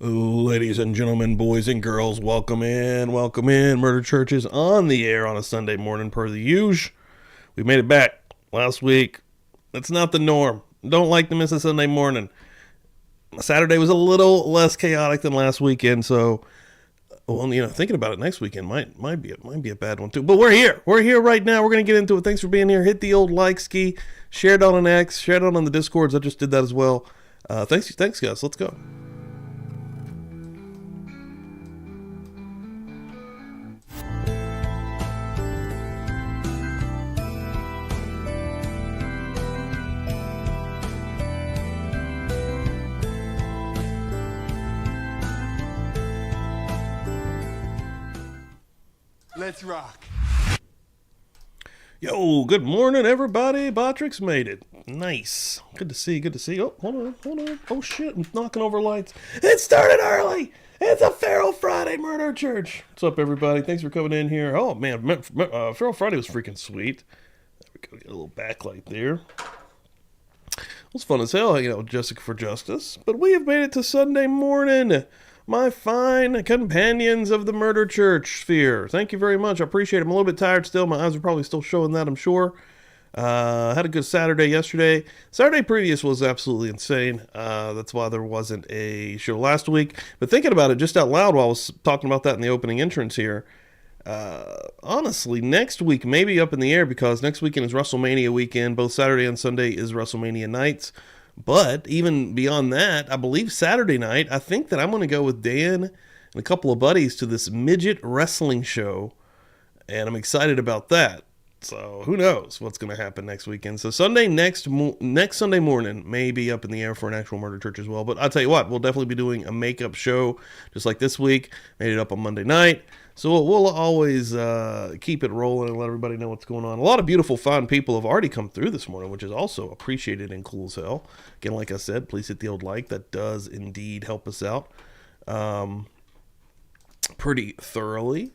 Ladies and gentlemen, boys and girls, welcome in, welcome in. Murder Church is on the air on a Sunday morning per the usual. We made it back last week. That's not the norm. Don't like to miss a Sunday morning. Saturday was a little less chaotic than last weekend, so thinking about it, next weekend might be a bad one too. But we're here. We're here right now. We're gonna get into it. Thanks for being here. Hit the old like ski. Share it on an X. Share it on the Discords. I just did that as well. Thanks guys. Let's go. Let's rock. Yo, good morning, everybody. Botrix made it. Nice. Good to see. Oh, hold on. Oh, shit. I'm knocking over lights. It started early. It's a Feral Friday Murder Church. What's up, everybody? Thanks for coming in here. Oh, man. Feral Friday was freaking sweet. There we go. Get a little backlight there. It was fun as hell hanging out with Jessica for Justice. But we have made it to Sunday morning. My fine companions of the Murder Church sphere. Thank you very much. I appreciate it. I'm a little bit tired still. My eyes are probably still showing that, I'm sure. Had a good Saturday yesterday. Saturday previous was absolutely insane. That's why there wasn't a show last week. But thinking about it just out loud while I was talking about that in the opening entrance here, honestly, next week may be up in the air because next weekend is WrestleMania weekend. Both Saturday and Sunday is WrestleMania nights. But even beyond that, I believe Saturday night, I think that I'm going to go with Dan and a couple of buddies to this midget wrestling show. And I'm excited about that. So who knows what's going to happen next weekend. So Sunday, next Sunday morning may be up in the air for an actual Murder Church as well. But I'll tell you what, we'll definitely be doing a makeup show just like this week. Made it up on Monday night. So we'll always keep it rolling and let everybody know what's going on. A lot of beautiful, fine people have already come through this morning, which is also appreciated and cool as hell. Again, like I said, please hit the old like. That does indeed help us out pretty thoroughly.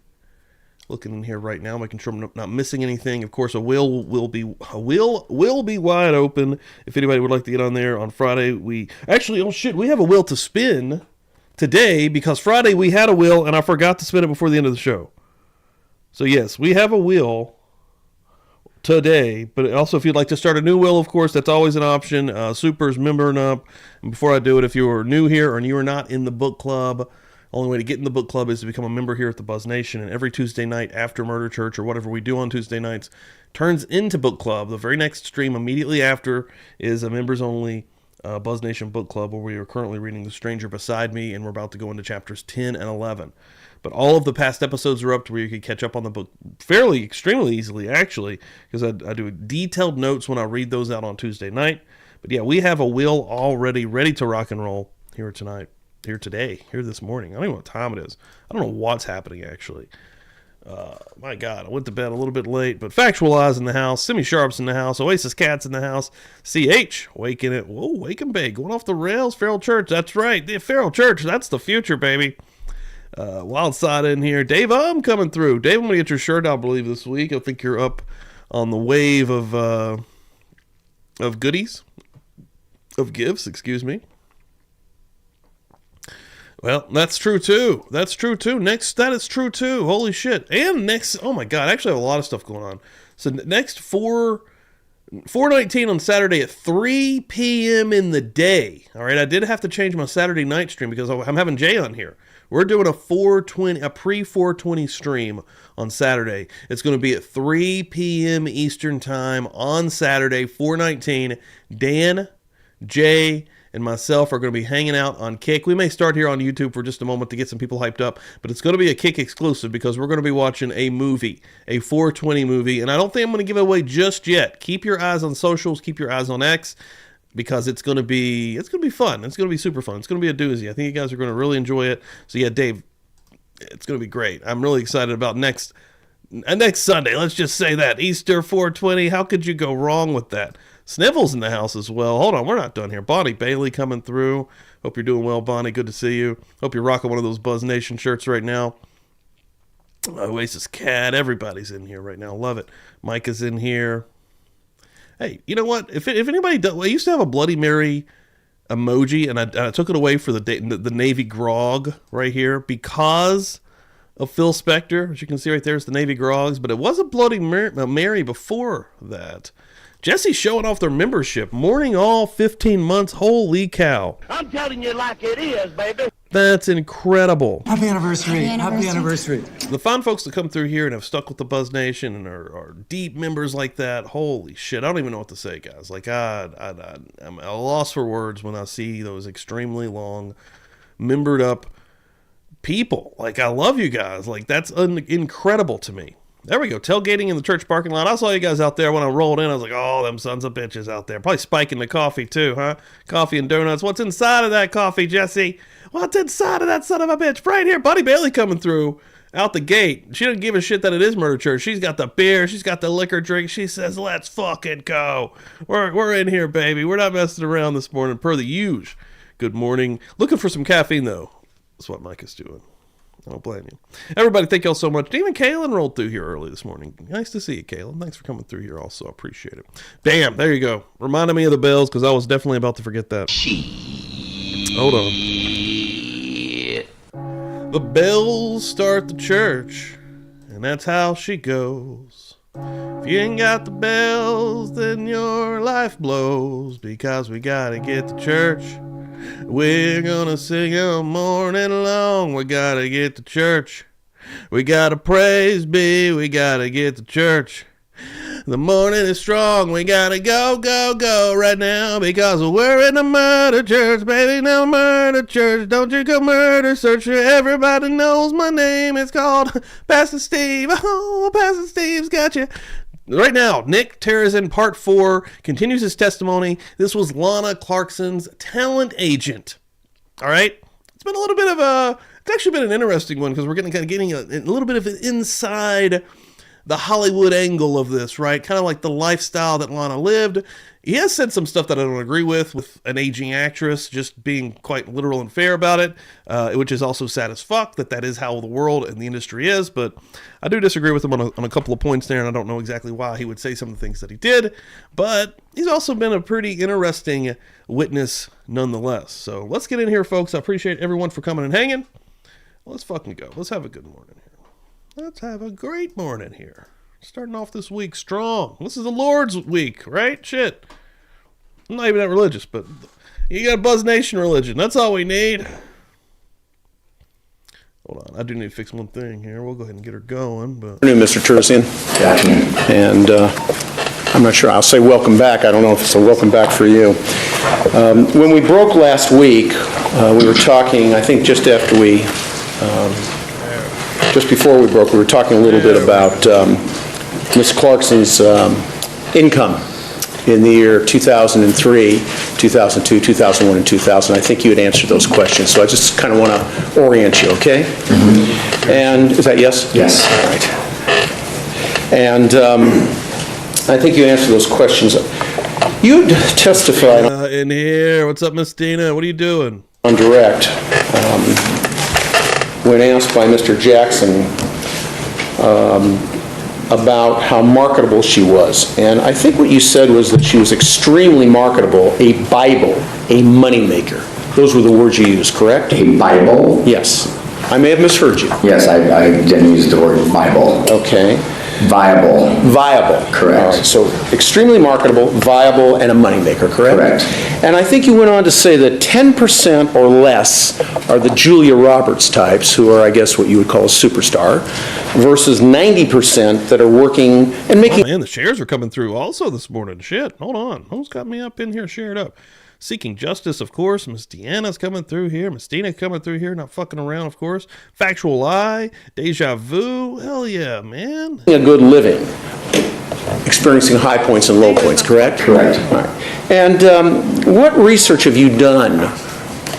Looking in here right now, making sure I'm not missing anything. Of course, a will be wide open. If anybody would like to get on there on Friday, we have a will to spin today because Friday we had a will and I forgot to spin it before the end of the show. So yes, we have a will today, but also if you'd like to start a new will, of course, that's always an option. Super's membering up. And before I do it, if you are new here and you are not in the book club, only way to get in the book club is to become a member here at the Buzz Nation. And every Tuesday night after Murder Church or whatever we do on Tuesday nights turns into book club. The very next stream immediately after is a members only Buzz Nation book club where we are currently reading The Stranger Beside Me, and we're about to go into chapters 10 and 11. But all of the past episodes are up to where you can catch up on the book extremely easily, actually, because I do detailed notes when I read those out on Tuesday night. But yeah, we have a will already ready to rock and roll here this morning. I don't even know what time it is. I don't know what's happening, actually. My God, I went to bed a little bit late, but Factual Eyes in the house, Semi Sharp's in the house, Oasis Cat's in the house, CH, Wake and Bake, going off the rails, Feral Church, that's right, the Feral Church, that's the future, baby. Wild Side in here, Dave, I'm coming through. Dave, I'm going to get your shirt, I believe, this week. I think you're up on the wave of goodies, of gifts, excuse me. Well, that's true too. That is true too. Holy shit. And next, oh my God, I actually have a lot of stuff going on. So next 4/19 on Saturday at 3 p.m. in the day. All right, I did have to change my Saturday night stream because I'm having Jay on here. We're doing a pre-420 stream on Saturday. It's going to be at 3 p.m. Eastern time on Saturday, 4/19. Dan, Jay, and myself are going to be hanging out on Kick. We may start here on YouTube for just a moment to get some people hyped up, but it's going to be a Kick exclusive because we're going to be watching a movie, a 420 movie, and I don't think I'm going to give it away just yet. Keep your eyes on socials, keep your eyes on X, because it's going to be fun. It's going to be super fun. It's going to be a doozy. I think you guys are going to really enjoy it. So yeah, Dave, it's going to be great. I'm really excited about next Sunday. Let's just say that Easter 420. How could you go wrong with that? Snivel's in the house as well. Hold on, we're not done here. Bonnie Bailey coming through. Hope you're doing well, Bonnie. Good to see you. Hope you're rocking one of those Buzz Nation shirts right now. Oasis Cat, everybody's in here right now. Love it. Mike is in here. Hey, you know what? If anybody does, I used to have a Bloody Mary emoji, and I took it away for the Navy grog right here because of Phil Spector. As you can see right there, it's the Navy grogs, but it was a Bloody Mary before that. Jesse's showing off their membership. Morning all 15 months. Holy cow. I'm telling you like it is, baby. That's incredible. Happy anniversary. Happy anniversary. The fine folks that come through here and have stuck with the Buzz Nation and are deep members like that, holy shit. I don't even know what to say, guys. Like, I'm at a loss for words when I see those extremely long, membered up people. Like, I love you guys. Like, that's incredible to me. There we go. Tailgating in the church parking lot. I saw you guys out there when I rolled in. I was like, oh, them sons of bitches out there. Probably spiking the coffee too, huh? Coffee and donuts. What's inside of that coffee, Jesse? What's inside of that son of a bitch? Right here. Buddy Bailey coming through out the gate. She doesn't give a shit that it is Murder Church. She's got the beer. She's got the liquor drink. She says, let's fucking go. We're in here, baby. We're not messing around this morning per the usual. Good morning. Looking for some caffeine, though. That's what Mike is doing. I don't blame you. Everybody, thank y'all so much. Even Kaylin rolled through here early this morning. Nice to see you, Kaylin. Thanks for coming through here also. I appreciate it. Bam, there you go. Reminded me of the bells because I was definitely about to forget that. Hold on. The bells start the church, and that's how she goes. If you ain't got the bells, then your life blows because we gotta get to church. We're gonna sing all morning long. We gotta get to church. We gotta praise be. We gotta get to church. The morning is strong. We gotta go, go, go right now because we're in the murder church, baby. Now murder church. Don't you go murder searcher. Everybody knows my name. It's called Pastor Steve. Oh, Pastor Steve's got you. Right now, Nick Terrazin, part 4, continues his testimony. This was Lana Clarkson's talent agent. All right? It's been a little bit of it's actually been an interesting one because we're getting a little bit of an inside the Hollywood angle of this, right? Kind of like the lifestyle that Lana lived. He has said some stuff that I don't agree with an aging actress, just being quite literal and fair about it, which is also sad as fuck that is how the world and the industry is, but I do disagree with him on a couple of points there, and I don't know exactly why he would say some of the things that he did, but he's also been a pretty interesting witness nonetheless. So let's get in here, folks. I appreciate everyone for coming and hanging. Let's fucking go. Let's have a good morning here. Let's have a great morning here. Starting off this week strong. This is the Lord's week, right? Shit. I'm not even that religious, but you got a Buzz Nation religion. That's all we need. Hold on. I do need to fix one thing here. We'll go ahead and get her going. But Good afternoon, Mr. Terzian. And I'm not sure. I'll say welcome back. I don't know if it's a welcome back for you. When we broke last week, we were talking, I think just after we, just before we broke, we were talking a little bit about Ms. Clarkson's income in the year 2003, 2002, 2001, and 2000. I think you had answered those questions, so I just kind of want to orient you, okay? Mm-hmm. And is that yes? Yes. All right. And I think you answered those questions. You testified in here. What's up, Miss Dina? What are you doing? On direct when asked by Mr. Jackson about how marketable she was. And I think what you said was that she was extremely marketable, a Bible, a moneymaker. Those were the words you used, correct? A Bible? Yes. I may have misheard you. Yes, I didn't use the word Bible. Okay. Viable. Viable. Correct. All right, so extremely marketable, viable, and a moneymaker, correct? Correct. And I think you went on to say that 10% or less are the Julia Roberts types, who are, I guess, what you would call a superstar, versus 90% that are working and making... Oh, man, the shares are coming through also this morning. Shit, hold on. Who's got me up in here shared up? Seeking Justice, of course. Miss Deanna's coming through here. Miss Dina coming through here. Not fucking around, of course. Factual Lie. Deja Vu. Hell yeah, man. A good living. Experiencing high points and low points, correct? Correct. All right. And what research have you done,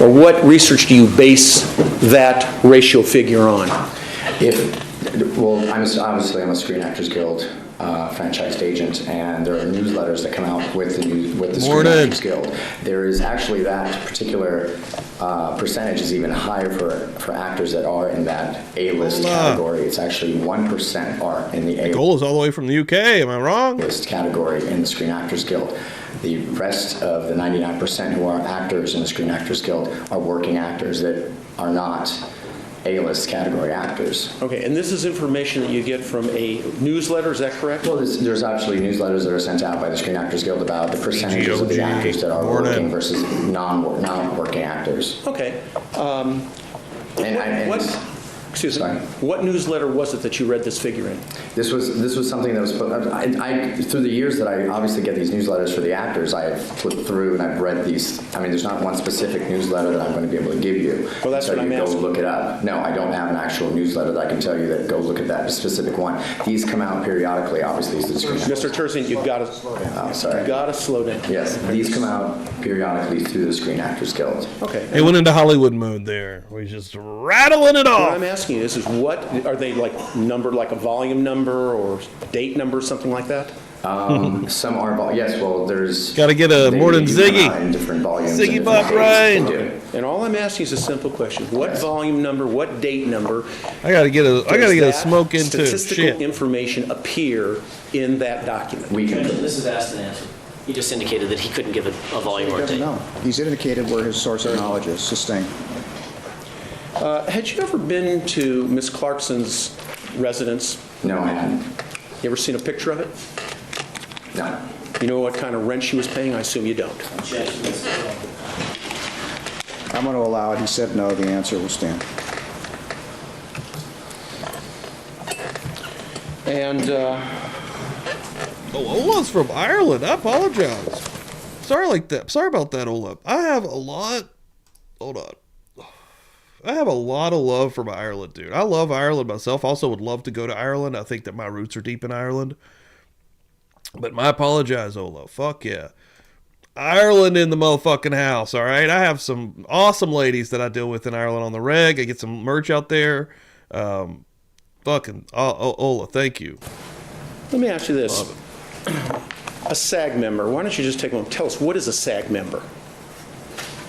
or what research do you base that ratio figure on? Well, I'm a Screen Actors Guild franchised agent, and there are newsletters that come out with the Screen Actors Guild. There is actually that particular percentage is even higher for actors that are in that A-list category. It's actually 1% are in the A-list. Goal is all the way from the UK. Am I wrong? Category in the Screen Actors Guild. The rest of the 99% who are actors in the Screen Actors Guild are working actors that are not A-list category actors. Okay, and this is information that you get from a newsletter, is that correct? Well, there's actually newsletters that are sent out by the Screen Actors Guild about the percentages of the BGOG. actors that are Morning. working versus non-working actors. Okay. And Excuse me. Sorry. What newsletter was it that you read this figure in? this was something that was put. Through the years that I obviously get these newsletters for the actors, I've flipped through and I've read these. I mean, there's not one specific newsletter that I'm going to be able to give you. Well, that's so what I'm you go asking. look it up. No, I don't have an actual newsletter that I can tell you that go look at that specific one. These come out periodically, obviously. Mr. Terson, you've got to Oh, sorry. You've got to slow down. Yes, these come out periodically through the Screen Actors Guild. Okay. It went into Hollywood mode there. We just rattling it What off. I'm asking you is what are they like numbered like a volume number or date number, something like that? Some are, yes, well, there's... Gotta get a they more than do come Ziggy. out in different volumes. Ziggy and Bob different dates. Ryan. They do. And all I'm asking is a simple question. What volume number, what date number I gotta get a does get a that smoke into statistical shit. information appear in that document? We can, This is asked and answered. He just indicated that he couldn't give a volume or a date. No, he's indicated where his source of knowledge is, sustained. Had you ever been to Miss Clarkson's residence? no, I haven't. You ever seen a picture of it? No. You know what kind of rent she was paying? I assume you don't. I'm going to allow it. He said no, the answer will stand. And Ola's from Ireland. I apologize. Sorry about that, Ola. I have a lot. Hold on. I have a lot of love for Ireland, dude. I love Ireland myself. Also would love to go to Ireland. I think that my roots are deep in Ireland. But I apologize, Ola. Fuck yeah. Ireland in the motherfucking house, all right? I have some awesome ladies that I deal with in Ireland on the reg. I get some merch out there. Ola, thank you. let me ask you this. A SAG member, why don't you just take a moment, tell us, what is a SAG member?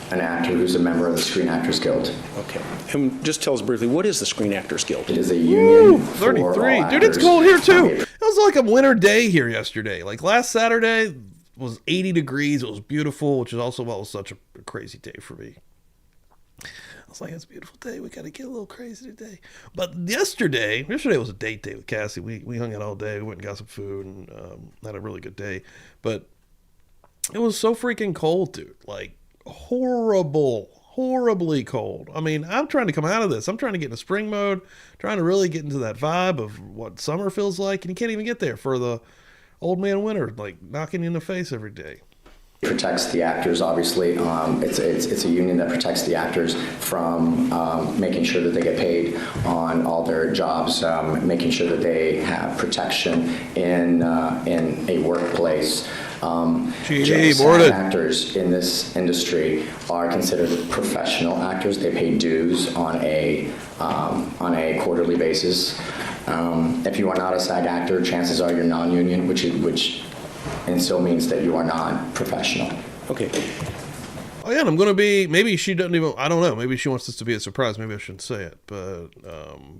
An actor who's a member of the Screen Actors Guild. Okay. And just tell us briefly, what is the Screen Actors Guild? It is a union for 33. all Dude, it's actors. cold here too. It was like a winter day here yesterday. Like last Saturday was 80 degrees. It was beautiful, which is also why it was such a crazy day for me. I was like, it's a beautiful day. We got to get a little crazy today. But yesterday was a date day with Cassie. We hung out all day. We went and got some food and had a really good day. But it was so freaking cold, dude. Like horribly cold. I mean, I'm trying to come out of this. I'm trying to get into spring mode, trying to really get into that vibe of what summer feels like. And you can't even get there for the old man winter, like knocking you in the face every day. It protects the actors, obviously. It's a union that protects the actors from making sure that they get paid on all their jobs, making sure that they have protection in a workplace. GG, SAG actors in this industry are considered professional actors. They pay dues on a quarterly basis. If you are not a SAG actor, chances are you're non-union, which and still means that you are not professional. Okay. Oh yeah, and I'm going to be, maybe she doesn't even, I don't know, maybe she wants this to be a surprise, maybe I shouldn't say it, but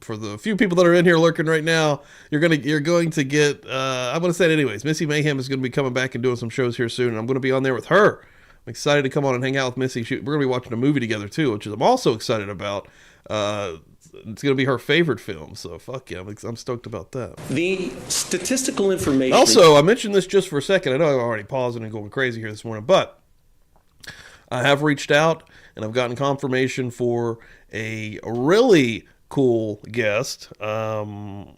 for the few people that are in here lurking right now, you're going to get, I'm going to say it anyways, Missy Mayhem is going to be coming back and doing some shows here soon, and I'm going to be on there with her. I'm excited to come on and hang out with Missy. We're going to be watching a movie together too, which is I'm also excited about. It's going to be her favorite film, so fuck yeah, I'm stoked about that. The statistical information... Also, I mentioned this just for a second. I know I'm already pausing and going crazy here this morning, but I have reached out and I've gotten confirmation for a really cool guest. She can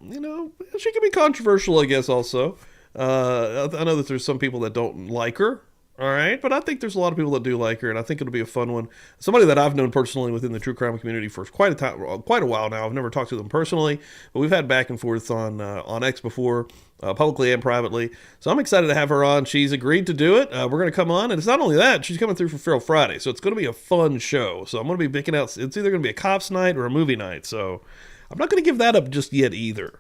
be controversial, I guess, also. I know that there's some people that don't like her. All right, but I think there's a lot of people that do like her, and I think it'll be a fun one. Somebody that I've known personally within the true crime community for quite a while now. I've never talked to them personally, but we've had back and forth on X before, publicly and privately. So I'm excited to have her on. She's agreed to do it. We're going to come on, and it's not only that, she's coming through for Feral Friday, so it's going to be a fun show. So I'm going to be picking out. It's either going to be a cops night or a movie night. So I'm not going to give that up just yet either.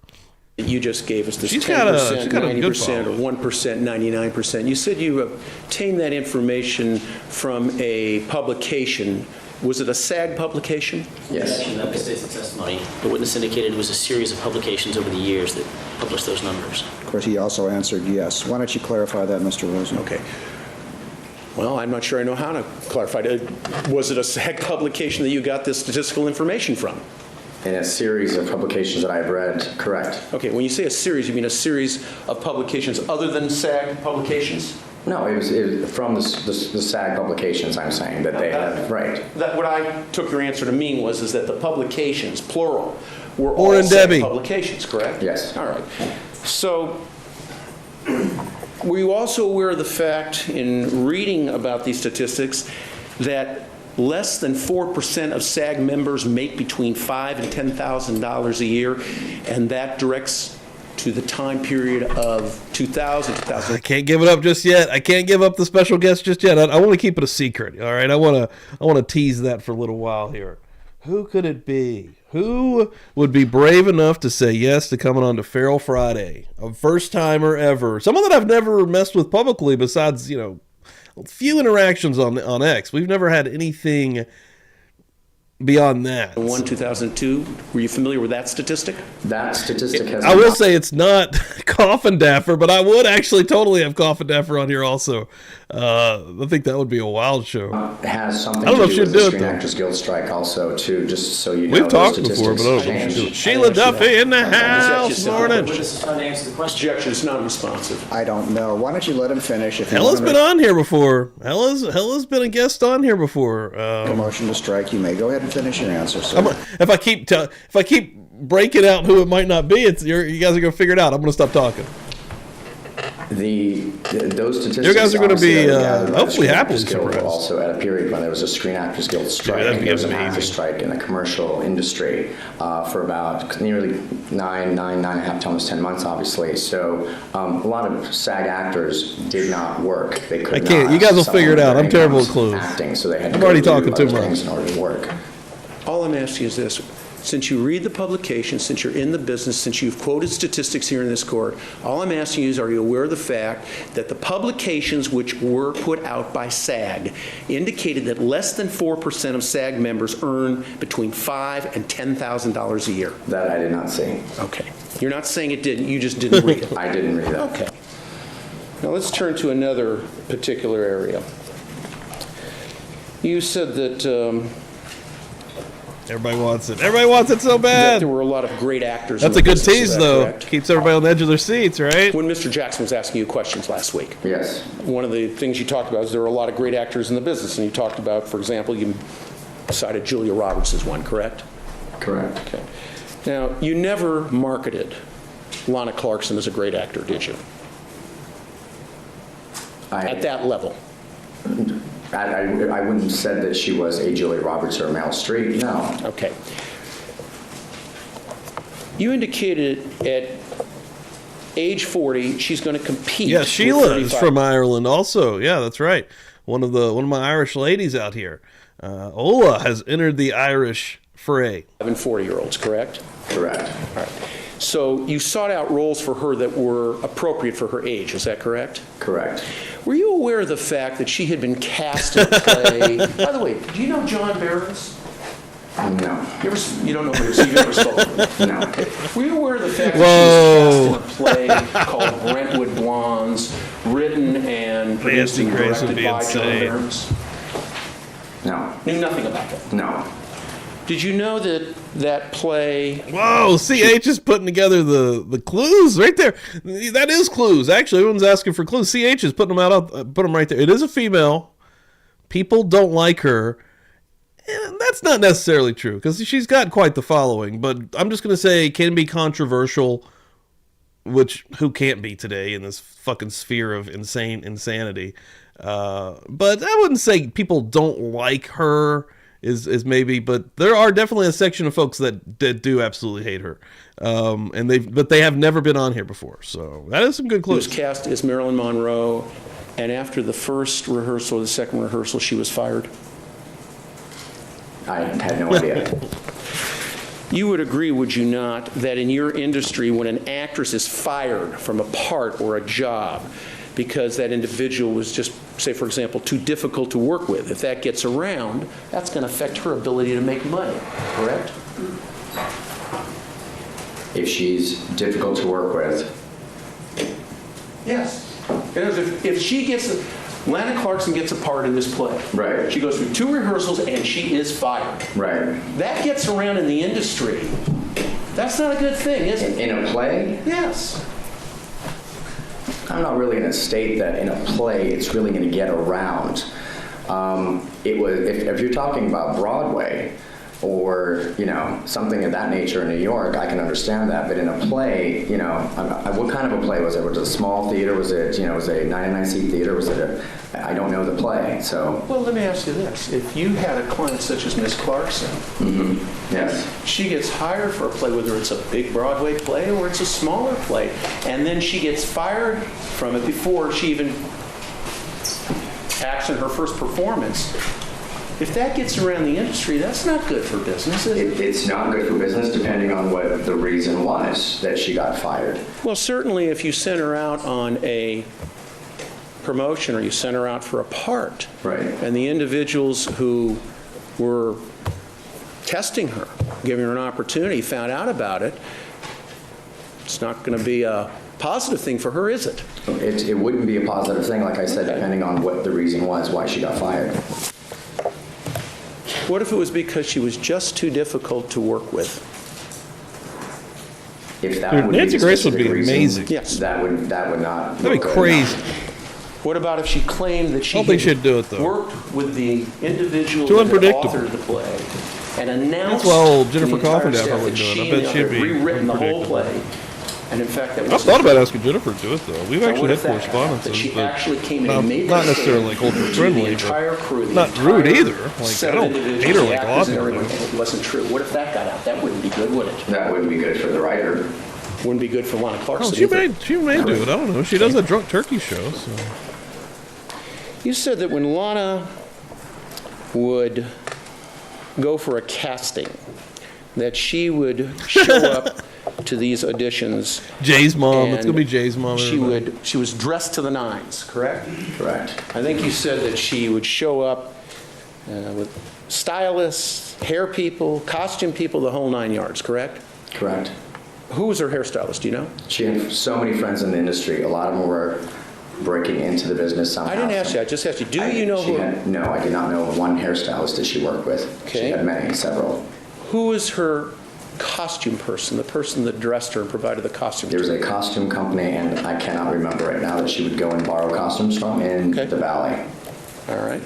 You just gave us this She's 10%, got a good 90%, or 1%, 99%. You said you obtained that information from a publication. Was it a SAG publication? Yes. That states the testimony. The witness indicated it was a series of publications over the years that published those numbers. Of course, he also answered yes. Why don't you clarify that, Mr. Rosen? Okay. Well, I'm not sure I know how to clarify it. Was it a SAG publication that you got this statistical information from? In a series of publications that I've read, correct. Okay, when you say a series, you mean a series of publications other than SAG publications? No, it was from the SAG publications, I'm saying, that they have, right. That what I took your answer to mean is that the publications, plural, were Or all in SAG Debbie. publications, correct? Yes. All right. So, were you also aware of the fact, in reading about these statistics, that less than 4% of SAG members make between $5,000 and $10,000 a year, and that directs to the time period of 2000, I can't give it up just yet. I can't give up the special guest just yet. I want to keep it a secret. All right, I want to tease that for a little while here. Who could it be? Who would be brave enough to say yes to coming on to Feral Friday? A first timer ever. Someone that I've never messed with publicly besides, a few interactions on X. We've never had anything beyond that. 2002, were you familiar with that statistic? That statistic has... I will say it's not Coffin Daffer, but I would actually totally have Coffin Daffer on here also. I think that would be a wild show. has something I don't know to if do she'd with the do it, Screen though. Actors Guild strike also, too, just so you know. We've those talked before, but I don't know if statistics she do it. change. Sheila Duffy in the house, just morning. Witness is trying to answer the question. Objection is not responsive. I don't know. Why don't you let him finish? If you Hella's want been on here before. Hella's been a guest on here before. a motion to strike, you may go ahead and finish your answer, sir. If I keep breaking out who it might not be, you guys are gonna figure it out. I'm gonna stop talking. Those statistics... You guys are gonna obviously, be, that were gathered by the hopefully Screen happily Actors Guild were surprised. also at a period when there was a Screen Actors Guild strike. that'd be There was an amazing. actor strike in the commercial industry for about nearly nine and a half, almost 10 months, obviously. So a lot of SAG actors did not work. They could I can't. not You guys will supplement figure it out. their I'm terrible at incomes clues. Acting, so they had to I'm go already do talking too other much. things in order to work. All I'm asking is this. Since you read the publication, since you're in the business, since you've quoted statistics here in this court, all I'm asking you is, are you aware of the fact that the publications which were put out by SAG indicated that less than 4% of SAG members earn between $5,000 and $10,000 a year? That I did not see. Okay. You're not saying it didn't, you just didn't read it. I didn't read that. Okay. Now let's turn to another particular area. You said that Everybody wants it. Everybody wants it so that bad. there were a lot of great actors. That's in a the good business. tease, Is that though. correct? Keeps everybody on the edge of their seats, right? When Mr. Jackson was asking you questions last week, Yes. one of the things you talked about is there were a lot of great actors in the business, and you talked about, for example, you cited Julia Roberts as one, correct? Correct. Okay. Now, you never marketed Lana Clarkson as a great actor, did you? At that level? I wouldn't have said that she was a Julia Roberts or a Meryl Streep, no. Okay. You indicated at age 40, she's going to compete. Yeah, with Sheila is 35. from Ireland also. Yeah, that's right. One of my Irish ladies out here. Ola has entered the Irish fray. And 40-year-olds, correct? Correct. All right. So you sought out roles for her that were appropriate for her age, is that correct? Correct. Were you aware of the fact that she had been cast in a play? By the way, do you know John Barron's? No. You don't know who he is, so you've never spoken with him? No. Were you aware of the fact Whoa. that she was cast in a play called Brentwood Blondes, written and produced and Nancy Grace would directed be by John insane. Barron's? No. Knew nothing about that. No. Did you know that that play... Whoa, CH is putting together the clues right there. That is clues. Actually, everyone's asking for clues. CH is putting them out, put them right there. It is a female. People don't like her. And that's not necessarily true because she's got quite the following. But I'm just going to say it can be controversial, which who can't be today in this fucking sphere of insanity. But I wouldn't say people don't like her. Is maybe, but there are definitely a section of folks that do absolutely hate her, and they have never been on here before. So that is some good She was clues. cast as Marilyn Monroe, and after the first rehearsal or the second rehearsal, she was fired. I had no idea. You would agree, would you not, that in your industry, when an actress is fired from a part or a job because that individual was just, say, for example, too difficult to work with, if that gets around, that's going to affect her ability to make money, correct? If she's difficult to work with, Yes. If she gets Lana Clarkson gets a part in this play. Right. She goes through 2 rehearsals and she is fired. Right. That gets around in the industry. That's not a good thing, is it? In a play, Yes. I'm not really in a state that in a play it's really going to get around. If you're talking about Broadway or something of that nature in New York, I can understand that. But in a play, what kind of a play was it? Was it a small theater? Was it was it a 99-seat theater? Was it I don't know the play, so. Well, let me ask you this: if you had a client such as Miss Clarkson, Yes. she gets hired for a play, whether it's a big Broadway play or it's a smaller play, and then she gets fired from it before she even acts in her first performance. If that gets around the industry, that's not good for business, is it? It's not good for business, depending on what the reason was that she got fired. Well, certainly if you sent her out on a promotion or you sent her out for a part, Right. and the individuals who were testing her, giving her an opportunity, found out about it, it's not going to be a positive thing for her, is it? It wouldn't be a positive thing, like I said, depending on what the reason was why she got fired. What if it was because she was just too difficult to work with? If that Dude, would Nancy be the Grace would be specific reason, amazing. Yes. That would not. That'd be look good crazy. enough. What about if she claimed that she I don't think had she'd do it, though. worked with the individual Too that had unpredictable. authored the play and announced That's why old Jennifer the entire Coffindale staff would that do it. I she bet had she'd be rewritten the whole unpredictable. play, and in fact that I've was thought about asking Jennifer to do it, though. We've So actually what had if that correspondences, happened? That she but actually came in not, and made not the necessarily like statement ultra to friendly, the entire but crew, the not rude entire either. Like, set I of don't hate individuals, her the like a lot actors of and people do. everything, and it wasn't true. What if that got out? That wouldn't be good, would it? That wouldn't be good for the writer. Wouldn't be good for Lana Clarkson. Oh, she either. may do it. I don't know. She does a drunk turkey show, so. You said that when Lana would go for a casting, that she would show up to these auditions. Jay's mom. It's and gonna be Jay's mom. everybody. She was dressed to the nines, correct? Correct. I think you said that she would show up with stylists, hair people, costume people, the whole 9 yards, correct? Correct. Who was her hairstylist, do you know? She had so many friends in the industry. A lot of them were breaking into the business somehow. I didn't ask you, I just asked you, do you know No, I did not know one hairstylist that she worked with. Okay. She had many, several. who was her costume person, the person that dressed her and provided the costume? There was a costume company, and I cannot remember right now, that she would go and borrow costumes from in Okay. the Valley. All right.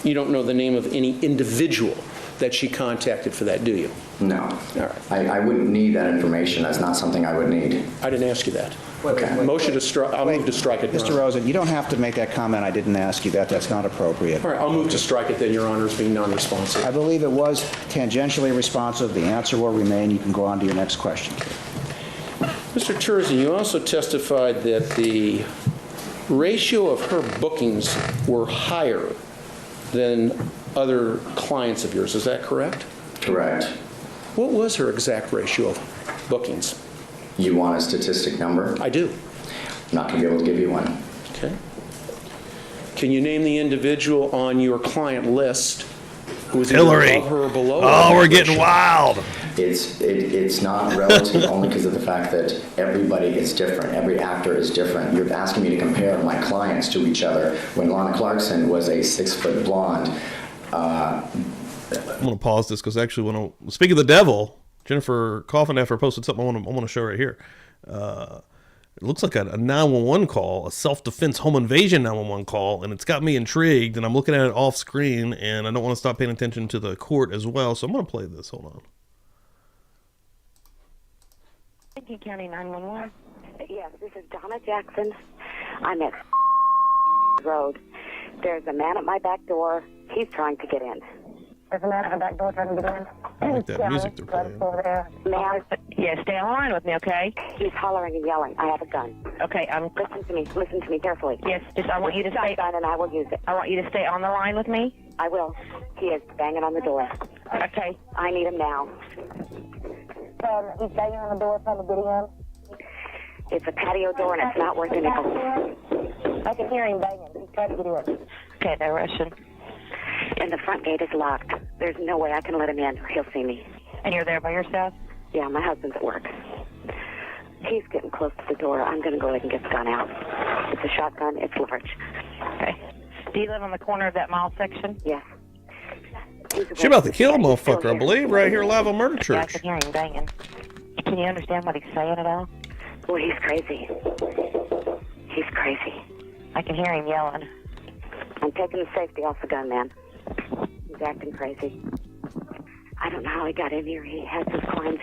You don't know the name of any individual that she contacted for that, do you? No. All right. I wouldn't need that information. That's not something I would need. I didn't ask you that. Okay. Motion to strike, I'll move to strike it. Your Mr. Honor. Rosen, you don't have to make that comment. I didn't ask you that. That's not appropriate. All right, I'll move to strike it then, Your Honor, as being non-responsive. I believe it was tangentially responsive. The answer will remain. You can go on to your next question. Mr. Terzan, you also testified that the ratio of her bookings were higher than other clients of yours. Is that correct? Correct. What was her exact ratio of bookings? You want a statistic number? I do. I'm not going to be able to give you one. Okay. Can you name the individual on your client list who was either Hillary. above her or below her? Oh, on we're that getting ratio? wild. It's not relative only because of the fact that everybody is different. Every actor is different. You're asking me to compare my clients to each other. When Lana Clarkson was a 6-foot blonde, I'm gonna pause this because actually, speaking of the devil, Jennifer Coffindale posted something I want to show right here. It looks like a 911 call, a self-defense home invasion 911 call, and it's got me intrigued. And I'm looking at it off screen, and I don't want to stop paying attention to the court as well. So I'm gonna play this. Hold on. Lincoln County 911. Yes, this is Donna Jackson. I'm at Road. There's a man at my back door. He's trying to get in. There's a man at the back door trying to get in. I like that music they're playing. Ma'am, Yeah, stay on the line with me, okay? he's hollering and yelling. I have a gun. Okay, Listen to me carefully. yes, just I want you to stay. Gun and I will use it. I want you to stay on the line with me. I will. He is banging on the door. Okay. I need him now. He's banging on the door trying to get in. It's a patio door and it's not worth a nickel. I can hear him banging. He's trying to get in. Okay, they're rushing. And the front gate is locked. There's no way I can let him in or he'll see me. And you're there by yourself? Yeah, my husband's at work. He's getting close to the door. I'm going to go ahead and get the gun out. It's a shotgun. It's large. Okay. Do you live on the corner of that mall section? Yes. She about to kill a motherfucker, I believe, right here live on Murder Yeah, I Church. can hear him banging. Can you understand what he's saying at all? Boy, he's crazy. He's crazy. I can hear him yelling. I'm taking the safety off the gun, man. He's acting crazy. I don't know how he got in here. He had to climb.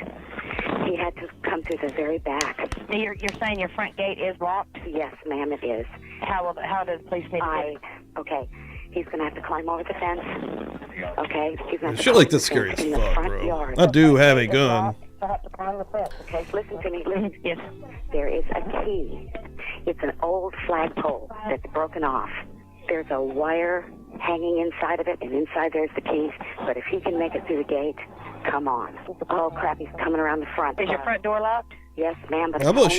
He had to come through the very back. You're saying your front gate is locked? Yes, ma'am, it is. How does the police need to Okay. He's going to have to climb over the fence. Okay? He's gonna have to Shit climb like this the scary fence as in the fuck, front bro. yard. I do have a gun. I have to climb the fence. Okay, listen to me. Listen. Yes. There is a key. It's an old flagpole that's broken off. There's a wire hanging inside of it, and inside there's the keys. But if he can make it through the gate, come on. Oh, crap, he's coming around the front. Is your front door locked? Yes, ma'am, but I bet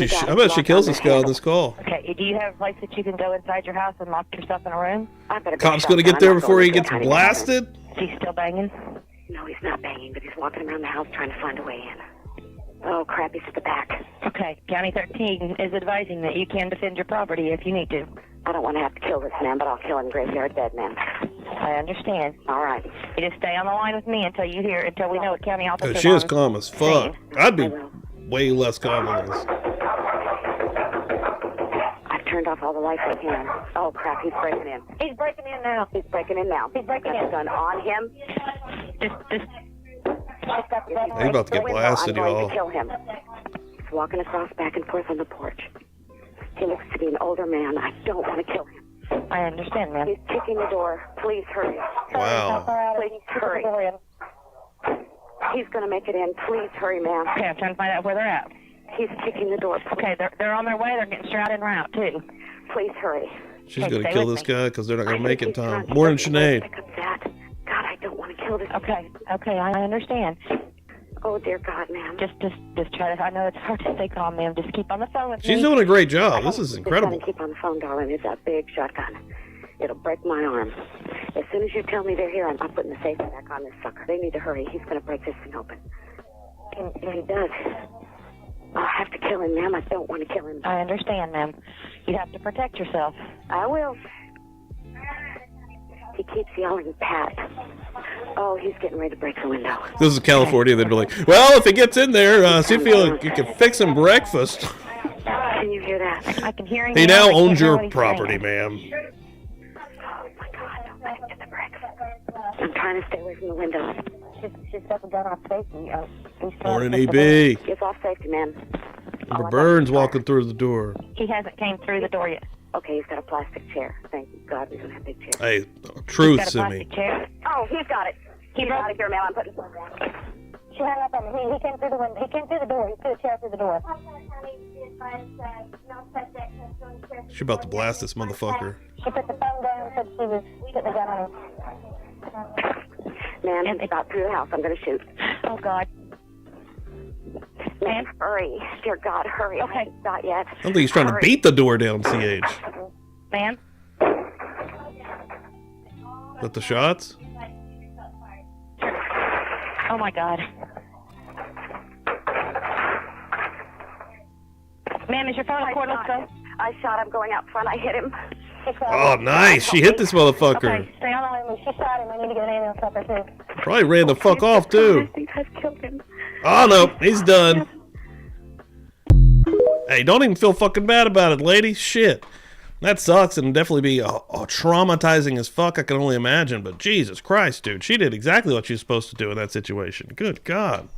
she kills this guy on this call. Okay. Do you have a place that you can go inside your house and lock yourself in a room? Cop's gonna get there before he gets blasted. Is he still banging? No, he's not banging, but he's walking around the house trying to find a way in. Oh, crap, he's at the back. Okay. County 13 is advising that you can defend your property if you need to. I don't want to have to kill this man, but I'll kill him graveyard dead, man. I understand. All right. You just stay on the line with me until we know what county officer. She is calm as fuck. I'd be way less calm than this. I've turned off all the lights I can. Oh, crap, he's breaking in. He's breaking in now. He's breaking in now. He's breaking Got in. the gun on him. Just He's about to get blasted, I'm going y'all. to kill him. He's walking across back and forth on the porch. He looks to be an older man. I don't want to kill him. I understand, ma'am. He's kicking the door. Please hurry. Wow. Please hurry. He's going to make it in. Please hurry, ma'am. Okay, I'm trying to find out where they're at. He's kicking the door. Okay, they're on their way. They're getting straight en route too. Please hurry. She's Okay, gonna stay kill with this me. guy because they're not gonna make it in time. He's Morning, trying to Sinead. pick up that. God, I don't want to kill this. Okay, I understand. Oh, dear God, ma'am. Just try to. I know it's hard to stay calm, ma'am. Just keep on the phone with me. She's doing a great job. This is Just incredible. gotta keep on the phone, darling. It's a big shotgun. It'll break my arm. As soon as you tell me they're here, I'm putting the safety back on this sucker. They need to hurry. He's going to break this thing open. And if he does, I'll have to kill him, ma'am. I don't want to kill him. I understand, ma'am. You have to protect yourself. I will. He keeps yelling, Pat. Oh, he's getting ready to break the window. This is California. They'd be like, well, if he gets in there, see if you can fix him breakfast. Can you hear that? I can hear him. He now I can't owns hear your what he's property, saying. ma'am. Oh, my God. Don't let him get the bricks. I'm trying to stay away from the window. She's got the gun off safety. Morning, EB. Get off safety, man. Number Burns walking through the door. He hasn't came through the door yet. Okay, he's got a plastic chair. Thank God we don't have big chairs. Hey, He's truth, got a Simi. plastic chair. Oh, he's got it. He's out of here, ma'am. I'm putting the phone down. She hung up on me. He came through the window. He came through the door. He threw a chair through the door. She about to blast this motherfucker. She put the phone down and said she was putting the gun on him. Ma'am, he's about through the house. I'm going to shoot. Oh God. Ma'am, hurry. Dear God, hurry. Okay. Not yet. I don't think he's trying to beat the door down, CH. Ma'am. With the shots? Oh my God. Ma'am, is your phone recorded? Let's go. I shot him going out front. I hit him. Oh, nice. She hit this motherfucker. Okay, stay on the line with me. She shot him. I need to get an ambulance up there, too. Probably ran the fuck off, too. I think I've killed him. Oh, no. He's done. Hey, don't even feel fucking bad about it, lady. Shit. That sucks and definitely be traumatizing as fuck, I can only imagine. But Jesus Christ, dude. She did exactly what she was supposed to do in that situation. Good God.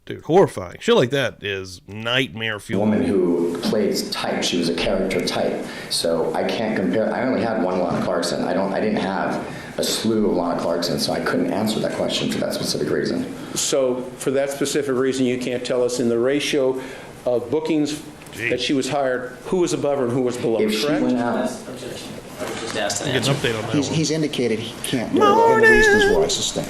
Dude, horrifying. Shit like that is nightmare fuel. Woman who plays type, she was a character type. So I can't compare. I only had one Lana Clarkson. I didn't have a slew of Lana Clarkson, so I couldn't answer that question for that specific reason. So for that specific reason, you can't tell us in the ratio of bookings that she was hired, who was above her and who was below her, If she correct? went out, I was just asked an Get an answer. update on that He's, one. he's indicated he can't do it, and the reasons why, sustain.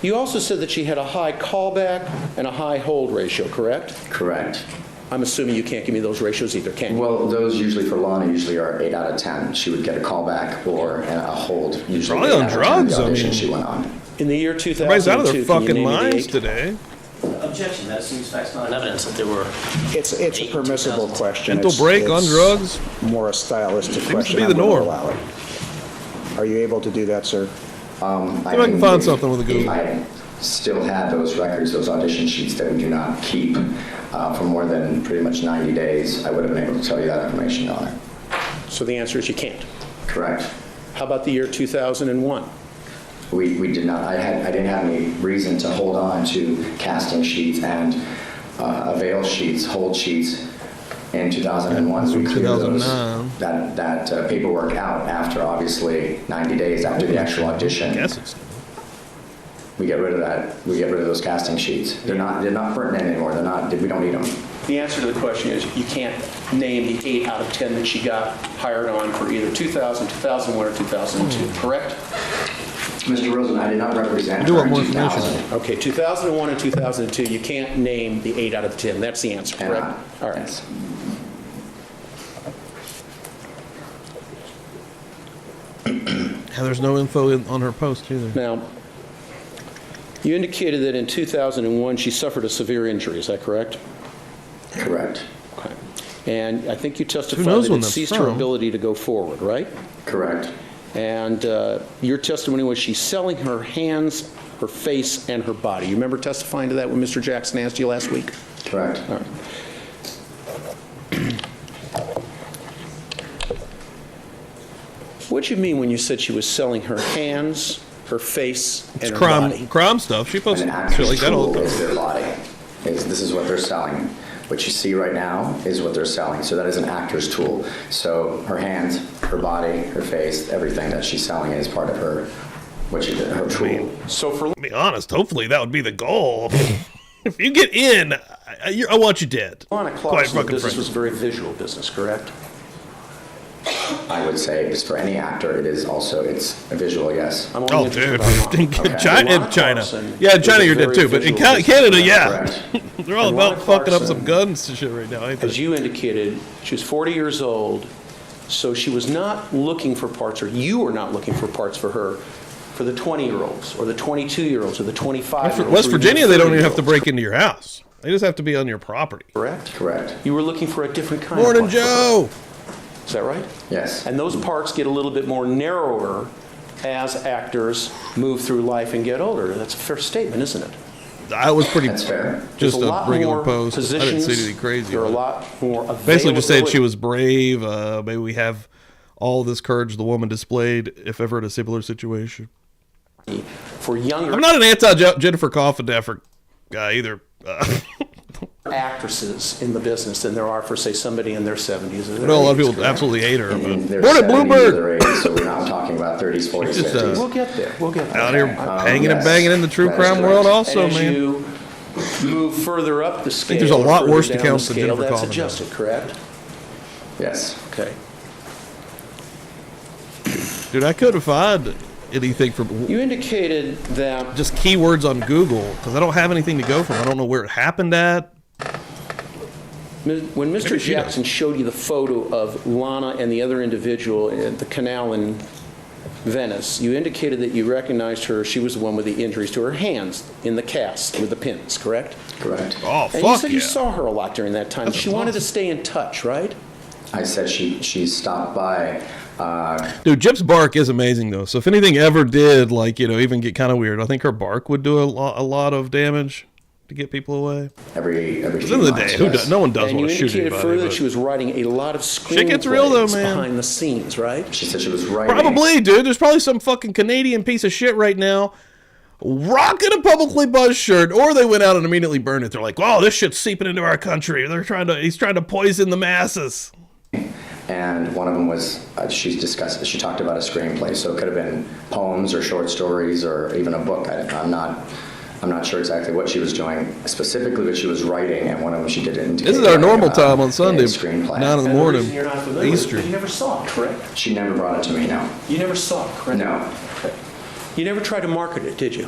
You also said that she had a high callback and a high hold ratio, correct? correct. I'm assuming you can't give me those ratios either, can you? Well, those usually for Lana usually are 8 out of 10. She would get a callback or a hold. Usually Probably 8 on out of 10 drugs, the I audition mean. she went on. In the year 2002, Everybody's out of their can you fucking name me the minds date? today. Objection. That assumes facts not in evidence that there were. It's a permissible question. Mental break on drugs? More a stylistic to question. be the I'm gonna norm. allow it. Are you able to do that, sir? See if I can find something with a Google. If I still had those records, those audition sheets that we do not keep for more than pretty much 90 days, I would have been able to tell you that information, Your Honor. So the answer is you can't. Correct. How about the year 2001? We did not. I didn't have any reason to hold on to casting sheets and avail sheets, hold sheets in 2001. So we cleared those, 2009. that paperwork out after, obviously, 90 days after the actual audition. Guess it's We get rid of that. We get rid of those casting sheets. They're not pertinent anymore. They're not. We don't need them. The answer to the question is you can't name the 8 out of 10 that she got hired on for either 2000, 2001, or 2002, correct? Mr. Rosen, I did not represent Do her want in more 2000. information. Okay, 2001 and 2002, you can't name the 8 out of 10. That's the answer, correct? All right. Yes. Yeah, there's no info on her post either. Now, you indicated that in 2001 she suffered a severe injury, is that correct? Correct. Okay. And I think you testified knows that when it that's ceased her from? ability to go forward, right? Correct. And your testimony was she's selling her hands, her face, and her body. You remember testifying to that when Mr. Jackson asked you last week? Correct. All right. What do you mean when you said she was selling her hands, her face, and It's her body? crime stuff. She posts An shit actor's like that all the tool time. is their body. This is what they're selling. What you see right now is what they're selling. So that is an actor's tool. So her hands, her body, her face, everything that she's selling is part of her, her tool. So for To be honest, hopefully that would be the goal. If you get in, I want you dead. Lana Quite Clarkson, the fucking business frankly. was a very visual business, correct? I would say, just for any actor, it's a visual, yes. I'm only Oh, interested dude. about Lana. China, Lana in China. Clarkson Yeah, in was China a you're dead very too, but in visual business. Canada, yeah. Correct. They're all And about Lana fucking up Clarkson, some guns and shit right now, ain't As they? you indicated, she was 40 years old, so she was not looking for parts, or you were not looking for parts for her, for the 20-year-olds, or the 22-year-olds, or the 25-year-olds. West or even Virginia, they don't even have to 30-year-olds, break into your house. They just have to be on your property. Correct? Correct. You were looking for a different kind Morning, of part for her. Joe. Is that right? Yes. And those parts get a little bit more narrower as actors move through life and get older. That's a fair statement, isn't it? I was pretty That's fair. There's just a lot regular more post. I didn't positions, say anything crazy. There are a about it. lot more availability. Basically, just said she was brave. Maybe we have all this courage the woman displayed, if ever in a similar situation. for younger I'm not an anti-Jennifer Coffin-Daffer guy either. actresses in the business than there are for, say, somebody in their 70s. or I their know a lot of 80s, people correct? absolutely hate her. In their Morning, 70s Bluebird. or 80s, so we're not talking about 30s, 40s, Just, 50s. We'll get there. We'll get there. Out here hanging and yes, banging in the true that is crime correct. world And also, as man. you move further up the scale, there's a lot or further worse down accounts the than scale, Jennifer that's Coffin does. adjusted, correct? Yes. Okay. Dude, I couldn't find anything from You indicated that just keywords on Google because I don't have anything to go from. I don't know where it happened at. when Mr. Maybe she does. Jackson showed you the photo of Lana and the other individual at the canal in Venice, you indicated that you recognized her. She was the one with the injuries to her hands in the cast with the pins, correct? Correct. Oh, And you fuck said yeah. you saw her a lot during that time. That's She wanted to awesome. stay in touch, right? I said she stopped by. Dude, Jip's bark is amazing, though. So if anything ever did, like, even get kind of weird, I think her bark would do a lot of damage to get people away. every At the few end of the months, day, yes. no one does And you want to shoot indicated anybody. further that but- she was writing a lot of Shit gets real, though, screenplays man. behind the scenes, right? She said she was writing. Probably, dude. There's probably some fucking Canadian piece of shit right now rocking a publicly buzzed shirt, or they went out and immediately burned it. They're like, "Wow, this shit's seeping into our country. He's trying to poison the masses." And one of them was she talked about a screenplay, so it could have been poems or short stories or even a book. I'm not sure exactly what she was doing specifically, but she was writing, and one of them she did it. This is our normal time on Sunday, Screenplay. 9 in the And the morning, reason you're not familiar with it is Easter. because you never saw it, correct? She never brought it to me. No, You never saw it, correct? no, You never tried to market it, did you?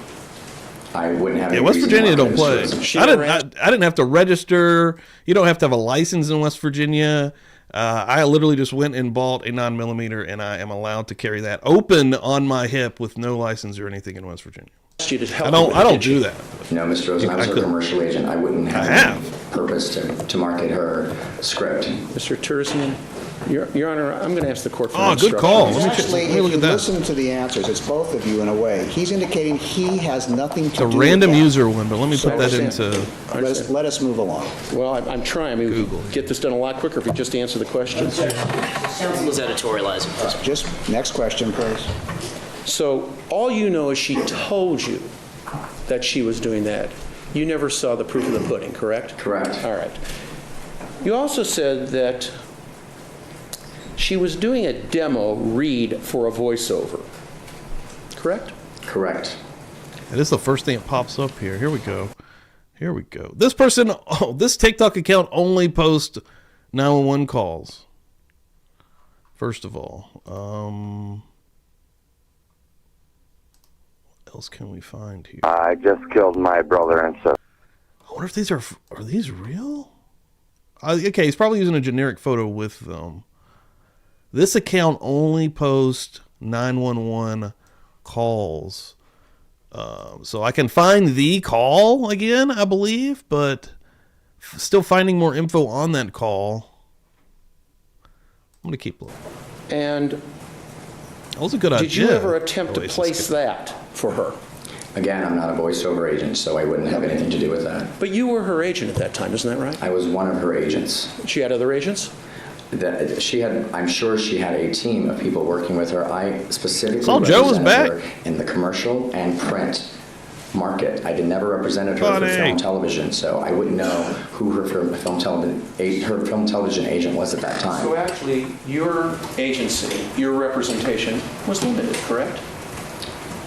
I wouldn't have. Yeah, any West reason to Virginia market don't this play. to She her. never I didn't have to register. You don't have to have a license in West Virginia. I literally just went and bought a 9mm, and I am allowed to carry that open on my hip with no license or anything in West Virginia. You to help I don't do that. No, Mr. Rosen, I was a commercial agent. I wouldn't have have. any purpose to market her script. Mr. Tursman, Your Honor, I'm going to ask the court for Oh, good instruction. call. Let Actually, me look if at you that. listen to the answers, it's both of you in a way. He's indicating he has nothing to It's a do random with that. user one, but let me put that understand. into. Let us move along. Well, I'm trying. I mean, we could get this done a lot quicker if we just answer the questions. Counsel is editorializing. Just next question, please. So all you know is she told you that she was doing that. You never saw the proof of the pudding, correct? Correct. All right. You also said that she was doing a demo read for a voiceover, correct? Correct. And this is the first thing that pops up here. Here we go. Here we go. This person, this TikTok account only posts 911 calls. First of all, what else can we find here? I just killed my brother and sister. I wonder if these are these real? Okay, he's probably using a generic photo with them. This account only posts 911 calls. So I can find the call again, I believe, but still finding more info on that call. I'm going to keep looking. And That was a good idea. did you ever attempt to Oasis. place that for her? Again, I'm not a voiceover agent, so I wouldn't have anything to do with that. But you were her agent at that time, isn't that right? I was one of her agents. She had other agents? I'm sure she had a team of people working with her. I specifically Oh, Joe was represented back. her in the commercial and print market. I never represented her for film and television, so I wouldn't know who her film television agent was at that time. So actually, your agency, your representation was limited, correct?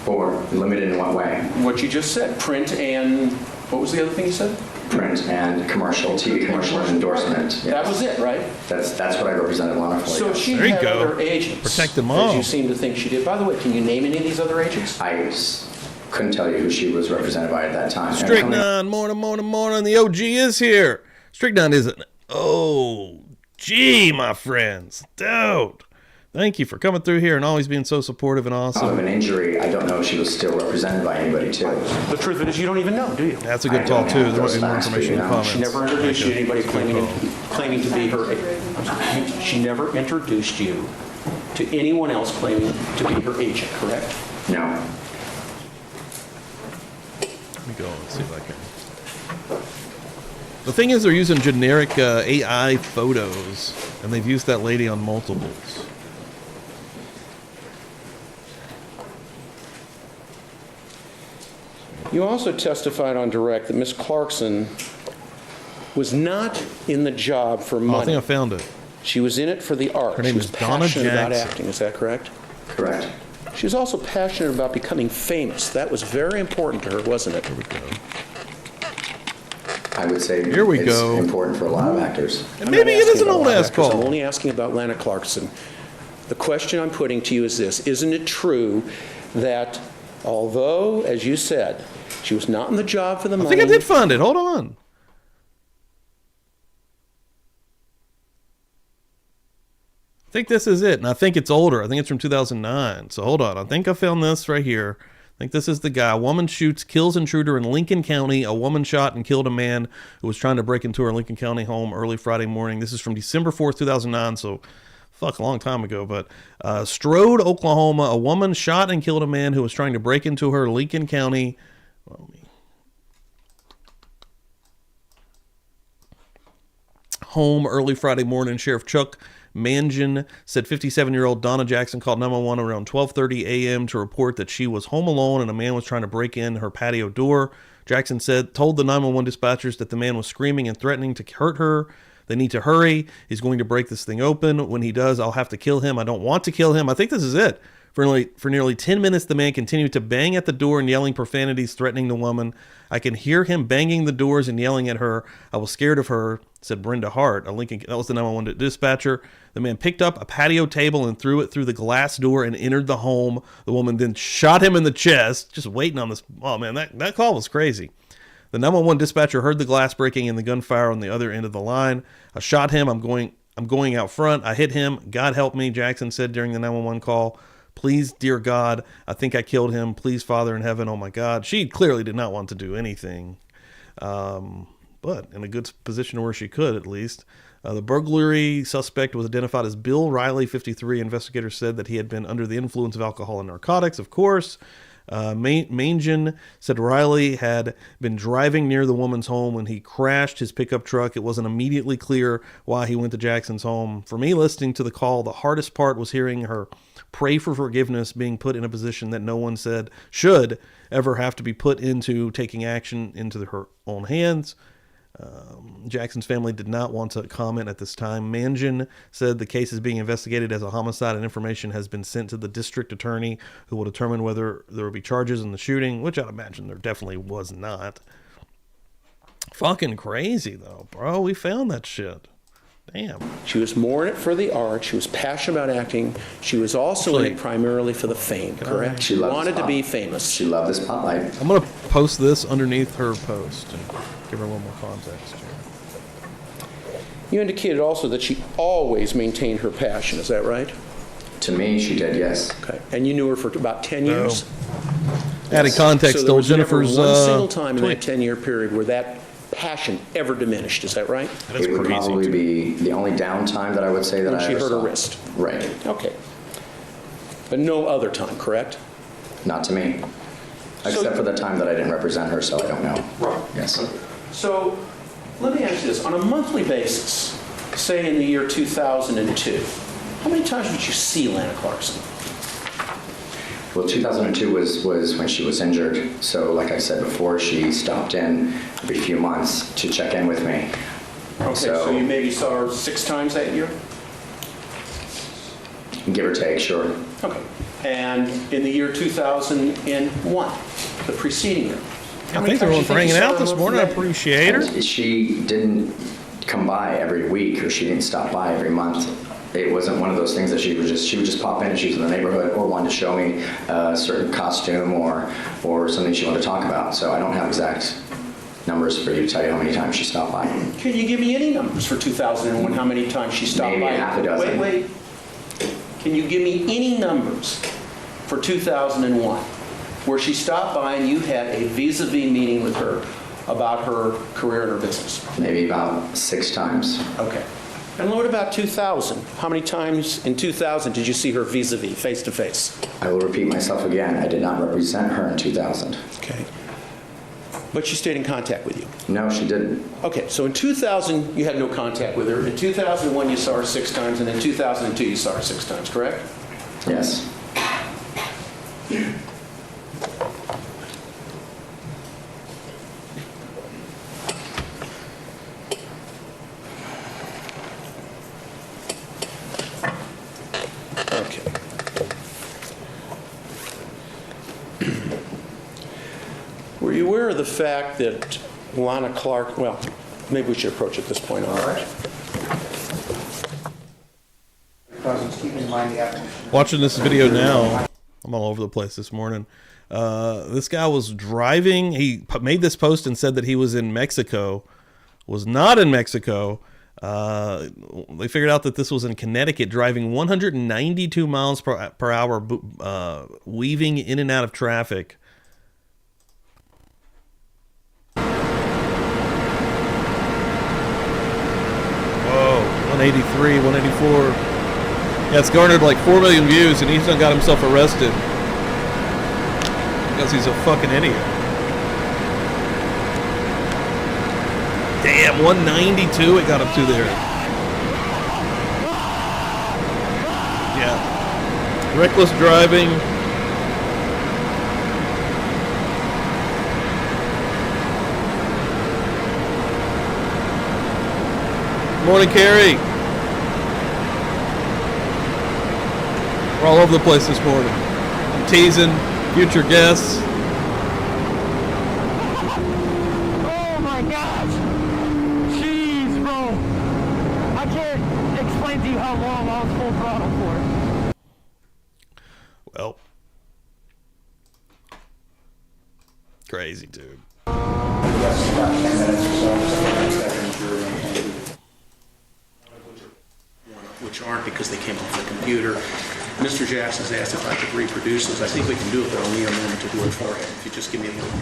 Or limited in what way? What you just said, print and, what was the other thing you said? Print and commercial, TV commercial and endorsement. Yes. That was it, right? That's what I represented wonderfully. So she There you had go. other agents. Protect them all. As you seem to think she did. By the way, can you name any of these other agents? Couldn't tell you who she was represented by at that time. Strychnine, morning. The OG is here. Strychnine is an OG, my friends. Dude. Thank you for coming through here and always being so supportive and Out of awesome. an injury, I don't know if she was still represented by anybody, too. The truth of it is you don't even know, do you? That's a good I call, don't too. have There's those more facts, information in the but, you know, comments. She never introduced you to anybody claiming to be her. She never introduced you to anyone else claiming to be her agent, correct? No. Let me go and see if I can. The thing is, they're using generic AI photos, and they've used that lady on multiples. You also testified on direct that Miss Clarkson was not in the job for Oh, I money. think I found it. She was in it for the art. Her name She was is Donna passionate about Jackson. acting. Is that correct? Correct. She was also passionate about becoming famous. That was very important to her, wasn't it? I would say Here we it's go. important for a lot of actors. And maybe it is an old ass I'm call. only asking about Lana Clarkson. The question I'm putting to you is this. Isn't it true that although, as you said, she was not in the job for the money... I think I did find it. Hold on. I think this is it, and I think it's older. I think it's from 2009. So hold on. I think I found this right here. I think this is the guy. A woman shoots, kills intruder in Lincoln County. A woman shot and killed a man who was trying to break into her Lincoln County home early Friday morning. This is from December 4th, 2009, so fuck, a long time ago. But Strode, Oklahoma, a woman shot and killed a man who was trying to break into her Lincoln County home early Friday morning. Sheriff Chuck Mangian said 57-year-old Donna Jackson called 911 around 12:30 a.m. to report that she was home alone and a man was trying to break in her patio door. Jackson told the 911 dispatchers that the man was screaming and threatening to hurt her. They need to hurry. He's going to break this thing open. When he does, I'll have to kill him. I don't want to kill him. I think this is it. For nearly 10 minutes, the man continued to bang at the door and yelling profanities, threatening the woman. I can hear him banging the doors and yelling at her. I was scared of her, said Brenda Hart, that was the 911 dispatcher. The man picked up a patio table and threw it through the glass door and entered the home. The woman then shot him in the chest, just waiting on this. Oh, man, that call was crazy. The 911 dispatcher heard the glass breaking and the gunfire on the other end of the line. I shot him. I'm going out front. I hit him. God help me, Jackson said during the 911 call. Please, dear God, I think I killed him. Please, Father in heaven, oh my God. She clearly did not want to do anything, but in a good position where she could, at least. The burglary suspect was identified as Bill Riley, 53. Investigators said that he had been under the influence of alcohol and narcotics, of course. Mangan said Riley had been driving near the woman's home when he crashed his pickup truck. It wasn't immediately clear why he went to Jackson's home. For me, listening to the call, the hardest part was hearing her pray for forgiveness, being put in a position that no one said should ever have to be put into, taking action into her own hands. Jackson's family did not want to comment at this time. Mangan said the case is being investigated as a homicide and information has been sent to the district attorney who will determine whether there will be charges in the shooting, which I'd imagine there definitely was not. Fucking crazy though, bro. We found that shit. Damn. She was more in it for the art. She was passionate about acting. She was also in it primarily for the fame, correct? She wanted to be famous. She loved the spotlight. I'm going to post this underneath her post and give her a little more context here. You indicated also that she always maintained her passion. Is that right? To me, she did, yes. Okay. And you knew her for about 10 years? Adding context, so there was Jennifer's never one single time in tweet. that 10-year period where that passion ever diminished. Is that right? It would probably be the only downtime that I would say that when I she ever hurt her saw. wrist. Right. Okay. But no other time, correct? Not to me. Except for the time that I didn't represent her, so I don't know. Right. Yes. So let me ask you this. On a monthly basis, say in the year 2002, how many times would you see Lana Clarkson? Well, 2002 was when she was injured. So like I said before, she stopped in every few months to check in with me. Okay, so you maybe saw her 6 times that year? Give or take, sure. Okay. And in the year 2001, the preceding year? I think everyone for hanging out this morning. I appreciate her. And she didn't come by every week, or she didn't stop by every month. It wasn't one of those things that she would just pop in and she was in the neighborhood or wanted to show me a certain costume or something she wanted to talk about. So I don't have exact numbers for you to tell you how many times she stopped by. Can you give me any numbers for 2001, how many times she stopped by? Maybe half a dozen. Wait. Can you give me any numbers for 2001 where she stopped by and you had a vis-a-vis meeting with her about her career and her business? Maybe about 6 times. Okay. And what about 2000? How many times in 2000 did you see her vis-a-vis, face-to-face? I will repeat myself again. I did not represent her in 2000. Okay. But she stayed in contact with you? No, she didn't. Okay, so in 2000, you had no contact with her. In 2001, you saw her 6 times, and in 2002, you saw her 6 times, correct? Yes. Okay. Were you aware of the fact that Lana Clark, well, maybe we should approach it this point, all right? Keep in mind the evidence. Watching this video now, I'm all over the place this morning. This guy was driving. He made this post and said that he was in Mexico. Was not in Mexico. They figured out that this was in Connecticut, driving 192 miles per hour, weaving in and out of traffic. Whoa, 183, 184. Yeah, it's garnered like 4 million views, and he's done got himself arrested because he's a fucking idiot. Damn, 192 it got up to there. Yeah. Reckless driving. Morning, Carrie. We're all over the place this morning. I'm teasing future guests. Oh my gosh! Jeez, bro. I can't explain to you how long I was full throttle for. Well, crazy, dude. Yes, about 10 minutes or so. Which aren't because they came off the computer. Mr. Jackson's asked if I could reproduce those. I think we can do it, but I'll need a moment to do it for him. If you just give me a moment.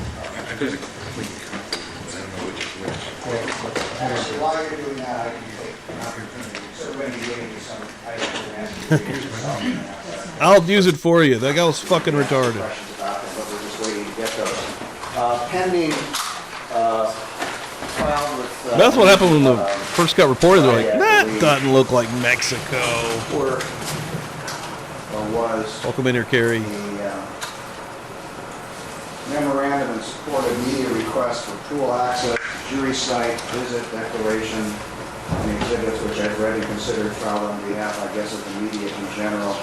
While you're doing that, I can take an opportunity. So we're going to be getting you some items. I'll use it for you. That guy was fucking retarded. Questions about them, but we're just waiting to get those. Pending, filed with. That's what happened when the first got reported. They're like, that doesn't look like Mexico. Or was. Welcome in here, Carrie. The memorandum in support of media request for pool access, jury site, visit, declaration, and exhibits which I've read and considered filed on behalf, I guess, of the media in general.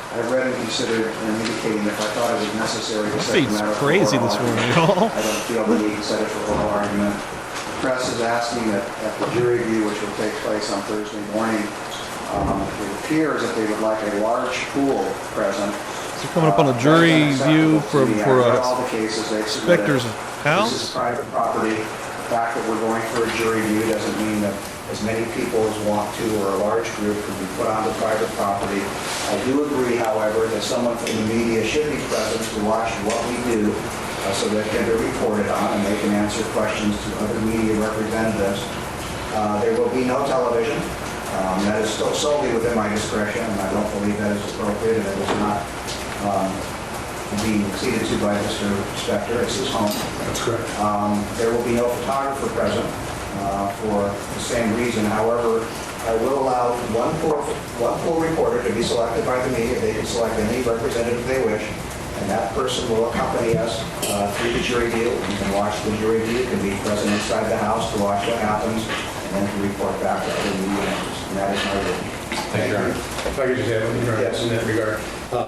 I've read and considered and indicating if I thought it was necessary to set the Feet's matter for crazy oral this morning, argument. y'all. I don't feel the need to set it for oral argument. The press is asking that at the jury view, which will take place on Thursday morning, it appears that they would like a large pool present. So coming up on a jury view for all the cases they've submitted. Spector's This is house. private property. The fact that we're going for a jury view doesn't mean that as many people as want to or a large group can be put onto private property. I do agree, however, that someone from the media should be present to watch what we do so that it can be reported on and they can answer questions to other media representatives. There will be no television. That is still solely within my discretion, and I don't believe that is appropriate, and it was not being acceded to by Mr. Spector. It's his home. That's correct. There will be no photographer present for the same reason. However, I will allow one pool reporter to be selected by the media. They can select any representative they wish, and that person will accompany us through the jury view. You can watch the jury view. You can be present inside the house to watch what happens, and then to report back to other media members. And that is my role. Thank you, Your Honor. If I could just add one thing in that regard.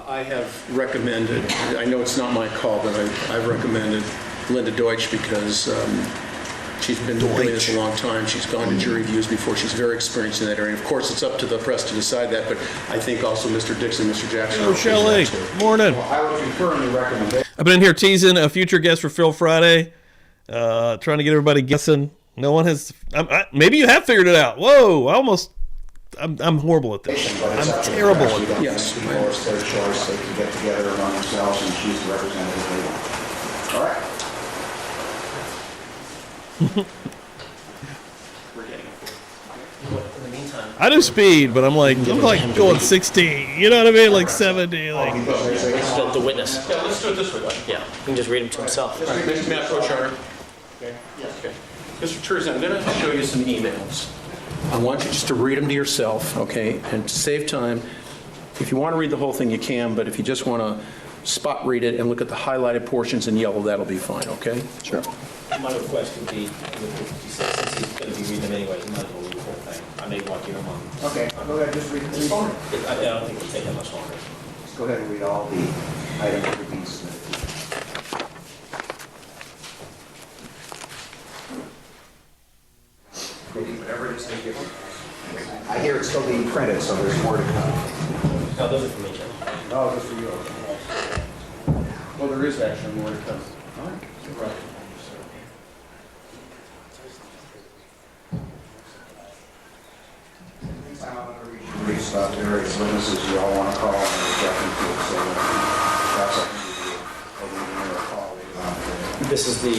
I have recommended, I know it's not my call, but I've recommended Linda Deutsch because she's been doing this a long time. She's gone to jury views before. She's very experienced in that area. Of course, it's up to the press to decide that, but I think also Mr. Dixon, Mr. Jackson. Oh, Shelley. Morning. Well, I would confirm the recommendation. I've been in here teasing a future guest for Phil Friday, trying to get everybody guessing. No one has. Maybe you have figured it out. Whoa! I'm horrible at this. I'm terrible at this. Yes. It's their choice. They can get together among themselves and choose the representative they want. All right. We're getting it. In the meantime, I do speed, but I'm like going 16. You know what I mean? Like 70. Like. the witness. Yeah, let's do it this way. Yeah, he can just read them to himself. All right, May I approach, Your Honor? Okay. Mr. Terzan, I'm going to show you some emails. I want you just to read them to yourself, okay? And to save time, if you want to read the whole thing, you can, but if you just want to spot read it and look at the highlighted portions in yellow, that'll be fine, okay? Sure. My request would be, since he's going to be reading them anyway, he might as well read the whole thing. I may want you to on. Okay, go ahead, just read It's fine. I don't think it'll take that much longer. Just go ahead and read all the items that are being submitted. Whatever it is they give you. I hear it's still being printed, so there's more to come. No, those are from each other. Oh, just for you. Well, there is actually more to come. All right. You're right. Anytime I'm going to reach about various witnesses you all want to call and reject them to, so that's up to you. Or we can never call later on today. This is the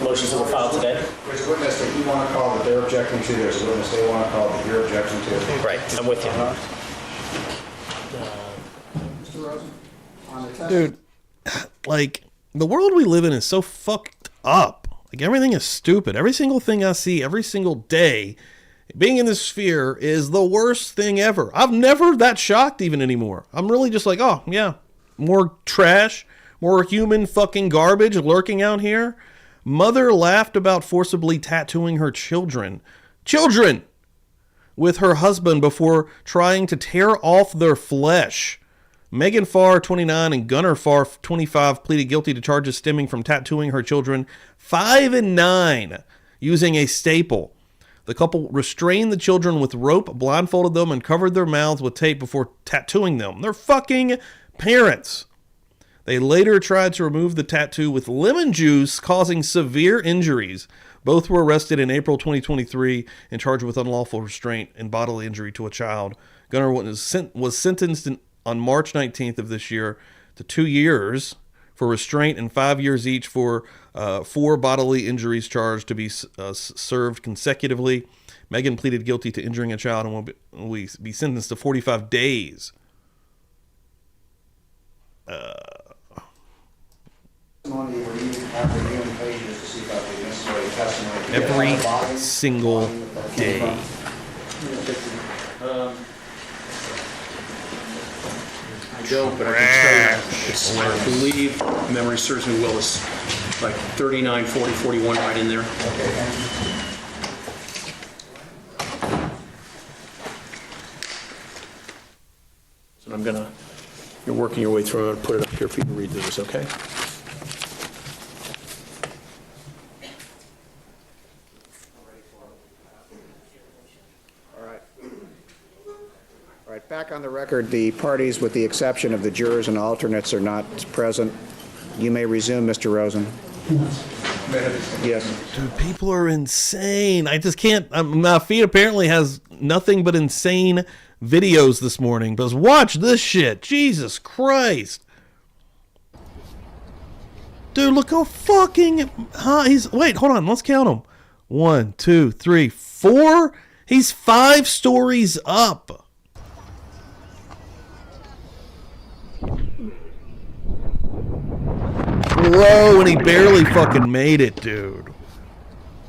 motions that were filed today? There's a witness that you want to call that they're objecting to, there's a witness they want to call that you're objecting to. Right, I'm with you. Mr. Rosen, on the test. Dude, like, the world we live in is so fucked up. Like, everything is stupid. Every single thing I see every single day, being in this sphere is the worst thing ever. I'm never that shocked even anymore. I'm really just like, oh, yeah, more trash, more human fucking garbage lurking out here. Mother laughed about forcibly tattooing her children with her husband before trying to tear off their flesh. Megan Farr, 29, and Gunnar Farr, 25, pleaded guilty to charges stemming from tattooing her children 5 and 9 using a staple. The couple restrained the children with rope, blindfolded them, and covered their mouths with tape before tattooing them. They're fucking parents. They later tried to remove the tattoo with lemon juice, causing severe injuries. Both were arrested in April 2023 and charged with unlawful restraint and bodily injury to a child. Gunner was sentenced on March 19th of this year to 2 years for restraint and 5 years each for 4 bodily injuries charged to be served consecutively. Megan pleaded guilty to injuring a child and will be sentenced to 45 days. Every single day. I don't, but I can tell you, it's, I believe, memory serves me well, it's like 39, 40, 41 right in there. So I'm gonna, you're working your way through, I'm gonna put it up here for you to read those, okay? All right, back on the record, the parties, with the exception of the jurors and alternates, are not present. You may resume, Mr. Rosen. Yes. Dude, people are insane. I just can't. My feed apparently has nothing but insane videos this morning. But watch this shit. Jesus Christ. Dude, look how fucking high wait, hold on. Let's count them. 1, 2, 3, 4. He's 5 stories up. Bro, and he barely fucking made it, dude.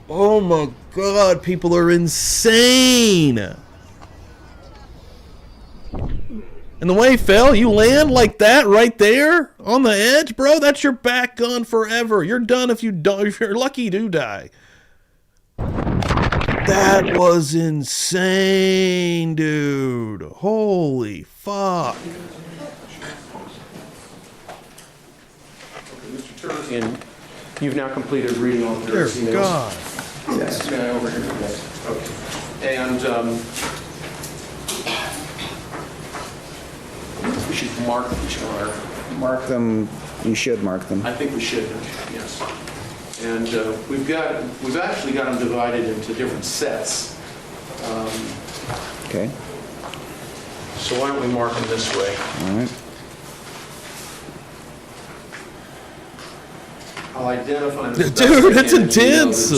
Oh my God, people are insane. And the way he fell, you land like that right there on the edge, bro. That's your back gone forever. You're done if you don't. If you're lucky, you do die. That was insane, dude. Holy fuck. And you've now completed reading all the Dear emails. God. Yes, over here. Yes. Okay. And we should mark each other. Mark them. You should mark them. I think we should. Yes. And we've actually got them divided into different sets. Okay. So why don't we mark them this way? All right. I'll identify them. Dude, that's intense.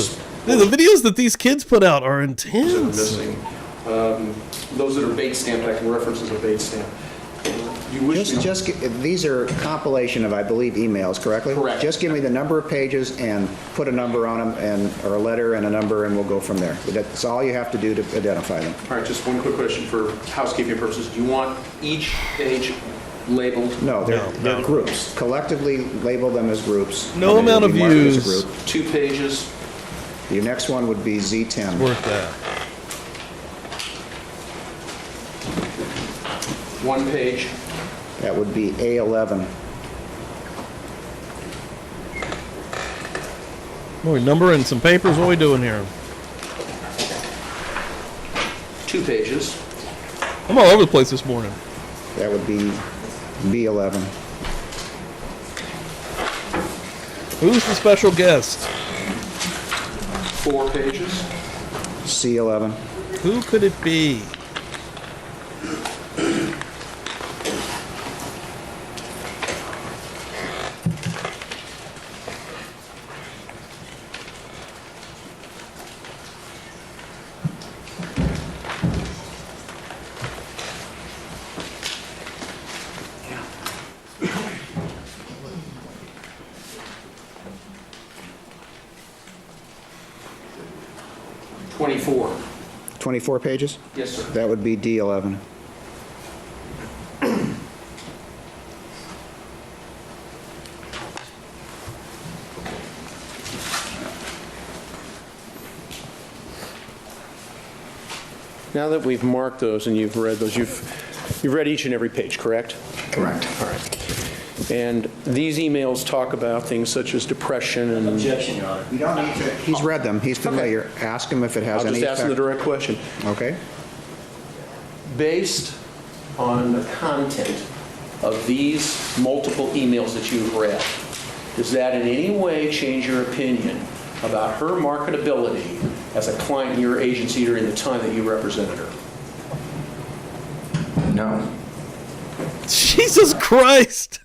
Dude, the videos that these kids put out are intense. Those that are bait stamped, I can reference as a bait stamp. These are compilation of, I believe, emails, correctly? Correct. Just give me the number of pages and put a number on them, or a letter and a number, and we'll go from there. That's all you have to do to identify them. All right, just one quick question for housekeeping purposes. Do you want each page labeled? No, they're groups. Collectively label them as groups. No and amount of they'll be marked as a views. group. 2 pages. Your next one would be Z10. Worth that. 1 page. That would be A11. What are we numbering some papers? What are we doing here? 2 pages. I'm all over the place this morning. That would be B11. Who's the special guest? 4 pages. C11. Who could it be? .24. 24 pages? Yes, sir. That would be D11. Now that we've marked those and you've read those, you've read each and every page, correct? Correct. All right. And these emails talk about things such as depression and... Objection, Your Honor. You don't need to, he's read them, he's familiar. Ask him if it has I'll any just ask them the effect. direct question. Okay? Based on the content of these multiple emails that you've read, does that in any way change your opinion about her marketability as a client in your agency during the time that you represented her? No. Jesus Christ.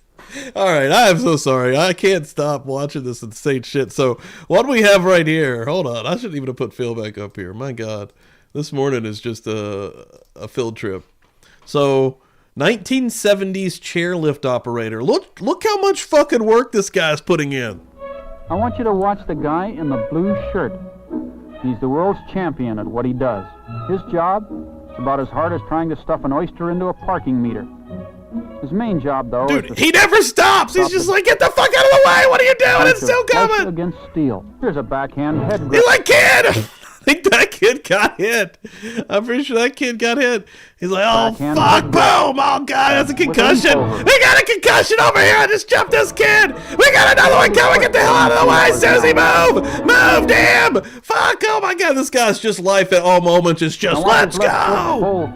All right, I am so sorry. I can't stop watching this insane shit. So what do we have right here? Hold on. I shouldn't even have put Phil back up here. My God. This morning is just a field trip. So 1970s chairlift operator. Look how much fucking work this guy's putting in. I want you to watch the guy in the blue shirt. He's the world's champion at what he does. His job is about as hard as trying to stuff an oyster into a parking meter. His main job, though, dude, he never stops. He's just like, get the fuck out of the way. What are you doing? It's still coming. Against steel. Here's a backhand head grip. He's like, kid. I think that kid got hit. I'm pretty sure that kid got hit. He's like, oh, fuck, boom. Oh, God, that's a concussion. We got a concussion over here. I just jumped this kid. We got another one coming. Get the hell out of the way, Susie. Move. Move, damn. Fuck, oh, my God. This guy's just life at all moments. It's just, let's go. Oh,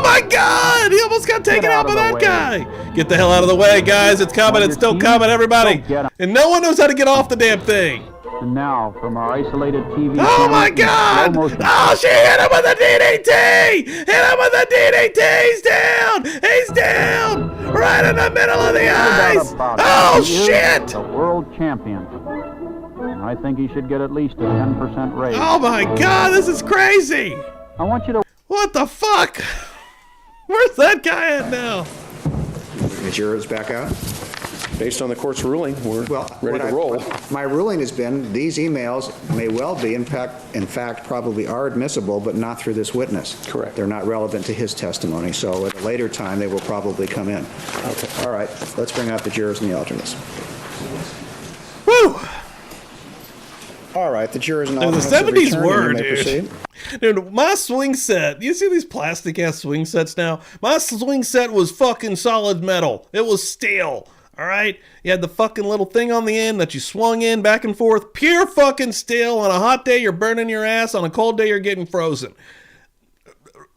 my God. He almost got taken out by that guy. Get the hell out of the way, guys. It's coming. It's still coming, everybody. And no one knows how to get off the damn thing. And now, from our isolated TV oh my God! Oh, she hit him with a DDT! Hit him with a DDT! He's down! He's down! Right in the middle of the ice! Oh, shit! The world champion. And I think he should get at least a 10% raise. Oh my God, this is crazy! I want you to... What the fuck? Where's that guy at now? The jurors back out? Based on the court's ruling, we're ready to roll. My ruling has been these emails may well be, in fact, probably are admissible, but not through this witness. Correct. They're not relevant to his testimony, so at a later time they will probably come in. Okay. All right, let's bring out the jurors and the alternates. Woo! All right, the jurors and the alternates 70s were, dude. Proceed. Dude, my swing set, you see these plastic ass swing sets now? My swing set was fucking solid metal. It was steel. All right, you had the fucking little thing on the end that you swung in back and forth. Pure fucking steel. On a hot day, you're burning your ass. On a cold day, you're getting frozen.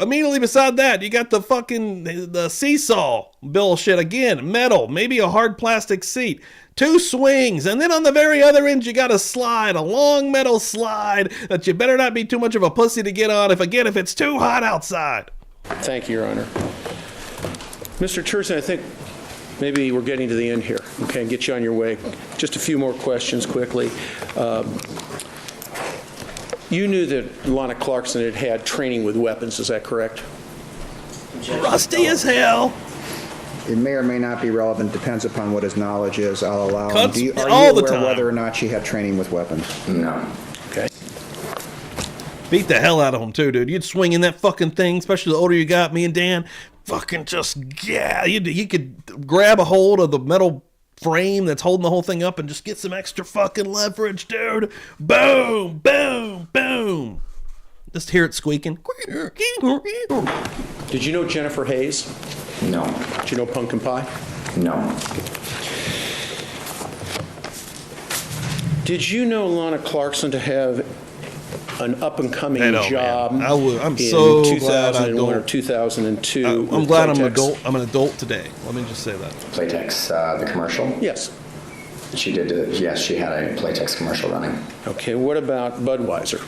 Immediately beside that, you got the seesaw bullshit again. Metal, maybe a hard plastic seat. 2 swings, and then on the very other end, you got a slide, a long metal slide that you better not be too much of a pussy to get on if it's too hot outside. Thank you, Your Honor. Mr. Cherson, I think maybe we're getting to the end here. Okay, get you on your way. Just a few more questions quickly. You knew that Lana Clarkson had had training with weapons, is that correct? Rusty as hell. It may or may not be relevant, depends upon what his knowledge is. I'll allow him. Cuts Are you all the aware time. whether or not she had training with weapons? No. Okay. Beat the hell out of him too, dude. You'd swing in that fucking thing, especially the older you got. Me and Dan, fucking just, yeah, you could grab a hold of the metal frame that's holding the whole thing up and just get some extra fucking leverage, dude. Boom, boom, boom. Just hear it squeaking. Did you know Jennifer Hayes? No. Did you know Pumpkin Pie? No. Did you know Lana Clarkson to have an up-and-coming I know, job man. I'm in so 2001 glad or 2002? I'm with glad Playtex? I'm an adult today. Let me just say that. Playtex, the commercial? Yes. She did, yes, she had a Playtex commercial running. Okay, what about Budweiser?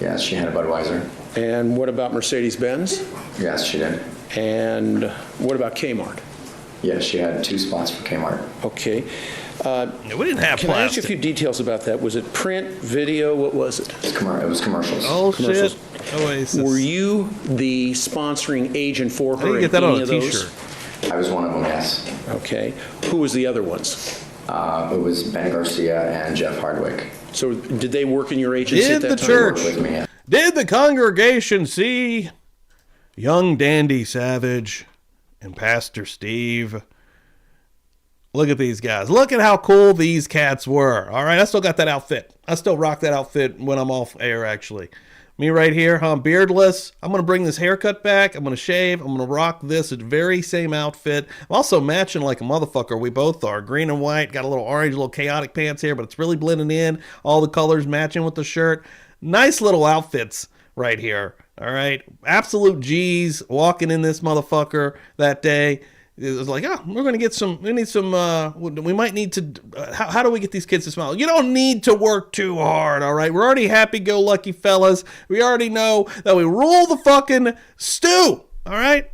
Yes, she had a Budweiser. And what about Mercedes-Benz? Yes, she did. And what about Kmart? Yes, she had 2 spots for Kmart. Okay. We didn't have Can I ask you plastic. a few details about that? Was it print, video? What was it? It was commercials. Oh, Commercials. shit. Oasis. Were you the sponsoring agent for I her didn't get in that on any a of those? t-shirt. I was one of them, yes. Okay. Who was the other ones? It was Ben Garcia and Jeff Hardwick. So did they work in your agency Did at that the time? church, With me. did the congregation see young Dandy Savage and Pastor Steve? Look at these guys. Look at how cool these cats were. All right, I still got that outfit. I still rock that outfit when I'm off air, actually. Me right here, I'm beardless. I'm going to bring this haircut back. I'm going to shave. I'm going to rock this very same outfit. I'm also matching like a motherfucker. We both are. Green and white. Got a little orange, little chaotic pants here, but it's really blending in. All the colors matching with the shirt. Nice little outfits right here. All right. Absolute G's walking in this motherfucker that day. It was like, oh, we're going to get some, we need some, we might need to, how do we get these kids to smile? You don't need to work too hard, all right? We're already happy-go-lucky fellas. We already know that we rule the fucking stew, all right?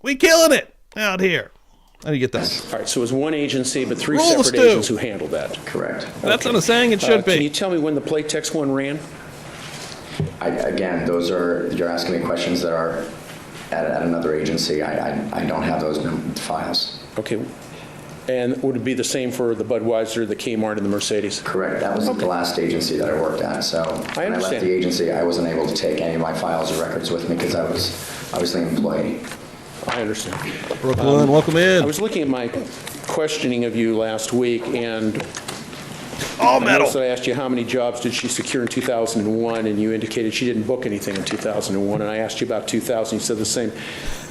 We killing it out here. How do you get that? All right, so it was one agency, but three Rule the separate stew. agents who handled that. Correct. That's what I'm saying it should be. Can you tell me when the Playtex one ran? Again, you're asking me questions that are at another agency. I don't have those files. Okay. And would it be the same for the Budweiser, the Kmart, and the Mercedes? Correct. That was the last agency that I worked at. So when I left the agency, I wasn't able to take any of my files or records with me because I was the employee. I understand. Brooklyn, welcome in. I was looking at my questioning of you last week, and all metal. I asked you how many jobs did she secure in 2001, and you indicated she didn't book anything in 2001, and I asked you about 2000. You said the same.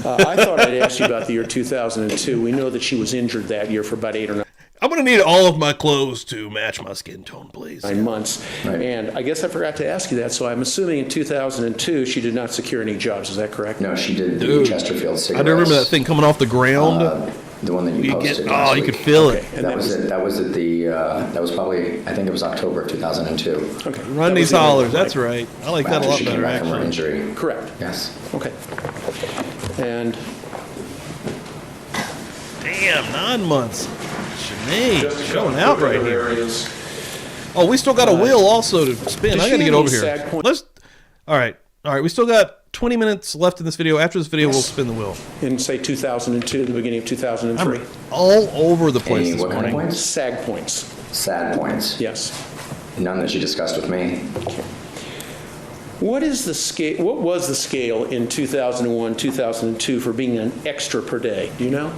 I thought I'd ask you about the year 2002. We know that she was injured that year for about 8 or 9. I'm going to need all of my clothes to match my skin tone, please. 9 months. Right. And I guess I forgot to ask you that, so I'm assuming in 2002 she did not secure any jobs. Is that correct? No, she did the Chesterfield cigarettes. I do remember that thing coming off the ground. The one that you posted. You could feel it. And that was it. That was at the. That was probably. I think it was October of 2002. Okay. Run these hollers. That's right. I like that a lot she better, came back from her actually. injury. Correct. Yes. Okay. And damn, 9 months. Sinead showing out right here. Oh, we still got a wheel also to spin. I got to get over here. All right. We still got 20 minutes left in this video. After this video, we'll spin the wheel. In, say, 2002, the beginning of 2003. I'm all over the place this what kind of morning. points? SAG points. SAG points. Yes. None that you discussed with me. What is the scale? What was the scale in 2001, 2002 for being an extra per day? Do you know?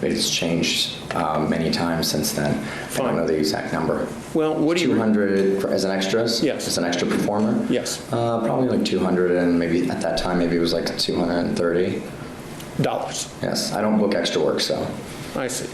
It's changed many times since then. I don't know the exact number. Well, what do you... 200 as an extras? Yes. As an extra performer? Yes. Probably like 200, and maybe at that time, maybe it was like $230. Yes. I don't book extra work, so. I see.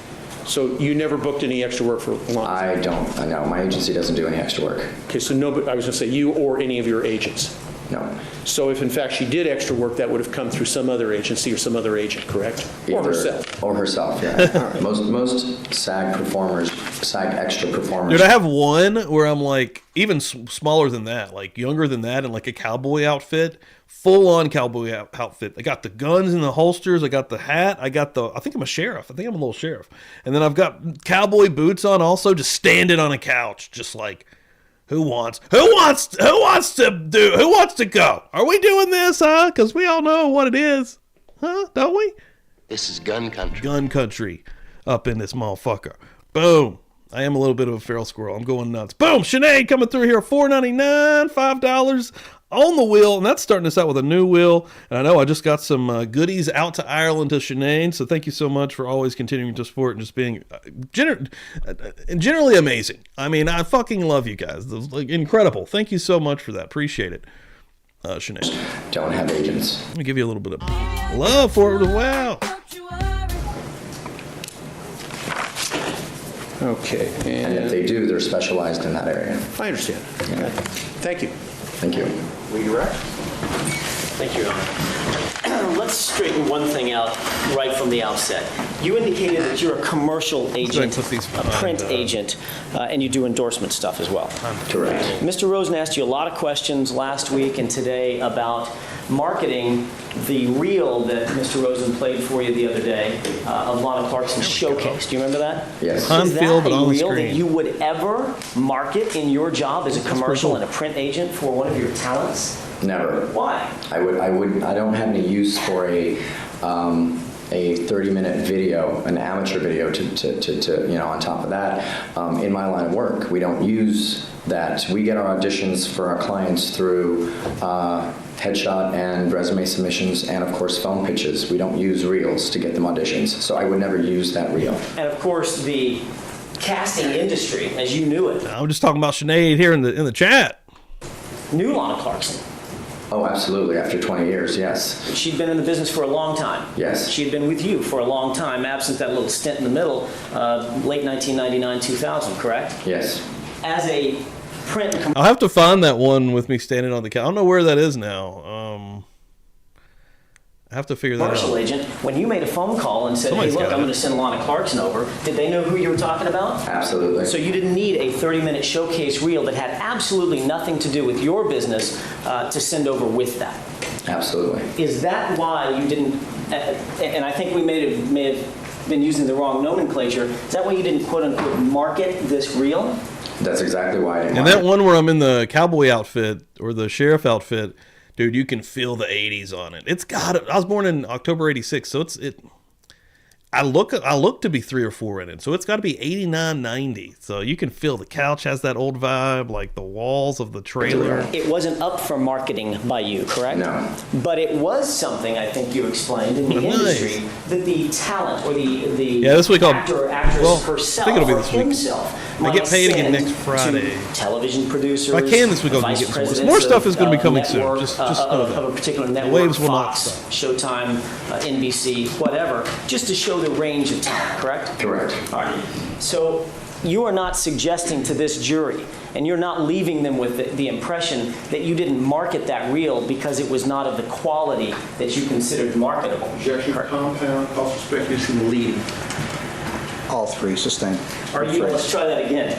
So you never booked any extra work for long? I don't. No, my agency doesn't do any extra work. Okay, so nobody, I was going to say you or any of your agents? No. So if in fact she did extra work, that would have come through some other agency or some other agent, correct? Or herself? Or herself, yeah. Most SAG performers, SAG extra performers. Dude, I have one where I'm like, even smaller than that, like younger than that, in like a cowboy outfit, full-on cowboy outfit. I got the guns in the holsters, I got the hat, I think I'm a sheriff. I think I'm a little sheriff. And then I've got cowboy boots on also, just standing on a couch, just like, who wants to go? Are we doing this, huh? Because we all know what it is, huh? Don't we? This is gun country. Gun country up in this motherfucker. Boom. I am a little bit of a feral squirrel. I'm going nuts. Boom. Sinead coming through here. $4.99, $5 on the wheel. And that's starting us out with a new wheel. And I know I just got some goodies out to Ireland to Sinead. So thank you so much for always continuing to support and just being generally amazing. I mean, I fucking love you guys. It was, like, incredible. Thank you so much for that. Appreciate it, Sinead. Don't have agents. Let me give you a little bit of love for it as well. Okay. And if they do, they're specialized in that area. I understand. Yeah. Thank you. Thank you. Redirect. Thank you, Your Honor. Let's straighten one thing out right from the outset. You indicated that you're a commercial agent, a print agent, and you do endorsement stuff as well. Correct. Mr. Rosen asked you a lot of questions last week and today about marketing the reel that Mr. Rosen played for you the other day of Lana Clarkson's Showcase. Do you remember that? Yes. Is that a reel that you would ever market in your job as a commercial and a print agent for one of your talents? Never. Why? I don't have any use for a 30-minute video, an amateur video to on top of that. In my line of work, we don't use that. We get our auditions for our clients through headshot and resume submissions and, of course, phone pitches. We don't use reels to get them auditions, so I would never use that reel. And, of course, the casting industry, as you knew it. I'm just talking about Sinead here in the chat. Knew Lana Clarkson. Oh, absolutely. After 20 years, yes. She'd been in the business for a long time. Yes. She'd been with you for a long time, absent that little stint in the middle, late 1999, 2000, correct? Yes. As a print... I'll have to find that one with me standing on the couch. I don't know where that is now. I have to figure that Commercial out. agent, when you made a phone call and said, Somebody's hey, look, got I'm it. going to send Lana Clarkson over, did they know who you were talking about? Absolutely. So you didn't need a 30-minute showcase reel that had absolutely nothing to do with your business to send over with that. Absolutely. Is that why you didn't, and I think we may have been using the wrong nomenclature, is that why you didn't quote-unquote market this reel? That's exactly why I didn't And want that one where I'm in the cowboy outfit or the sheriff outfit, dude, you can feel the 80s on it. It's got it. I was born in October 86, so I look to be 3 or 4 in it, so it's got to be 89, 90. So you can feel the couch has that old vibe, like the walls of the trailer. It wasn't up for marketing by you, correct? No. But it was something, I think you explained, in the Nice. industry that the talent or the This week actor or actress herself I think it'll be or this week. himself I might get paid again send next Friday. to television producers. If I can this week, I'll vice get some more. presidents More stuff is of, going to be coming soon. network, Just know that. of a particular The network, waves will not Fox, stop. Showtime, NBC, whatever, just to show the range of talent, correct? Correct. All right. So you are not suggesting to this jury, and you're not leaving them with the impression that you didn't market that reel because it was not of the quality that you considered marketable. Objection, compound, false suspicion, leading. All three, sustained. Are you, let's try that again.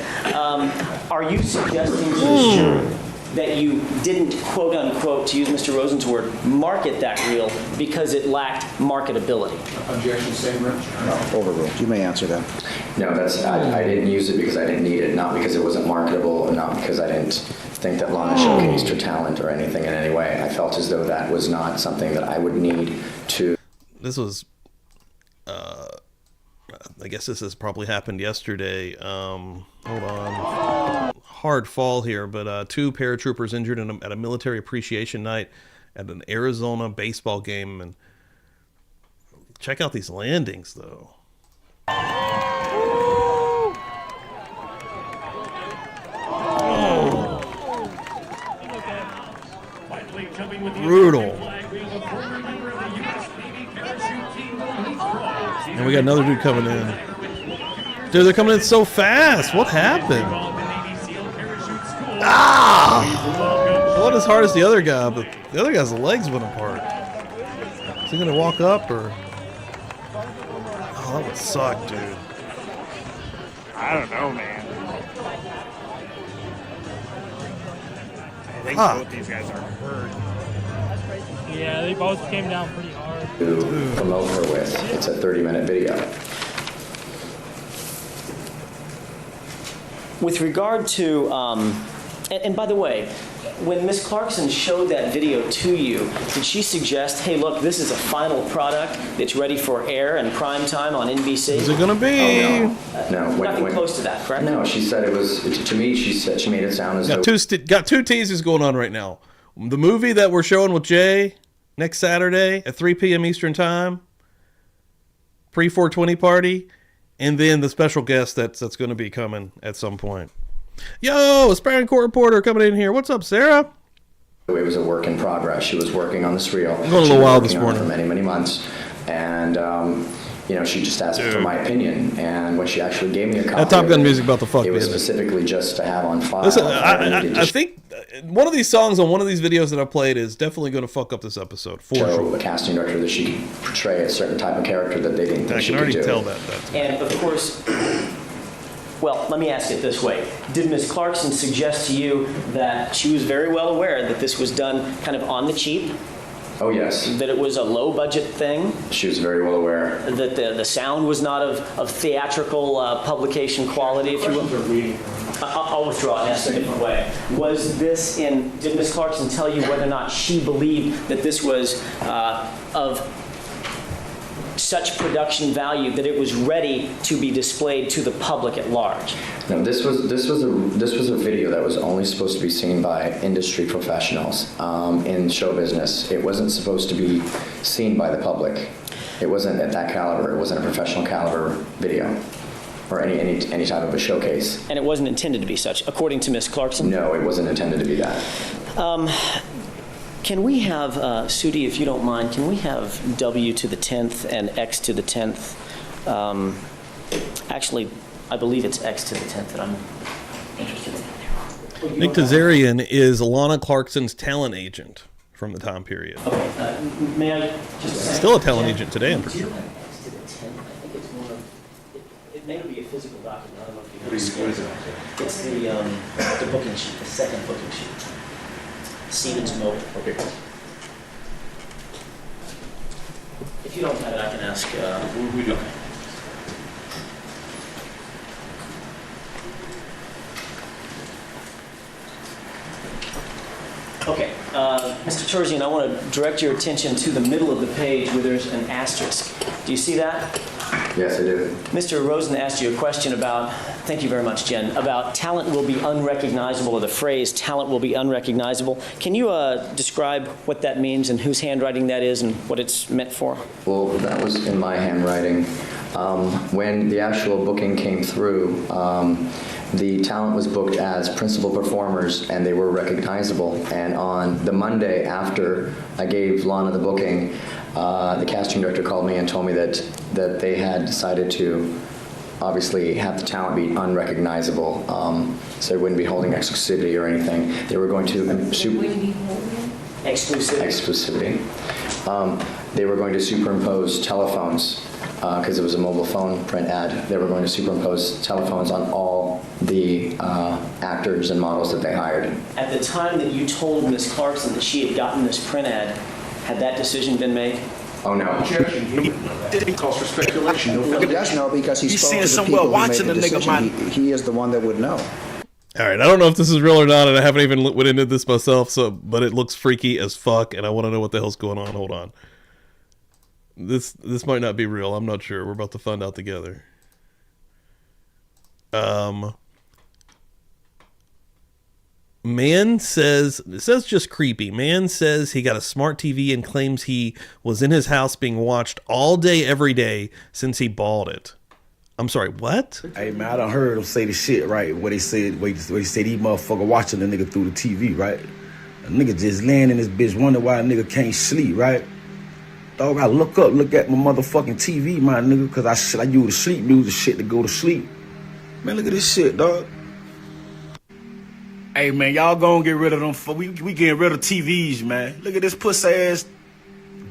Are you suggesting to this jury that you didn't, quote unquote, to use Mr. Rosen's word, market that reel because it lacked marketability? Objection, same wrench? No, overruled. You may answer that. No, I didn't use it because I didn't need it, not because it wasn't marketable, and not because I didn't think that Lana showcased her talent or anything in any way. I felt as though that was not something that I would need to. This was, I guess this has probably happened yesterday. Hold on. Hard fall here, but 2 paratroopers injured at a military appreciation night at an Arizona baseball game. And check out these landings, though. Brutal. And we got another dude coming in. Dude, they're coming in so fast. What happened? Not as hard as the other guy, but the other guy's legs went apart. Is he gonna walk up or? Oh, that would suck, dude. I don't know, man. I think both these guys are hurt. Yeah, they both came down pretty hard. To promote her with. It's a 30-minute video. With regard to, and by the way, when Ms. Clarkson showed that video to you, did she suggest, hey, look, this is a final product that's ready for air and prime time on NBC? Is it gonna be? Oh, no. Nothing close to that, correct? No, she said it was, to me, she made it sound as though. Got two teases going on right now. The movie that we're showing with Jay next Saturday at 3 p.m. Eastern Time, pre-420 party, and then the special guest that's going to be coming at some point. Yo, aspiring court reporter coming in here. What's up, Sarah? It was a work in progress. She was working on this reel. I'm going a little wild this morning. For many, many months. And, she just asked for my opinion. And when she actually gave me a copy, that Top Gun music about the fuck. It was specifically just to have on file. Listen, I think one of these songs on one of these videos that I played is definitely going to fuck up this episode. For sure. The casting director that she could portray a certain type of character that they didn't think she could do. I can already tell that. And of course, well, let me ask it this way. Did Ms. Clarkson suggest to you that she was very well aware that this was done kind of on the cheap? Oh, yes. That it was a low-budget thing? She was very well aware. That the sound was not of theatrical publication quality, if you will? I'll withdraw and ask a different way. Did Ms. Clarkson tell you whether or not she believed that this was of such production value that it was ready to be displayed to the public at large? No, this was a video that was only supposed to be seen by industry professionals in show business. It wasn't supposed to be seen by the public. It wasn't at that caliber. It wasn't a professional caliber video or any type of a showcase. And it wasn't intended to be such, according to Ms. Clarkson? No, it wasn't intended to be that. Can we have, Sudi, if you don't mind, can we have W to the 10th and X to the 10th? Actually, I believe it's X to the 10th that I'm interested in. Nick Tazarian is Lana Clarkson's talent agent. from the time period. Okay, may I just... Still a talent agent today, I'm pretty sure. I think it's one of... It may be a physical document. I don't know if you know. It's the booking sheet, the second booking sheet. Siemens Mobile. Okay. If you don't have it, I can ask... we do. Okay, Mr. Terzian, I want to direct your attention to the middle of the page where there's an asterisk. Do you see that? Yes, I do. Mr. Rosen asked you a question about, thank you very much, Jen, about talent will be unrecognizable, or the phrase talent will be unrecognizable. Can you describe what that means and whose handwriting that is and what it's meant for? Well, that was in my handwriting. When the actual booking came through, the talent was booked as principal performers, and they were recognizable. And on the Monday after I gave Lana the booking, the casting director called me and told me that they had decided to obviously have the talent be unrecognizable, so they wouldn't be holding exclusivity or anything. They were going to exclusivity. They were going to superimpose telephones because it was a mobile phone print ad. They were going to superimpose telephones on all the actors and models that they hired. At the time that you told Ms. Clarkson that she had gotten this print ad, had that decision been made? Oh, no. Objection. He calls for speculation. He does know because he spoke to the somewhere people who made watching the the nigga, decision. He is the one that would know. All right, I don't know if this is real or not, and I haven't even went into this myself. But it looks freaky as fuck, and I want to know what the hell's going on. Hold on. This might not be real. I'm not sure. We're about to find out together. Man says, it says just creepy. Man says he got a smart TV and claims he was in his house being watched all day, every day since he bought it. I'm sorry, what? Hey, man, I done heard him say the shit, right? What he said, he motherfucker watching the nigga through the TV, right? A nigga just laying in this bitch, wonder why a nigga can't sleep, right? Dog, I look at my motherfucking TV, my nigga, because I use the sleep music shit to go to sleep. Man, look at this shit, dog. Hey, man, y'all gonna get rid of them. We getting rid of TVs, man. Look at this pussy-ass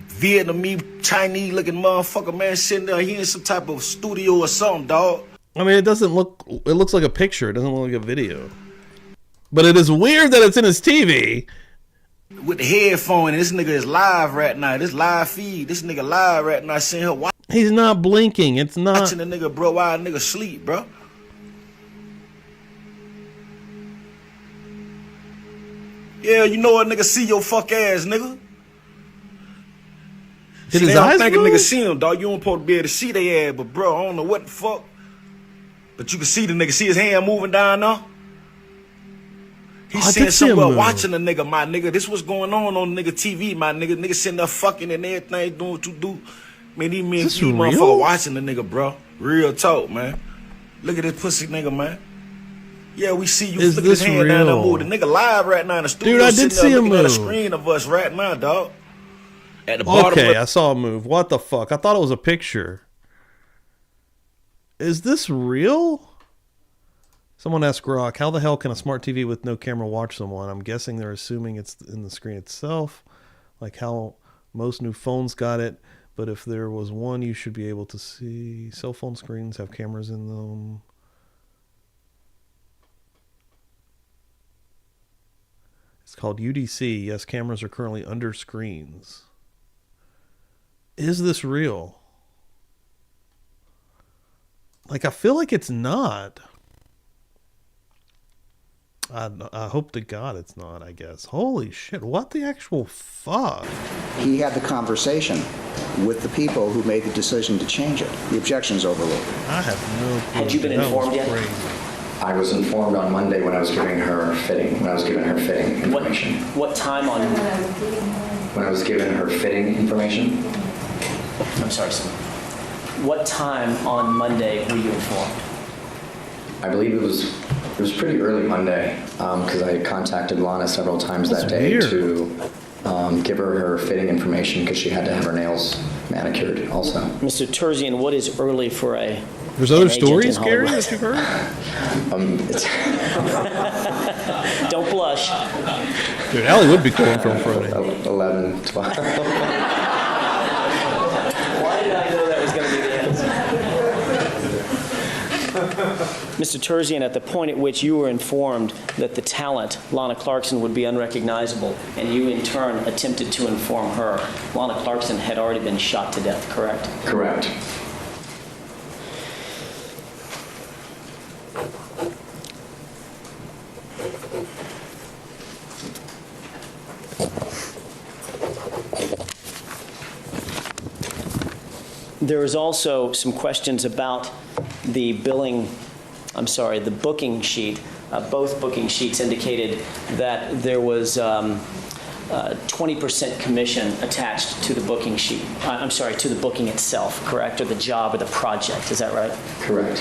Vietnamese, Chinese-looking motherfucker, man, sitting there. He in some type of studio or something, dog. I mean, it looks like a picture. It doesn't look like a video. But it is weird that it's in his TV. With the headphone, and this nigga is live right now. This live feed. This nigga live right now. Seeing her watching. He's not blinking. It's not. Watching the nigga, bro, while a nigga sleep, bro. Yeah, you know what, nigga, see your fuck ass, nigga. Did his eyes think a move? nigga see him, dog. You don't supposed to be able to see their ass, but bro, I don't know what the fuck. But you can see the nigga, see his hand moving down now. He's sitting somewhere watching the nigga, my nigga. This what's going on the nigga TV, my nigga. Nigga sitting there fucking and everything, doing what you do. Man, these motherfucker watching the nigga, bro. Real talk, man. Look at this pussy nigga, man. Yeah, we see you. Look at his hand down there move. The nigga live right now in the studio. Dude, I did see him move. At a screen of us right now, dog. At the bottom. Okay, I saw him move. What the fuck? I thought it was a picture. Is this real? Someone asked Grok, how the hell can a smart TV with no camera watch someone? I'm guessing they're assuming it's in the screen itself, like how most new phones got it. But if there was one, you should be able to see. Cell phone screens have cameras in them. It's called UDC. Yes, cameras are currently under screens. Is this real? Like, I feel like it's not. I hope to God it's not, I guess. Holy shit, what the actual fuck? He had the conversation with the people who made the decision to change it. The objection's overruled. I have no clue. Had you been informed yet? I was informed on Monday when I was giving her fitting, information. What time on? When I was giving her fitting information. I'm sorry, sir. What time on Monday were you informed? I believe it was pretty early Monday because I had contacted Lana several times that day to give her fitting information because she had to have her nails manicured also. Mr. Terzian, what is early for a... There's other stories, Gary, that you've heard? Don't blush. Dude, Allie would be cool on Film Friday. 11, 12. Why did I know that was going to be the answer? Mr. Terzian, at the point at which you were informed that the talent, Lana Clarkson, would be unrecognizable, and you in turn attempted to inform her, Lana Clarkson had already been shot to death, correct? Correct. There is also some questions about the the booking sheet. Both booking sheets indicated that there was 20% commission attached to the booking sheet. To the booking itself, correct? Or the job or the project, is that right? Correct.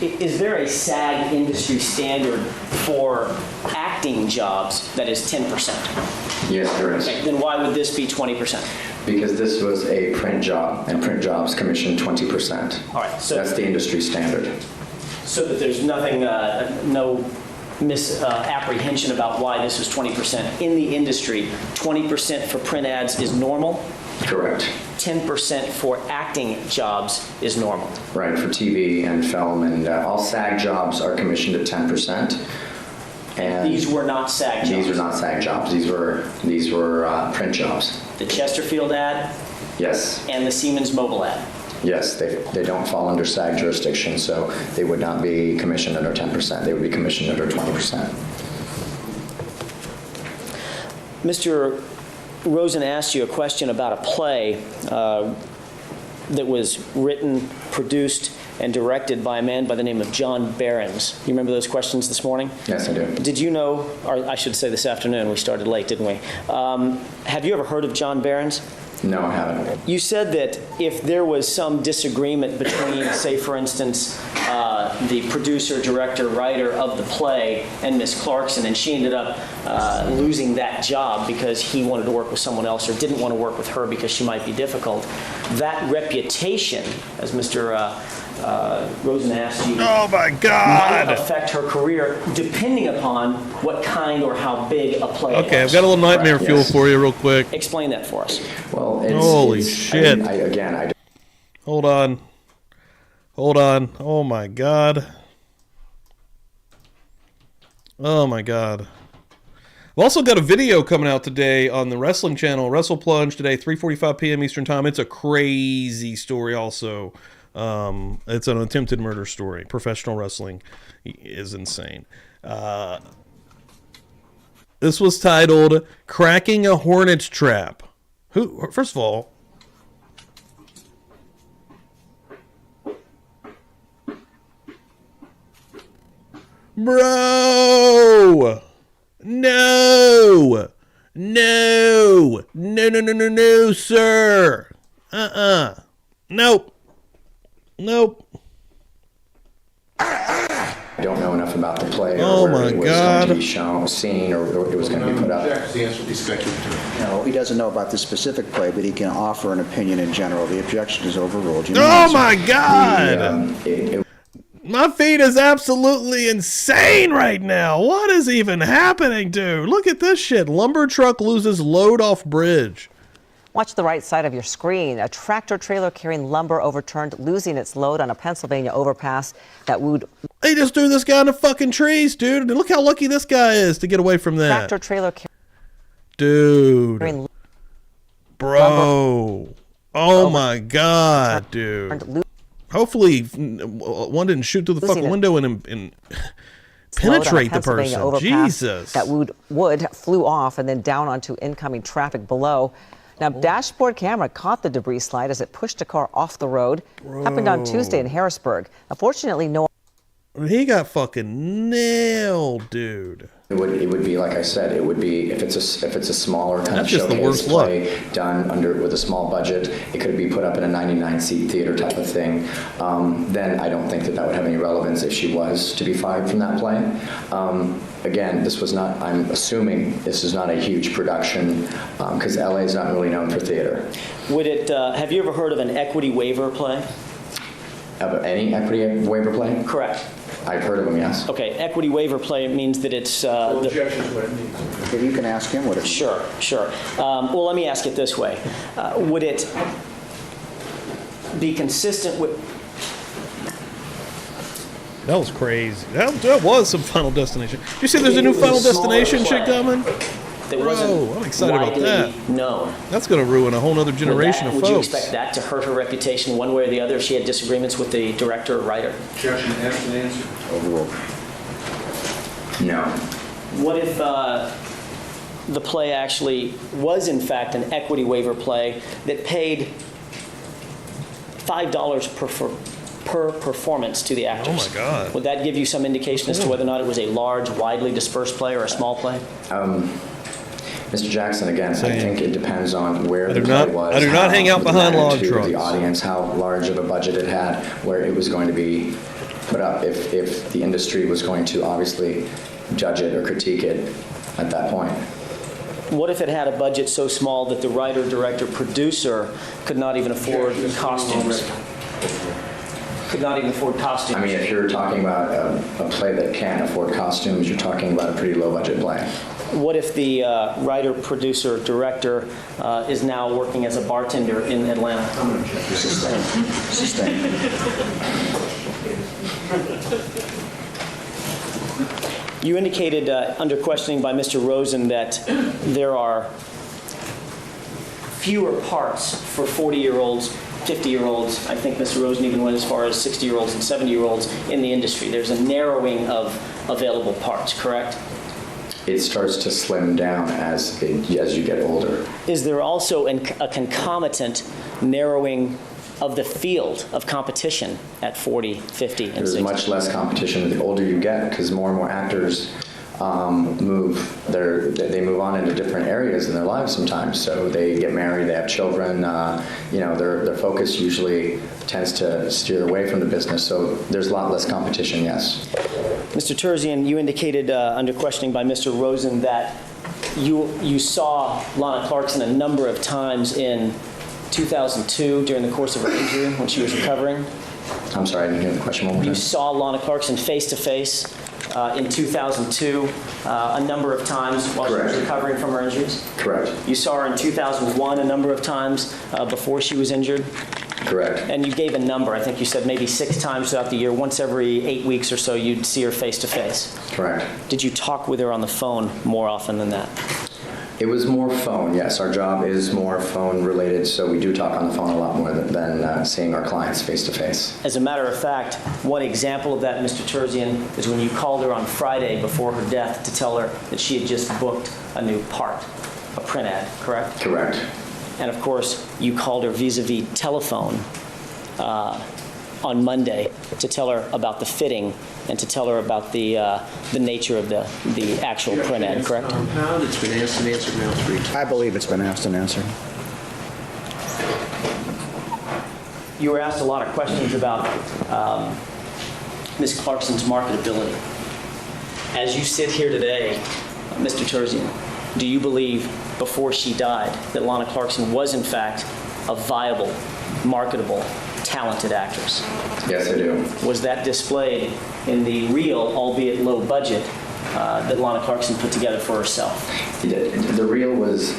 Is there a SAG industry standard for acting jobs that is 10%? Yes, there is. Okay, then why would this be 20%? Because this was a print job, and print jobs commission 20%. All right, so that's the industry standard. So that there's nothing, no misapprehension about why this was 20%. In the industry, 20% for print ads is normal? Correct. 10% for acting jobs is normal? Right, for TV and film, and all SAG jobs are commissioned at 10%. And these were not SAG jobs? These were not SAG jobs. These were print jobs. The Chesterfield ad? Yes. And the Siemens Mobile ad? Yes, they don't fall under SAG jurisdiction, so they would not be commissioned under 10%. They would be commissioned under 20%. Mr. Rosen asked you a question about a play that was written, produced, and directed by a man by the name of John Behrens. You remember those questions this morning? Yes, I do. Did you know, or I should say this afternoon, we started late, didn't we? Have you ever heard of John Behrens? No, I haven't. You said that if there was some disagreement between, say, for instance, the producer, director, writer of the play and Miss Clarkson, and she ended up losing that job because he wanted to work with someone else or didn't want to work with her because she might be difficult, that reputation, as Mr. Rosen asked you, oh my God, might affect her career depending upon what kind or how big a play it was. Okay, I've got a little nightmare fuel for you real quick. Explain that for us. Well, holy shit. I Hold on. Oh my God. Oh my God. I've also got a video coming out today on the wrestling channel, Wrestle Plunge, today, 3:45 p.m. Eastern Time. It's a crazy story also. It's an attempted murder story. Professional wrestling is insane. This was titled Cracking a Hornet's Trap. First of all, bro, no, sir. Nope. I don't know enough about the play Oh or where my it was God. going to be shown, seen, or it was going to be put up. The answer would be speculative. No, he doesn't know about the specific play, but he can offer an opinion in general. The objection is overruled. Oh my God! My feed is absolutely insane right now. What is even happening, dude? Look at this shit. Lumber truck loses load off bridge. Watch the right side of your screen. A tractor trailer carrying lumber overturned, losing its load on a Pennsylvania overpass that would... They just threw this guy in the fucking trees, dude. And look how lucky this guy is to get away from that. Tractor trailer dude. carrying bro. Oh my God, dude. Hopefully one didn't shoot through the fucking window and penetrate the person. Jesus. That wood flew off and then down onto incoming traffic below. Now, dashboard camera caught the debris slide as it pushed a car off the road. Happened on Tuesday in Harrisburg. Unfortunately, no... He got fucking nailed, dude. It would be like I said. It would be if it's a smaller kind of showcase play done with a small budget. It could be put up in a 99-seat theater type of thing. Then I don't think that would have any relevance if she was to be fired from that play. Again, this was not. I'm assuming this is not a huge production because LA is not really known for theater. Would it? Have you ever heard of an equity waiver play? Of any equity waiver play? Correct. I've heard of them, yes. Okay, equity waiver play means that it's... Objection to what it means. If you can ask him what it means. Sure. Well, let me ask it this way. Would it be consistent with... That was crazy. That was some Final Destination. You see there's a new Final Destination shit coming? Bro, I'm excited about that. Known. That's going to ruin a whole other generation of folks. Would you expect that to hurt her reputation one way or the other if she had disagreements with the director or writer? Objection, asked and answered. Overruled. No. What if the play actually was in fact an equity waiver play that paid $5 per performance to the actors? Oh my God. Would that give you some indication as to whether or not it was a large, widely dispersed play or a small play? Mr. Jackson, again, I think it depends on where the play was. I do not hang out behind log trucks. The audience, how large of a budget it had, where it was going to be put up, if the industry was going to obviously judge it or critique it at that point. What if it had a budget so small that the writer, director, producer could not even afford costumes? Could not even afford costumes. I mean, if you're talking about a play that can't afford costumes, you're talking about a pretty low-budget play. What if the writer, producer, director is now working as a bartender in Atlanta? Sustain. You indicated under questioning by Mr. Rosen that there are fewer parts for 40-year-olds, 50-year-olds. I think Mr. Rosen even went as far as 60-year-olds and 70-year-olds in the industry. There's a narrowing of available parts, correct? It starts to slim down as you get older. Is there also a concomitant narrowing of the field of competition at 40, 50, and 60? There's much less competition the older you get, because more and more actors they move on into different areas in their lives sometimes. So they get married, they have children. Their focus usually tends to steer away from the business. So there's a lot less competition, yes. Mr. Terzian, you indicated under questioning by Mr. Rosen that you saw Lana Clarkson a number of times in 2002 during the course of her injury when she was recovering. I'm sorry, I didn't hear the question one more time. You saw Lana Clarkson face-to-face in 2002 a number of times while she was recovering from her injuries? Correct. You saw her in 2001 a number of times before she was injured? Correct. And you gave a number. I think you said maybe 6 times throughout the year. Once every 8 weeks or so, you'd see her face-to-face. Correct. Did you talk with her on the phone more often than that? It was more phone, yes. Our job is more phone-related, so we do talk on the phone a lot more than seeing our clients face-to-face. As a matter of fact, one example of that, Mr. Terzian, is when you called her on Friday before her death to tell her that she had just booked a new part, a print ad, correct? Correct. And of course, you called her vis-a-vis telephone on Monday to tell her about the fitting and to tell her about the nature of the actual print ad, correct? It's been asked and answered now 3 times. I believe it's been asked and answered. You were asked a lot of questions about Ms. Clarkson's marketability. As you sit here today, Mr. Terzian, do you believe before she died that Lana Clarkson was in fact a viable, marketable, talented actress? Yes, I do. Was that displayed in the real, albeit low budget, that Lana Clarkson put together for herself? The reel was,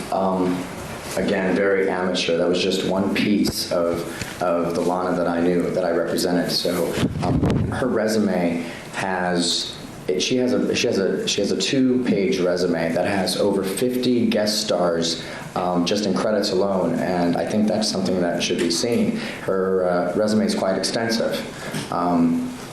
again, very amateur. That was just one piece of the Lana that I knew, that I represented. So her resume has... She has a 2-page resume that has over 50 guest stars just in credits alone, and I think that's something that should be seen. Her resume is quite extensive.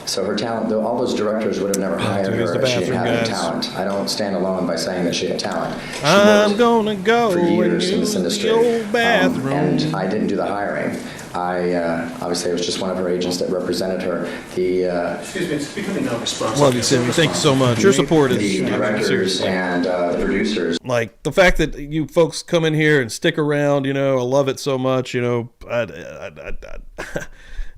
So her talent, all those directors would have never hired her if she didn't have any talent. I don't stand alone by saying that she had talent. I'm gonna go for years in this industry, bathroom. and I didn't do the hiring. Obviously, it was just one of her agents that represented her. Excuse me, it's becoming now responsible. Love you, Sammy. Thank you so much. Your support is the directors and the producers. Like the fact that you folks come in here and stick around, I love it so much.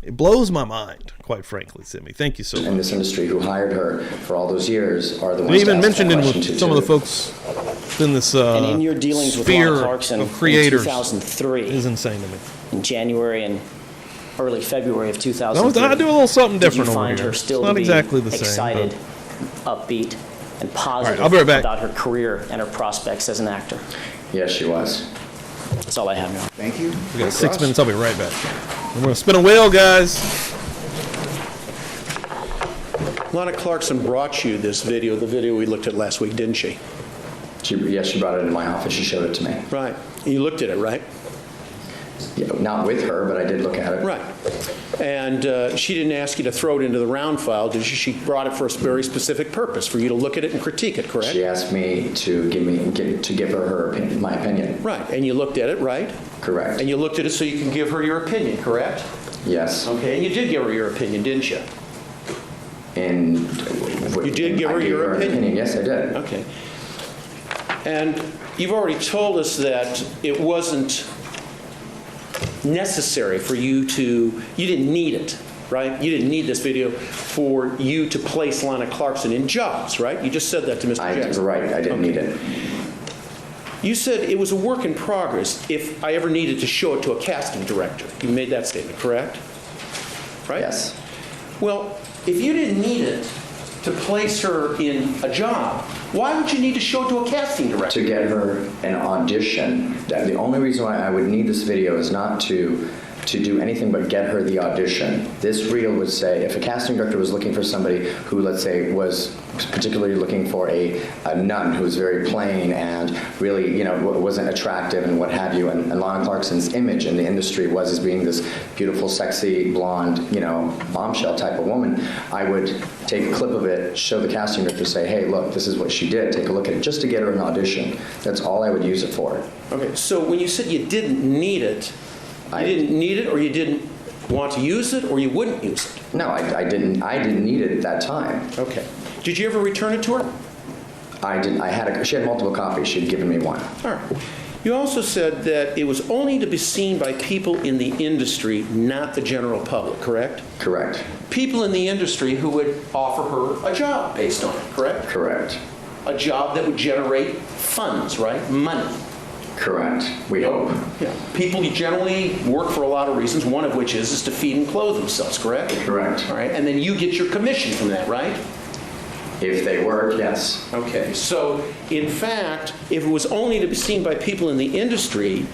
It blows my mind, quite frankly, Simmy. Thank you so much. In this industry, who hired her for all those years, are the ones. We even mentioned it with some of the folks in this and in your dealings with Lana Clarkson of creators in 2003, is insane to me. In January and early February of 2003. I do a little something different Did you over find here. her still It's not to be exactly the same, excited, upbeat, and positive I'll be right back. about her career and her prospects as an actor? Yes, she was. That's all I have now. Thank you. We got 6 minutes. I'll be right back. We're going to spin a wheel, guys. Lana Clarkson brought you this video, the video we looked at last week, didn't she? Yes, she brought it into my office. She showed it to me. Right. You looked at it, right? Yeah, not with her, but I did look at it. Right. And she didn't ask you to throw it into the round file, did she? She brought it for a very specific purpose, for you to look at it and critique it, correct? She asked me to give her opinion, my opinion. Right. And you looked at it, right? Correct. And you looked at it so you can give her your opinion, correct? Yes. Okay. And you did give her your opinion, didn't you? And you did give her your opinion. Yes, I did. Okay. And you've already told us that it wasn't necessary for you didn't need it, right? You didn't need this video for you to place Lana Clarkson in jobs, right? You just said that to Mr. Jackson. Right, I didn't need it. You said it was a work in progress if I ever needed to show it to a casting director. You made that statement, correct? Right? Yes. Well, if you didn't need it to place her in a job, why would you need to show it to a casting director? To get her an audition. The only reason why I would need this video is not to do anything but get her the audition. This reel would say, if a casting director was looking for somebody who, let's say, was particularly looking for a nun who was very plain and really, wasn't attractive and what have you, and Lana Clarkson's image in the industry was as being this beautiful, sexy, blonde, bombshell type of woman, I would take a clip of it, show the casting director, say, hey, look, this is what she did, take a look at it, just to get her an audition. That's all I would use it for. Okay, so when you said you didn't need it, you didn't need it, or you didn't want to use it, or you wouldn't use it? No, I didn't need it at that time. Okay. Did you ever return it to her? I didn't. She had multiple copies. She'd given me one. All right. You also said that it was only to be seen by people in the industry, not the general public, correct? Correct. People in the industry who would offer her a job based on it, correct? Correct. A job that would generate funds, right? Money. Correct. We hope. Yeah. People generally work for a lot of reasons, one of which is to feed and clothe themselves, correct? Correct. All right. And then you get your commission from that, right? If they work, yes. Okay. So, in fact, if it was only to be seen by people in the industry,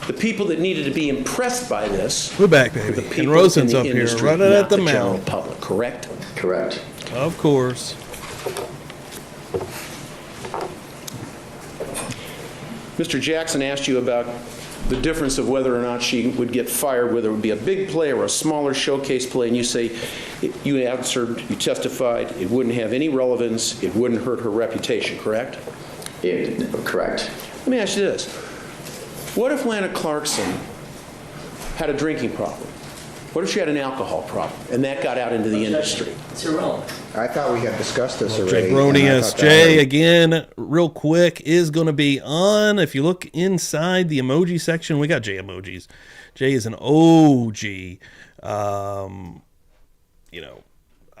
the people that needed to be impressed by this... We're back, baby. And Rosen's up here, running at the general mouth. Public, correct? Correct. Of course. Mr. Jackson asked you about the difference of whether or not she would get fired, whether it would be a big play or a smaller showcase play, and you say, you answered, you testified, it wouldn't have any relevance, it wouldn't hurt her reputation, correct? Correct. Let me ask you this. What if Lana Clarkson had a drinking problem? What if she had an alcohol problem, and that got out into the industry? It's irrelevant. I thought we had discussed this Jay already. Bronius. Jay, again, real quick, is going to be on. If you look inside the emoji section, we got Jay emojis. Jay is an OG. I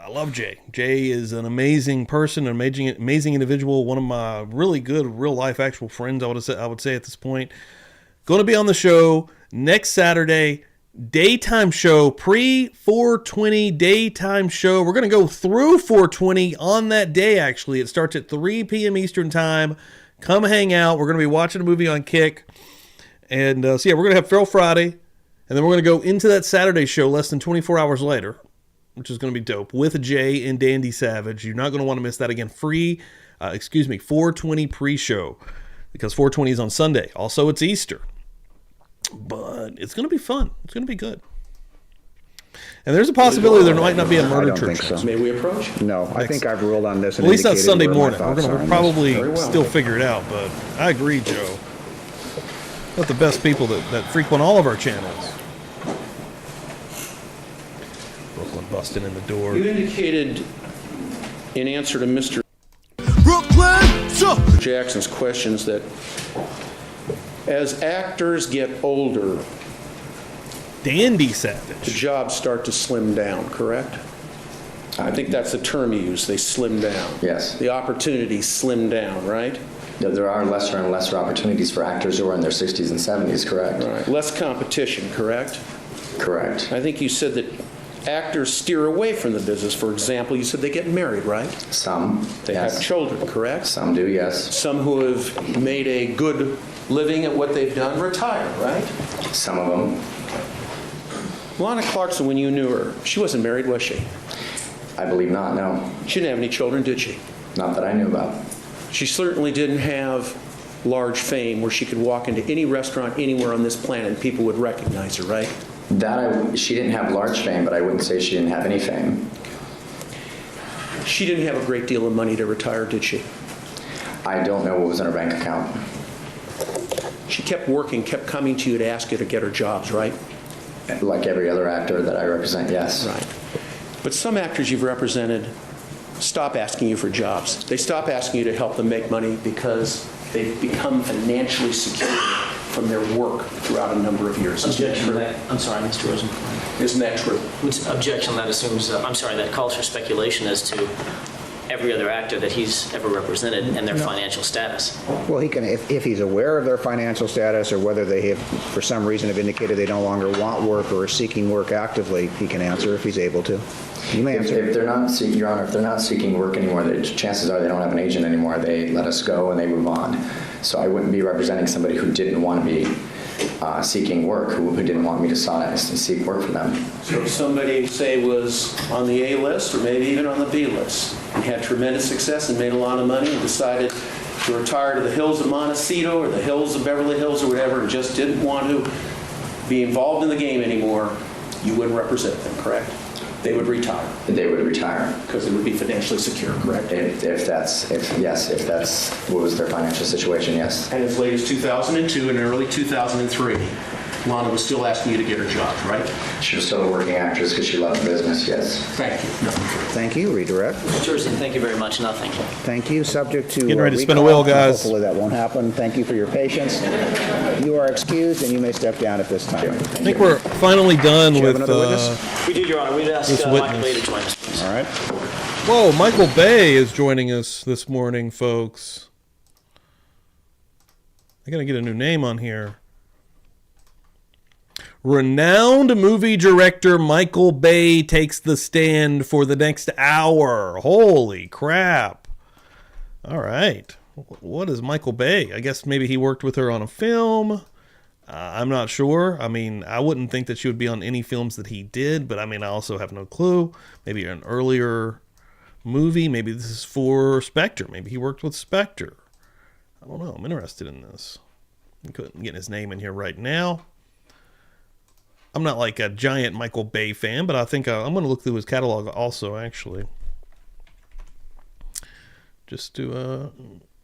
love Jay. Jay is an amazing person, an amazing individual, one of my really good real-life actual friends, I would say at this point. Going to be on the show next Saturday. Daytime show, pre-420 daytime show. We're going to go through 420 on that day, actually. It starts at 3 p.m. Eastern time. Come hang out. We're going to be watching a movie on Kick. And we're going to have Feral Friday. And then we're going to go into that Saturday show less than 24 hours later, which is going to be dope, with Jay and Dandy Savage. You're not going to want to miss that. Again, 420 pre-show, because 420 is on Sunday. Also, it's Easter. But it's going to be fun. It's going to be good. And there's a possibility there might not be a murder church. So. May we approach? No, I think I've ruled on this. And at least not Sunday where morning. We're going to probably still figure it out. But I agree, Joe. Not the best people that frequent all of our channels. Brooklyn busting in the door. You indicated in answer to Mr. Jackson's questions that as actors get older, Dandy Savage, the jobs start to slim down, correct? I think that's the term you use. They slim down. Yes. The opportunities slim down, right? There are lesser and lesser opportunities for actors who are in their 60s and 70s, correct? Right. Less competition, correct? Correct. I think you said that actors steer away from the business. For example, you said they get married, right? Some, They yes. have children, correct? Some do, yes. Some who have made a good living at what they've done retire, right? Some of them. Lana Clarkson, when you knew her, she wasn't married, was she? I believe not, no. She didn't have any children, did she? Not that I knew about. She certainly didn't have large fame where she could walk into any restaurant anywhere on this planet and people would recognize her, right? She didn't have large fame, but I wouldn't say she didn't have any fame. She didn't have a great deal of money to retire, did she? I don't know what was in her bank account. She kept working, kept coming to you to ask you to get her jobs, right? Like every other actor that I represent, yes. Right. But some actors you've represented stop asking you for jobs. They stop asking you to help them make money because they've become financially secure from their work throughout a number of years. Objection to that. I'm sorry, Mr. Rosenblatt. Isn't that true? Objection, that assumes, that calls for speculation as to every other actor that he's ever represented and their financial status. Well, he can, if he's aware of their financial status or whether they have, for some reason, have indicated they no longer want work or are seeking work actively, he can answer if he's able to. You may answer. If they're not, Your Honor, if they're not seeking work anymore, chances are they don't have an agent anymore. They let us go and they move on. So I wouldn't be representing somebody who didn't want to be seeking work, who didn't want me to seek work for them. So if somebody, say, was on the A list or maybe even on the B list and had tremendous success and made a lot of money and decided to retire to the hills of Montecito or the hills of Beverly Hills or whatever and just didn't want to be involved in the game anymore, you wouldn't represent them, correct? They would retire. They would retire. Because it would be financially secure, correct? If that's what was their financial situation, yes. And as late as 2002 and early 2003, Lana was still asking you to get her jobs, right? She was still a working actress because she loved the business, yes. Thank you. Thank you. Redirect. Jersey, thank you very much. Nothing. Thank you. Subject to Getting ready to spin a recall. wheel, guys. Hopefully that won't happen. Thank you for your patience. You are excused and you may step down at this time. I think we're finally done Do you have with another witness? We do, Your Honor. We'd ask this Michael witness. Bay to join us, please. All right. Whoa, Michael Bay is joining us this morning, folks. I gotta get a new name on here. Renowned movie director Michael Bay takes the stand for the next hour. Holy crap. All right. What is Michael Bay? I guess maybe he worked with her on a film. I'm not sure. I mean, I wouldn't think that she would be on any films that he did, but I mean, I also have no clue. Maybe an earlier movie. Maybe this is for Spector. Maybe he worked with Spector. I don't know. I'm interested in this. I couldn't get his name in here right now. I'm not like a giant Michael Bay fan, but I think I'm going to look through his catalog also, actually. Just to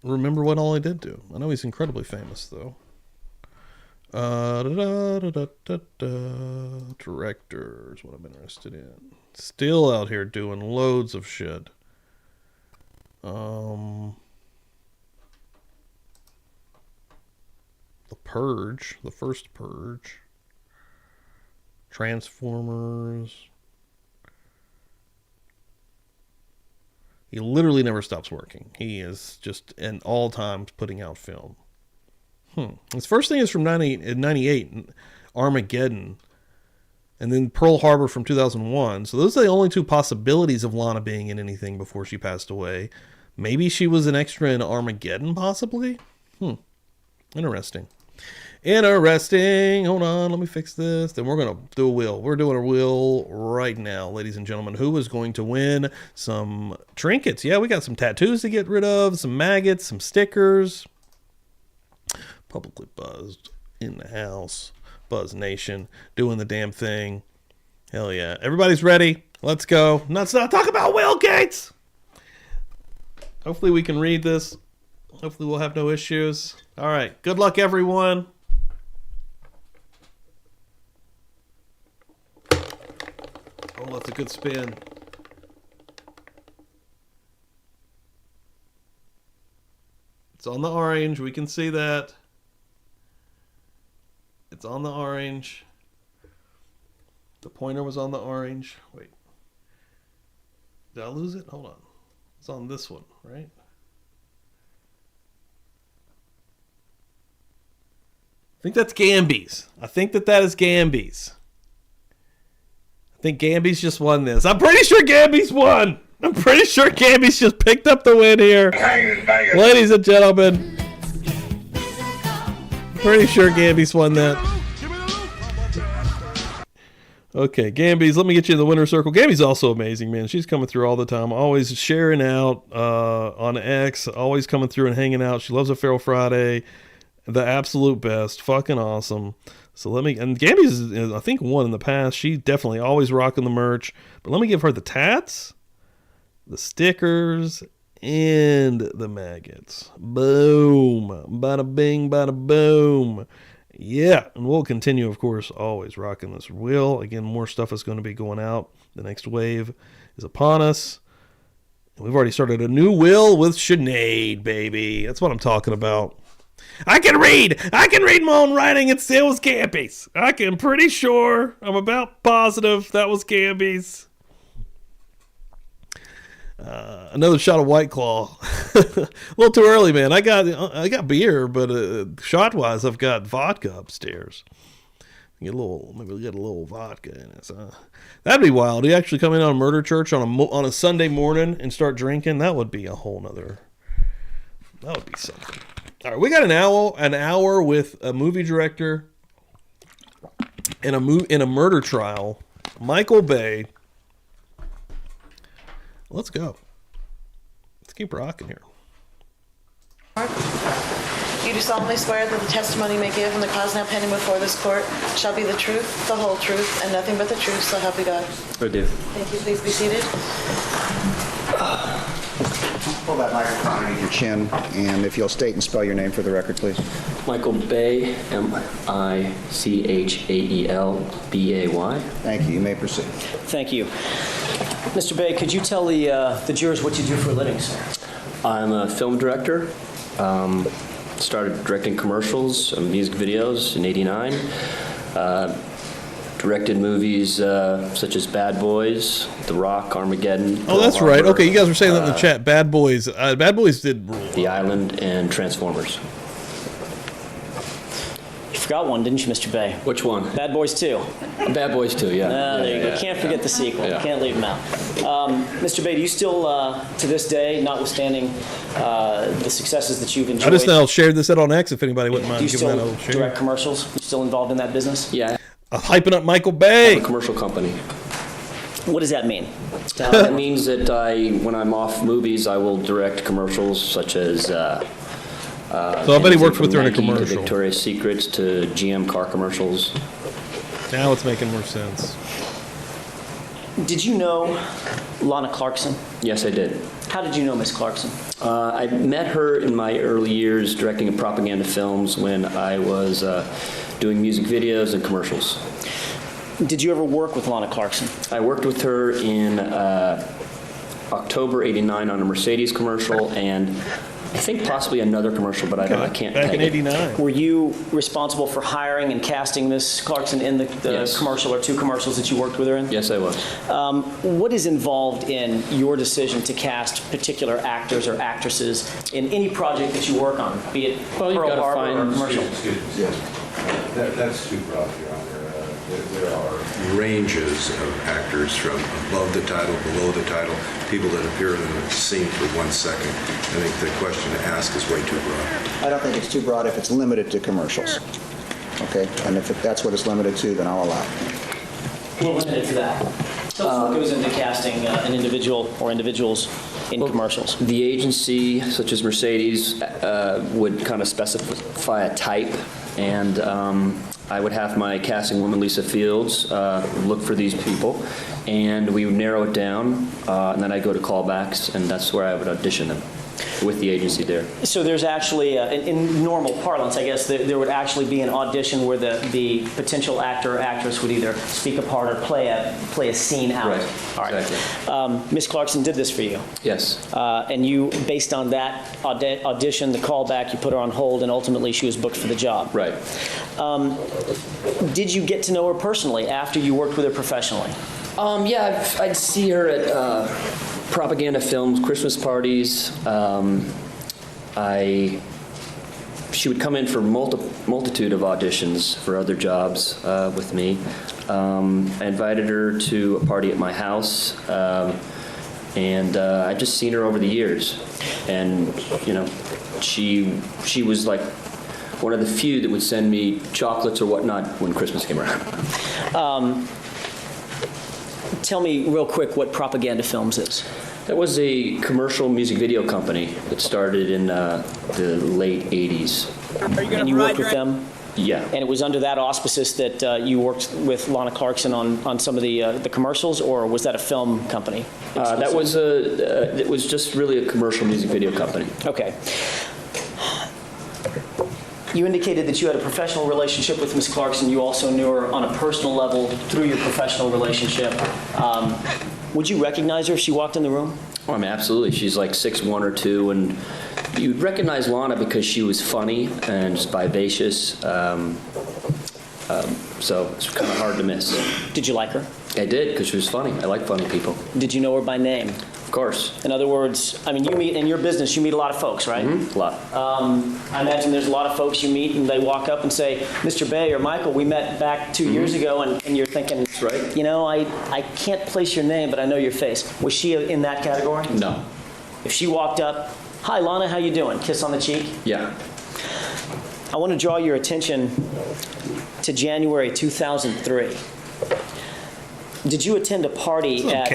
remember what all he did do. I know he's incredibly famous, though. Directors, what I'm interested in. Still out here doing loads of shit. The Purge, the first Purge. Transformers. He literally never stops working. He is just at all times putting out film. His first thing is from 98, Armageddon, and then Pearl Harbor from 2001. So those are the only two possibilities of Lana being in anything before she passed away. Maybe she was an extra in Armageddon, possibly? Interesting. Interesting. Hold on, let me fix this. Then we're going to do a wheel. We're doing a wheel right now, ladies and gentlemen. Who is going to win some trinkets? Yeah, we got some tattoos to get rid of, some maggots, some stickers. Publicly buzzed in the house. Buzz Nation doing the damn thing. Hell yeah. Everybody's ready. Let's go. Let's not talk about Will Gates. Hopefully we can read this. Hopefully we'll have no issues. All right. Good luck, everyone. Oh, that's a good spin. It's on the orange. We can see that. It's on the orange. The pointer was on the orange. Wait. Did I lose it? Hold on. It's on this one, right? I think that's Gambies. I think that is Gambies. think Gamby's just won this. I'm pretty sure Gamby's won. I'm pretty sure Gamby's just picked up the win here. Ladies and gentlemen. Pretty sure Gamby's won that. Okay, Gamby's, let me get you in the winner's circle. Gamby's also amazing, man. She's coming through all the time, always sharing out on X, always coming through and hanging out. She loves a Feral Friday, the absolute best, fucking awesome. So let me, and Gamby's, I think, won in the past. She definitely always rocking the merch. But let me give her the tats, the stickers, and the maggots. Boom. Bada bing, bada boom. Yeah, and we'll continue, of course, always rocking this wheel. Again, more stuff is going to be going out. The next wave is upon us. And we've already started a new wheel with Sinead, baby. That's what I'm talking about. I can read my own writing. It was Gamby's. I'm pretty sure. I'm about positive that was Gamby's. Another shot of White Claw. A little too early, man. I got beer, but shot wise, I've got vodka upstairs. Maybe we'll get a little vodka in it. So that'd be wild. You actually come in on Murder Church on a Sunday morning and start drinking. That would be a whole nother. That would be something. All right, we got an hour with a movie director in a murder trial, Michael Bay. Let's go. Let's keep rocking here. You do solemnly swear that the testimony you may give in the cause now pending before this court shall be the truth, the whole truth, and nothing but the truth, so help you God. I do. Thank you. Please be seated. Pull that microphone underneath your chin, and if you'll state and spell your name for the record, please. Michael Bay, Michaelbay. Thank you. You may proceed. Thank you. Mr. Bay, could you tell the jurors what you do for a living, sir? I'm a film director. Started directing commercials, music videos in '89. Directed movies such as Bad Boys, The Rock, Armageddon. Oh, that's right. Okay, you guys were saying that in the chat. Bad Boys. Bad Boys did rule. The Island and Transformers. You forgot one, didn't you, Mr. Bay? Which one? Bad Boys 2. Bad Boys 2, yeah. There you go. Can't forget the sequel. Yeah. Can't leave them out. Mr. Bay, do you still, to this day, notwithstanding the successes that you've enjoyed... I just now shared this out on X if anybody wouldn't mind giving that a do you share. still direct commercials? You still involved in that business? Yeah. Hyping up Michael Bay. A commercial company. What does that mean? It means that when I'm off movies, I will direct commercials such as... so I bet he worked with her in a Nike commercial. To Victoria's Secrets to GM car commercials. Now it's making more sense. Did you know Lana Clarkson? Yes, I did. How did you know Miss Clarkson? I met her in my early years directing propaganda films when I was doing music videos and commercials. Did you ever work with Lana Clarkson? I worked with her in October '89 on a Mercedes commercial and I think possibly another commercial, but I can't Back peg in it. '89. Were you responsible for hiring and casting Miss Clarkson in the Yes. commercial or two commercials that you worked with her in? Yes, I was. What is involved in your decision to cast particular actors or actresses in any project that you work on, be it Pearl Harbor or commercial? Yes. That's too broad, Your Honor. There are ranges of actors from above the title, below the title, people that appear in a scene for 1 second. I think the question to ask is way too broad. I don't think it's too broad if it's limited to commercials. Okay? And if that's what it's limited to, then I'll allow it. We're limited to that. Tell us what goes into casting an individual or individuals in commercials. The agency, such as Mercedes, would kind of specify a type, and I would have my casting woman, Lisa Fields, look for these people, and we would narrow it down, and then I'd go to callbacks, and that's where I would audition them with the agency there. So there's actually, in normal parlance, I guess, there would actually be an audition where the potential actor or actress would either speak a part or play a scene out. Right. All right. Exactly. Miss Clarkson did this for you. Yes. And you, based on that audition, the callback, you put her on hold, and ultimately she was booked for the job. Right. Did you get to know her personally after you worked with her professionally? Yeah, I'd see her at propaganda films, Christmas parties. I she would come in for multitude of auditions for other jobs with me. I invited her to a party at my house, and I've just seen her over the years. And, you know, she was like one of the few that would send me chocolates or whatnot when Christmas came around. Tell me real quick what Propaganda Films is. That was a commercial music video company that started in the late 80s. And you worked with them? Yeah. And it was under that auspices that you worked with Lana Clarkson on some of the commercials, or was that a film company? That was it was just really a commercial music video company. Okay. You indicated that you had a professional relationship with Ms. Clarkson. You also knew her on a personal level through your professional relationship. Would you recognize her if she walked in the room? Oh, I mean, absolutely. She's like 6'1" or 2", and you'd recognize Lana because she was funny and just vivacious. So it's kind of hard to miss. Did you like her? I did, because she was funny. I like funny people. Did you know her by name? Of course. In other words, I mean, you meet in your business, you meet a lot of folks, right? Mm-hmm. A lot. I imagine there's a lot of folks you meet and they walk up and say, Mr. Bay or Michael, we met back 2 years ago, and you're thinking, that's right. You know, I can't place your name, but I know your face. Was she in that category? No. If she walked up, hi, Lana, how you doing? Kiss on the cheek? Yeah. I want to draw your attention to January 2003. Did you attend a party at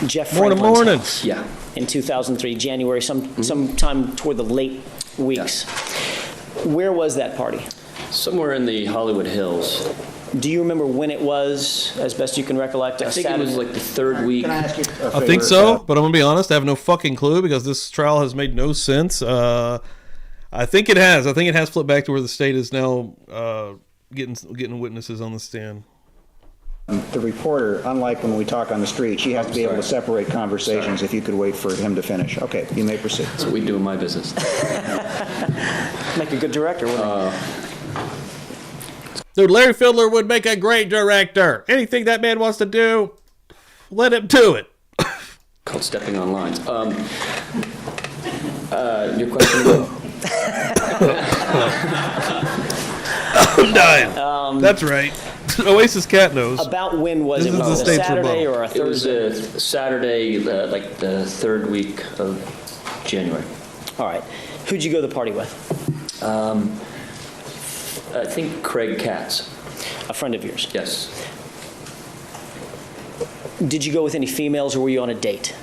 Jeff Franklin's house? Yeah. In 2003, January, sometime toward the late weeks. Yeah. Where was that party? Somewhere in the Hollywood Hills. Do you remember when it was, as best you can recollect? I think it was like the third week. Can I ask you a favor? I think so, but I'm going to be honest, I have no fucking clue because this trial has made no sense. I think it has. I think it has flipped back to where the state is now getting witnesses on the stand. The reporter, unlike when we talk on the street, she has to be able to separate conversations. If you could wait for him to finish. Okay, you may proceed. That's what we do in my business. Make a good director, wouldn't Dude, Larry Fiedler would make a great director. Anything that man wants to do, let him do it. Called stepping on lines. Your question? I'm dying. That's right. Oasis cat knows. About when was it? Was it a Saturday or a Thursday? It was a Saturday, like the third week of January. All right. Who'd you go to the party with? I think Craig Katz. A friend of yours? Yes. Did you go with any females, or were you on a date?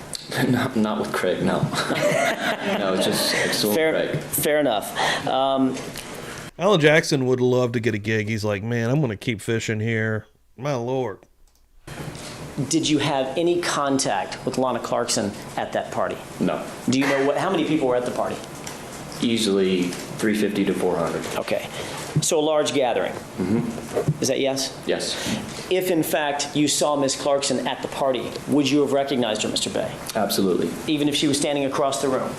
Not with Craig, no. No, it's just Craig. Fair enough. Alan Jackson would love to get a gig. He's like, man, I'm going to keep fishing here. My Lord. Did you have any contact with Lana Clarkson at that party? No. Do you know how many people were at the party? Easily 350 to 400. Okay. So a large gathering. Mm-hmm. Is that yes? Yes. If, in fact, you saw Miss Clarkson at the party, would you have recognized her, Mr. Bay? Absolutely. Even if she was standing across the room?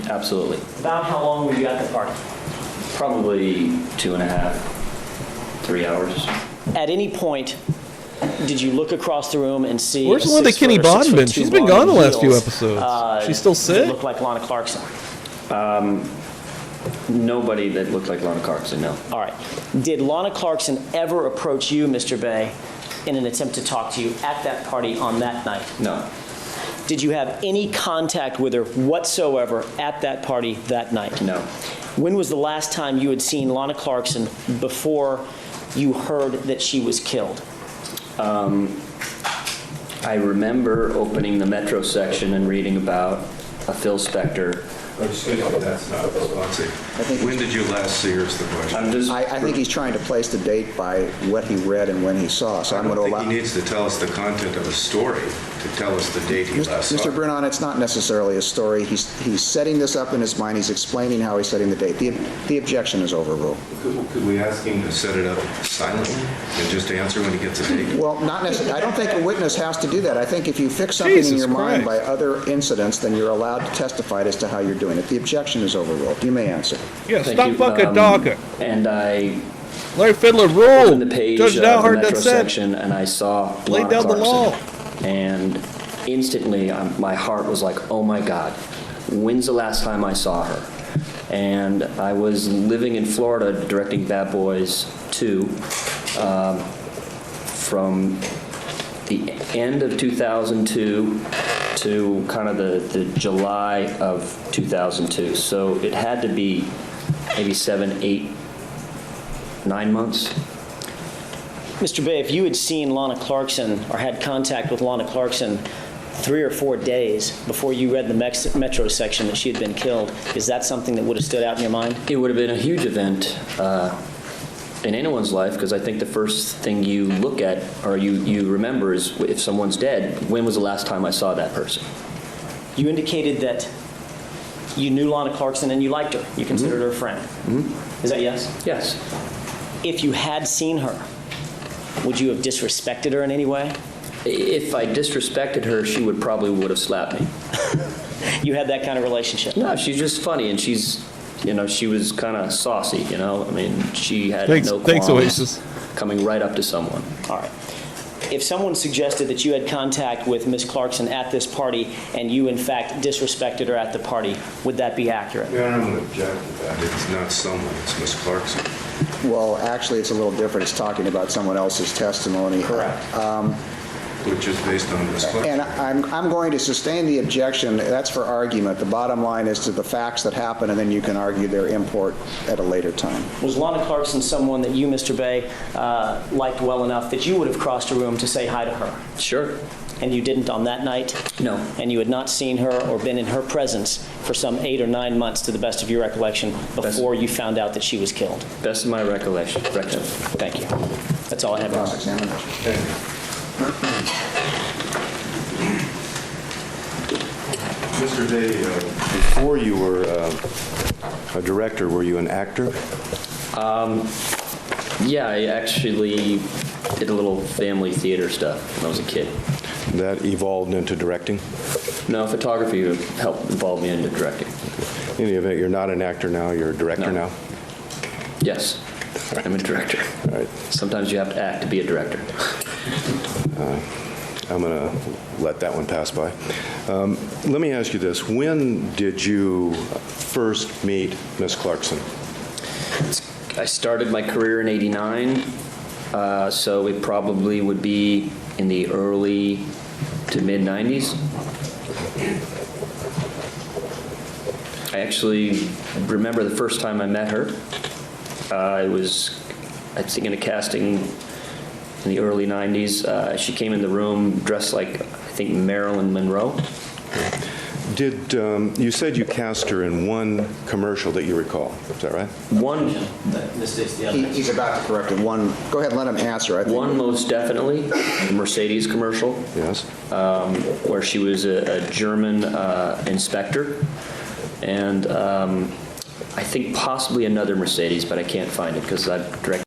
Absolutely. About how long were you at the party? Probably 2.5, 3 hours. At any point, did you look across the room and see? Where's the one that Kenny Bodden been? She's been gone the last few episodes. She's still sick? Look like Lana Clarkson. Nobody that looked like Lana Clarkson, no. All right. Did Lana Clarkson ever approach you, Mr. Bay, in an attempt to talk to you at that party on that night? No. Did you have any contact with her whatsoever at that party that night? No. When was the last time you had seen Lana Clarkson before you heard that she was killed? I remember opening the Metro section and reading about a Phil Spector. Excuse me, that's not responsive. When did you last see her is the question. I think he's trying to place the date by what he read and when he saw. So I don't think he needs to tell us the content of a story to tell us the date he last saw. Mr. Brennan, it's not necessarily a story. He's setting this up in his mind. He's explaining how he's setting the date. The objection is overruled. Could we ask him to set it up silently and just answer when he gets a date? Well, not necessarily. I don't think a witness has to do that. I think if you fix something in your mind by other incidents, then you're allowed to testify as to how you're doing it. The objection is overruled. You may answer. Yeah, stop fucking talking. And I Larry Fiedler ruled. opened the page Judge of the Dowhard Metro done said. section, and I saw Laid Lana down the law. Clarkson. And instantly, my heart was like, oh my God, when's the last time I saw her? And I was living in Florida directing Bad Boys 2 from the end of 2002 to kind of the July of 2002. So it had to be maybe 7, 8, 9 months. Mr. Bay, if you had seen Lana Clarkson or had contact with Lana Clarkson 3 or 4 days before you read the Metro section that she had been killed, is that something that would have stood out in your mind? It would have been a huge event in anyone's life, because I think the first thing you look at or you remember is if someone's dead, when was the last time I saw that person? You indicated that you knew Lana Clarkson and you liked her. You considered her a friend. Is that yes? Yes. If you had seen her, would you have disrespected her in any way? If I disrespected her, she would have slapped me. You had that kind of relationship? No, she's just funny, and she's, she was kind of saucy, I mean, she had no Thanks, qualms Oasis. coming right up to someone. All right. If someone suggested that you had contact with Miss Clarkson at this party and you, in fact, disrespected her at the party, would that be accurate? Yeah, I'm going to object to that. It's not someone, it's Miss Clarkson. Well, actually, it's a little different. It's talking about someone else's testimony. Correct. Which is based on Miss Clarkson. And I'm going to sustain the objection. That's for argument. The bottom line is to the facts that happen, and then you can argue their import at a later time. Was Lana Clarkson someone that you, Mr. Bay, liked well enough that you would have crossed a room to say hi to her? Sure. And you didn't on that night? No. And you had not seen her or been in her presence for some 8 or 9 months, to the best of your recollection, before you found out that she was killed? Best of my recollection. Thank you. That's all I have. Mr. Day, before you were a director, were you an actor? Yeah, I actually did a little family theater stuff when I was a kid. That evolved into directing? No, photography helped evolve me into directing. In any event, you're not an actor now, you're a director now? Yes, I'm a director. All right. Sometimes you have to act to be a director. I'm going to let that one pass by. Let me ask you this. When did you first meet Miss Clarkson? I started my career in '89, so it probably would be in the early to mid-'90s. I actually remember the first time I met her. I think in a casting in the early '90s. She came in the room dressed like, I think, Marilyn Monroe. Did you said you cast her in one commercial that you recall? Is that right? One. He's about to correct it. One. Go ahead and let him answer. I think. One, most definitely, the Mercedes commercial. Yes. Where she was a German inspector, and I think possibly another Mercedes, but I can't find it because I've directed.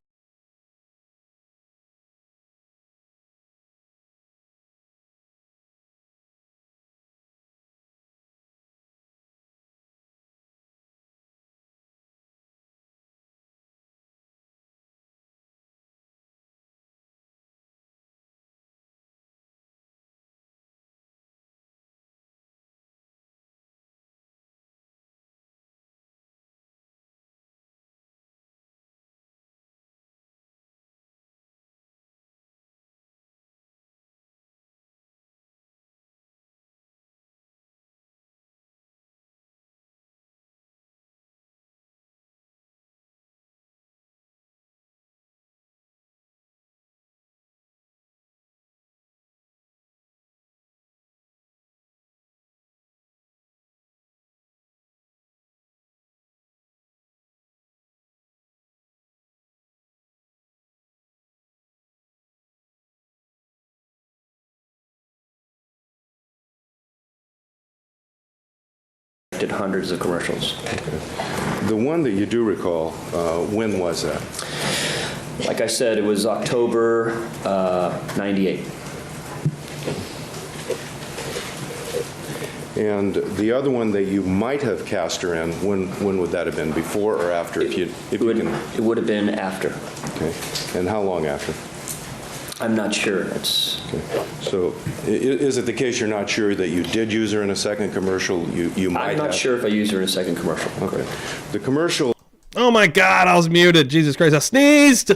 Hundreds of commercials. The one that you do recall, when was that? Like I said, it was October '98. And the other one that you might have cast her in, when would that have been? Before or after? It would have been after. Okay. And how long after? I'm not sure. It's So is it the case you're not sure that you did use her in a second commercial? You might I'm not have? sure if I used her in a second commercial. Okay. The commercial... Oh my God, I was muted. Jesus Christ, I sneezed.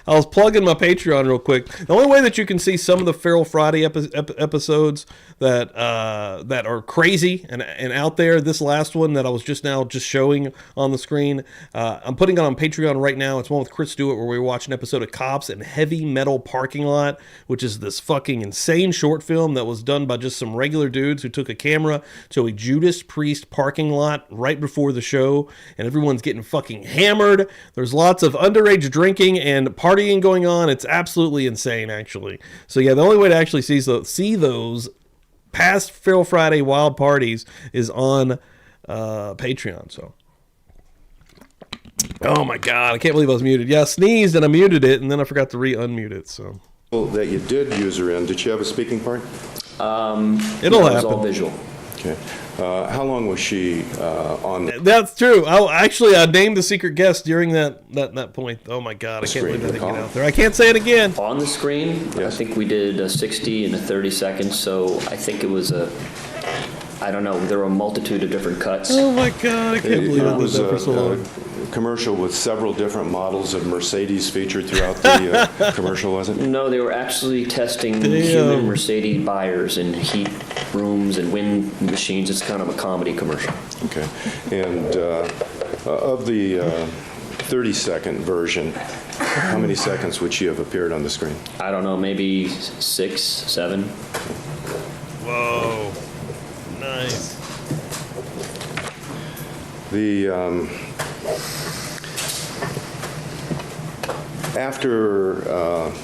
I was plugging my Patreon real quick. The only way that you can see some of the Feral Friday episodes that that are crazy and out there, this last one that I was just showing on the screen, I'm putting it on Patreon right now. It's one with Chris Stewart where we were watching an episode of Cops in Heavy Metal Parking Lot, which is this fucking insane short film that was done by just some regular dudes who took a camera to a Judas Priest parking lot right before the show, and everyone's getting fucking hammered. There's lots of underage drinking and partying going on. It's absolutely insane, actually. So yeah, the only way to actually see those past Feral Friday wild parties is on Patreon. So, oh my God, I can't believe I was muted. Yeah, I sneezed and I muted it, and then I forgot to unmute it. So that you did use her in, did she have a speaking part? It'll happen. It was all visual. Okay. How long was she on? That's true. I named the secret guest during that point. Oh my God, I can't believe that didn't get out there. I can't say it again. On the screen, I think we did a 60 and a 30 seconds, so I think it was I don't know, there were a multitude of different cuts. Oh my God, I can't believe I did that for so long. Commercial with several different models of Mercedes featured throughout the commercial, wasn't it? No, they were actually testing human Mercedes buyers in heat rooms and wind machines. It's kind of a comedy commercial. Okay. And of the 30-second version, how many seconds would she have appeared on the screen? I don't know, maybe 6, 7. Whoa. Nice. After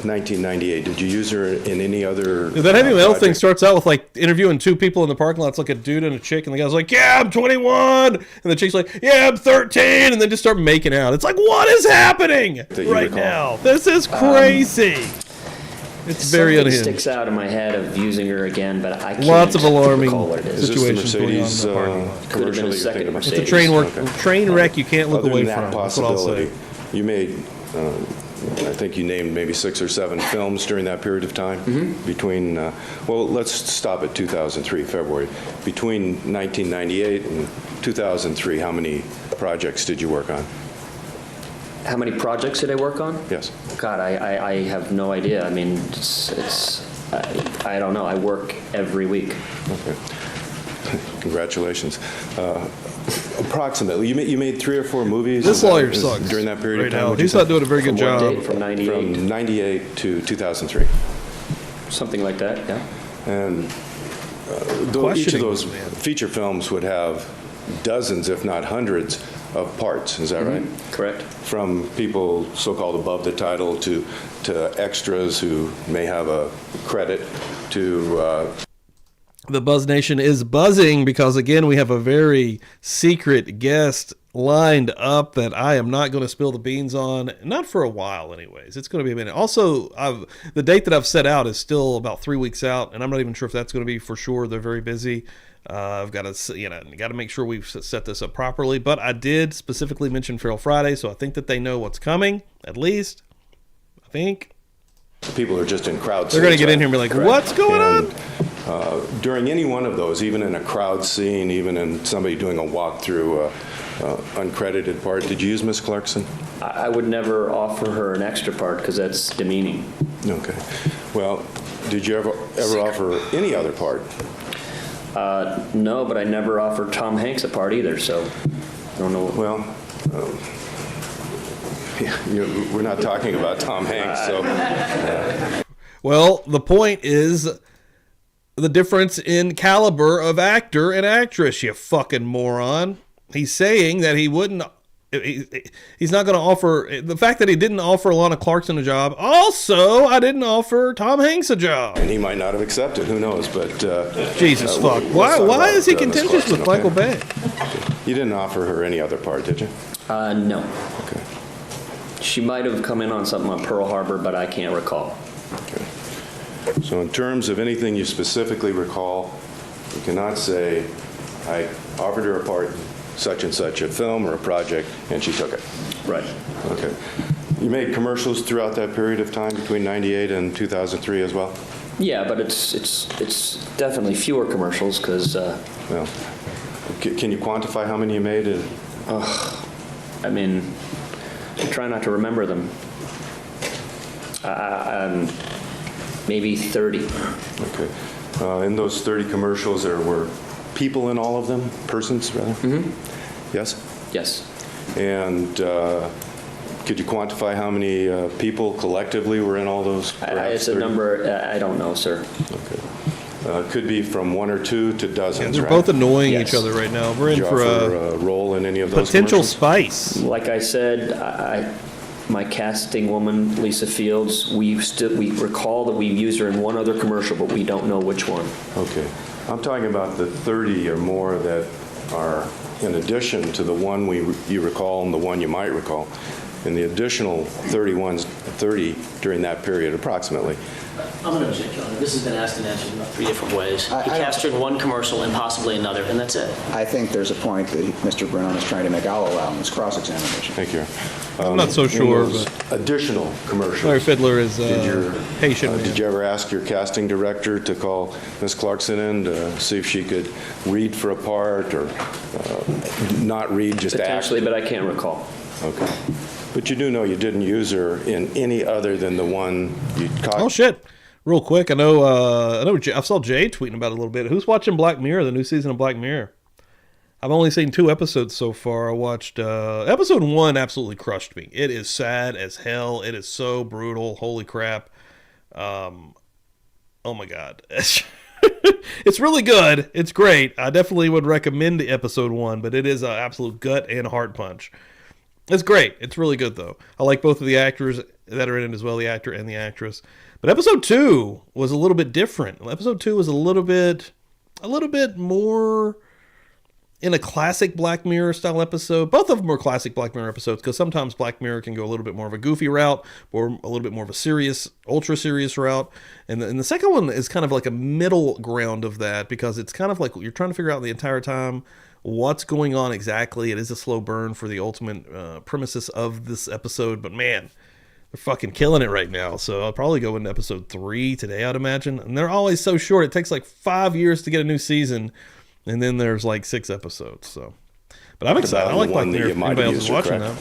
1998, did you use her in any other? That Heavy Metal thing starts out with like interviewing two people in the parking lot. It's like a dude and a chick, and the guy's like, "Yeah, I'm 21," and the chick's like, "Yeah, I'm 13," and then just start making out. It's like, what is happening right now? This is crazy. It's very Something unhinged. sticks out in my head of using her again, but I can't Lots of alarming recall what it is. situations going on in the parking lot. Could have been a second It's Mercedes. a train wreck you can't look Other away than from. that That's what I'll say. possibility, you made, I think you named maybe 6 or 7 films during that period of time. Between, well, let's stop at 2003, February. Between 1998 and 2003, how many projects did you work on? How many projects did I work on? Yes. God, I have no idea. I mean, I don't know. I work every week. Okay. Congratulations. Approximately, you made 3 or 4 movies. This lawyer sucks during that period right of time. now. would you He's say? not doing a very good From what job. date? From 98? From 98 to 2003. Something like that, yeah. And each of those feature films would have dozens, if not hundreds, of parts. Is that right? Correct. From people so-called above the title to extras who may have a credit to. The Buzz Nation is buzzing because, again, we have a very secret guest lined up that I am not going to spill the beans on, not for a while anyways. It's going to be a minute. Also, the date that I've set out is still about 3 weeks out, and I'm not even sure if that's going to be for sure. They're very busy. I've got to make sure we've set this up properly, but I did specifically mention Feral Friday, so I think that they know what's coming, at least. I think. People are just in crowd. They're going to get in here and be like, what's going on? During any one of those, even in a crowd scene, even in somebody doing a walkthrough, uncredited part, did you use Miss Clarkson? I would never offer her an extra part because that's demeaning. Okay. Well, did you ever offer any other part? No, but I never offered Tom Hanks a part either, so I don't know. Well, we're not talking about Tom Hanks, so. Well, the point is the difference in caliber of actor and actress, you fucking moron. He's saying that he wouldn't. He's not going to offer. The fact that he didn't offer Alana Clarkson a job. Also, I didn't offer Tom Hanks a job. And he might not have accepted. Who knows? But Jesus fuck. Why is he contentious with Michael Bay? You didn't offer her any other part, did you? No. Okay. She might have come in on something on Pearl Harbor, but I can't recall. Okay. So in terms of anything you specifically recall, you cannot say, I offered her a part in such and such a film or a project, and she took it. Right. Okay. You made commercials throughout that period of time between 98 and 2003 as well? Yeah, but it's definitely fewer commercials because. Well, can you quantify how many you made? I mean, I try not to remember them. Maybe 30. Okay. In those 30 commercials, there were people in all of them? Persons, rather? Mm-hmm. Yes? Yes. And could you quantify how many people collectively were in all those? It's a number, I don't know, sir. Okay. Could be from 1 or 2 to dozens, Yeah, they're right? both annoying each other right now. We're in Did you for offer a role in any of those potential commercials? spice. Like I said, my casting woman, Lisa Fields, we recall that we used her in one other commercial, but we don't know which one. Okay. I'm talking about the 30 or more that are in addition to the one you recall and the one you might recall, and the additional 30 during that period, approximately. I'm going to object, Your Honor. This has been asked and answered in 3 different ways. He cast her in one commercial and possibly another, and that's it. I think there's a point that Mr. Brennan is trying to make. I'll allow in this cross-examination. Thank you. I'm not so sure, in those but additional commercials. Larry Fiedler is patient. Did you ever ask your casting director to call Miss Clarkson in to see if she could read for a part or not read, just act? Potentially, but I can't recall. Okay. But you do know you didn't use her in any other than the one you caught. Oh shit! Real quick, I know. I saw Jay tweeting about it a little bit. Who's watching Black Mirror? The new season of Black Mirror. I've only seen 2 episodes so far. I watched episode 1. Absolutely crushed me. It is sad as hell. It is so brutal. Holy crap! Oh my god. It's really good. It's great. I definitely would recommend the episode 1, but it is an absolute gut and heart punch. It's great. It's really good, though. I like both of the actors that are in it as well, the actor and the actress. But episode 2 was a little bit different. Episode 2 was a little bit more in a classic Black Mirror style episode. Both of them were classic Black Mirror episodes because sometimes Black Mirror can go a little bit more of a goofy route or a little bit more of a serious, ultra serious route. And the second one is kind of like a middle ground of that because it's kind of like you're trying to figure out the entire time what's going on exactly. It is a slow burn for the ultimate premises of this episode, but man, they're fucking killing it right now. So I'll probably go into episode 3 today, I'd imagine. And they're always so short. It takes like 5 years to get a new season, and then there's like 6 episodes. So, but I'm excited. I like Black Mirror. If anybody else is watching that,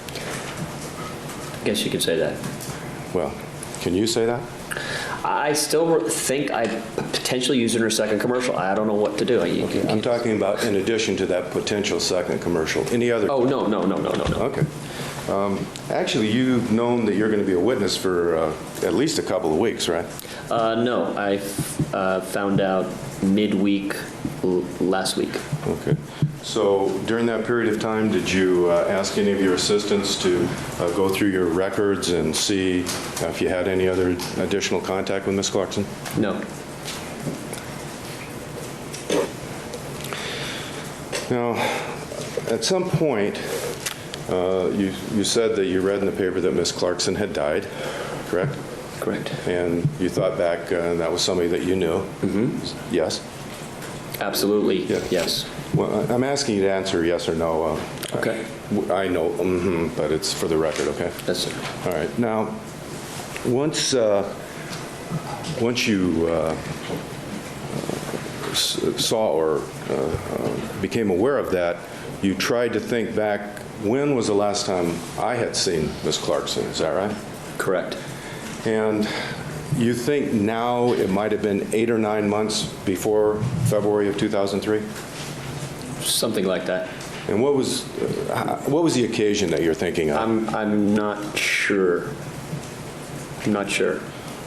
I guess you could say that. Well, can you say that? I still think I potentially used it in her second commercial. I don't know what to do. I'm talking about in addition to that potential second commercial. Any other? Oh, no. Okay. Actually, you've known that you're going to be a witness for at least a couple of weeks, right? No. I found out midweek last week. Okay. So during that period of time, did you ask any of your assistants to go through your records and see if you had any other additional contact with Miss Clarkson? No. Now, at some point, you said that you read in the paper that Miss Clarkson had died, correct? Correct. And you thought back that was somebody that you knew? Mm-hmm. Yes? Absolutely, yes. Well, I'm asking you to answer yes or no. Okay. I know, but it's for the record, okay? Yes, sir. All right. Now, once you saw or became aware of that, you tried to think back, when was the last time I had seen Miss Clarkson? Is that right? Correct. And you think now it might have been 8 or 9 months before February of 2003? Something like that. And what was the occasion that you're thinking of? I'm not sure. I'm not sure.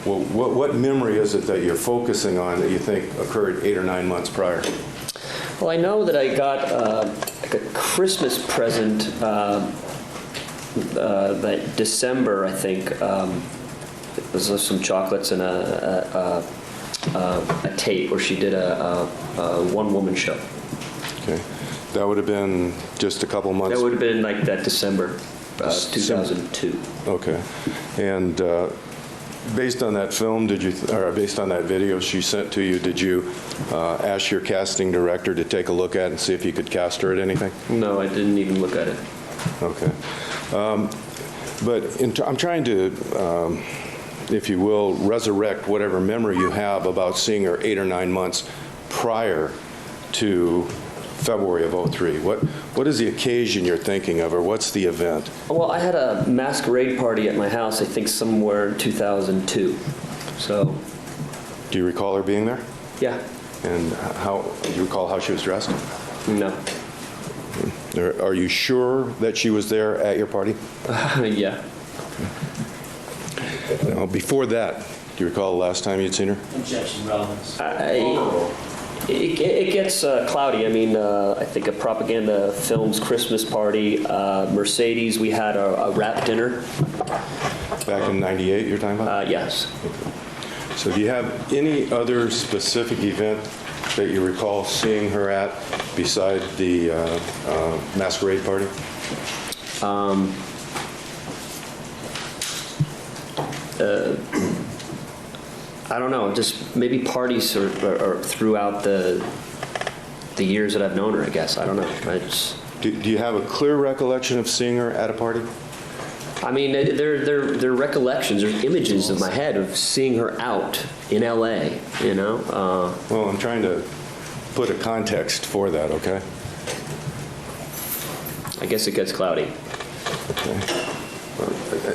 Well, what memory is it that you're focusing on that you think occurred 8 or 9 months prior? Well, I know that I got like a Christmas present that December, I think. It was some chocolates and a tape where she did a one-woman show. Okay. That would have been just a couple months? That would have been like that December 2002. Okay. And based on that film, or based on that video she sent to you, did you ask your casting director to take a look at it and see if you could cast her at anything? No, I didn't even look at it. Okay. But I'm trying to, if you will, resurrect whatever memory you have about seeing her 8 or 9 months prior to February of '03. What is the occasion you're thinking of, or what's the event? Well, I had a masquerade party at my house, I think somewhere in 2002. So. Do you recall her being there? Yeah. And do you recall how she was dressed? No. Are you sure that she was there at your party? Yeah. Now, before that, do you recall the last time you'd seen her? Objection, relevance. It gets cloudy. I mean, I think a propaganda film's Christmas party, Mercedes, we had a rap dinner. Back in '98 you're talking about? Yes. So do you have any other specific event that you recall seeing her at beside the masquerade party? I don't know, just maybe parties or throughout the years that I've known her, I guess. I don't know. Do you have a clear recollection of seeing her at a party? I mean, they're recollections, there's images in my head of seeing her out in L.A., you know? Well, I'm trying to put a context for that, okay? I guess it gets cloudy. Okay.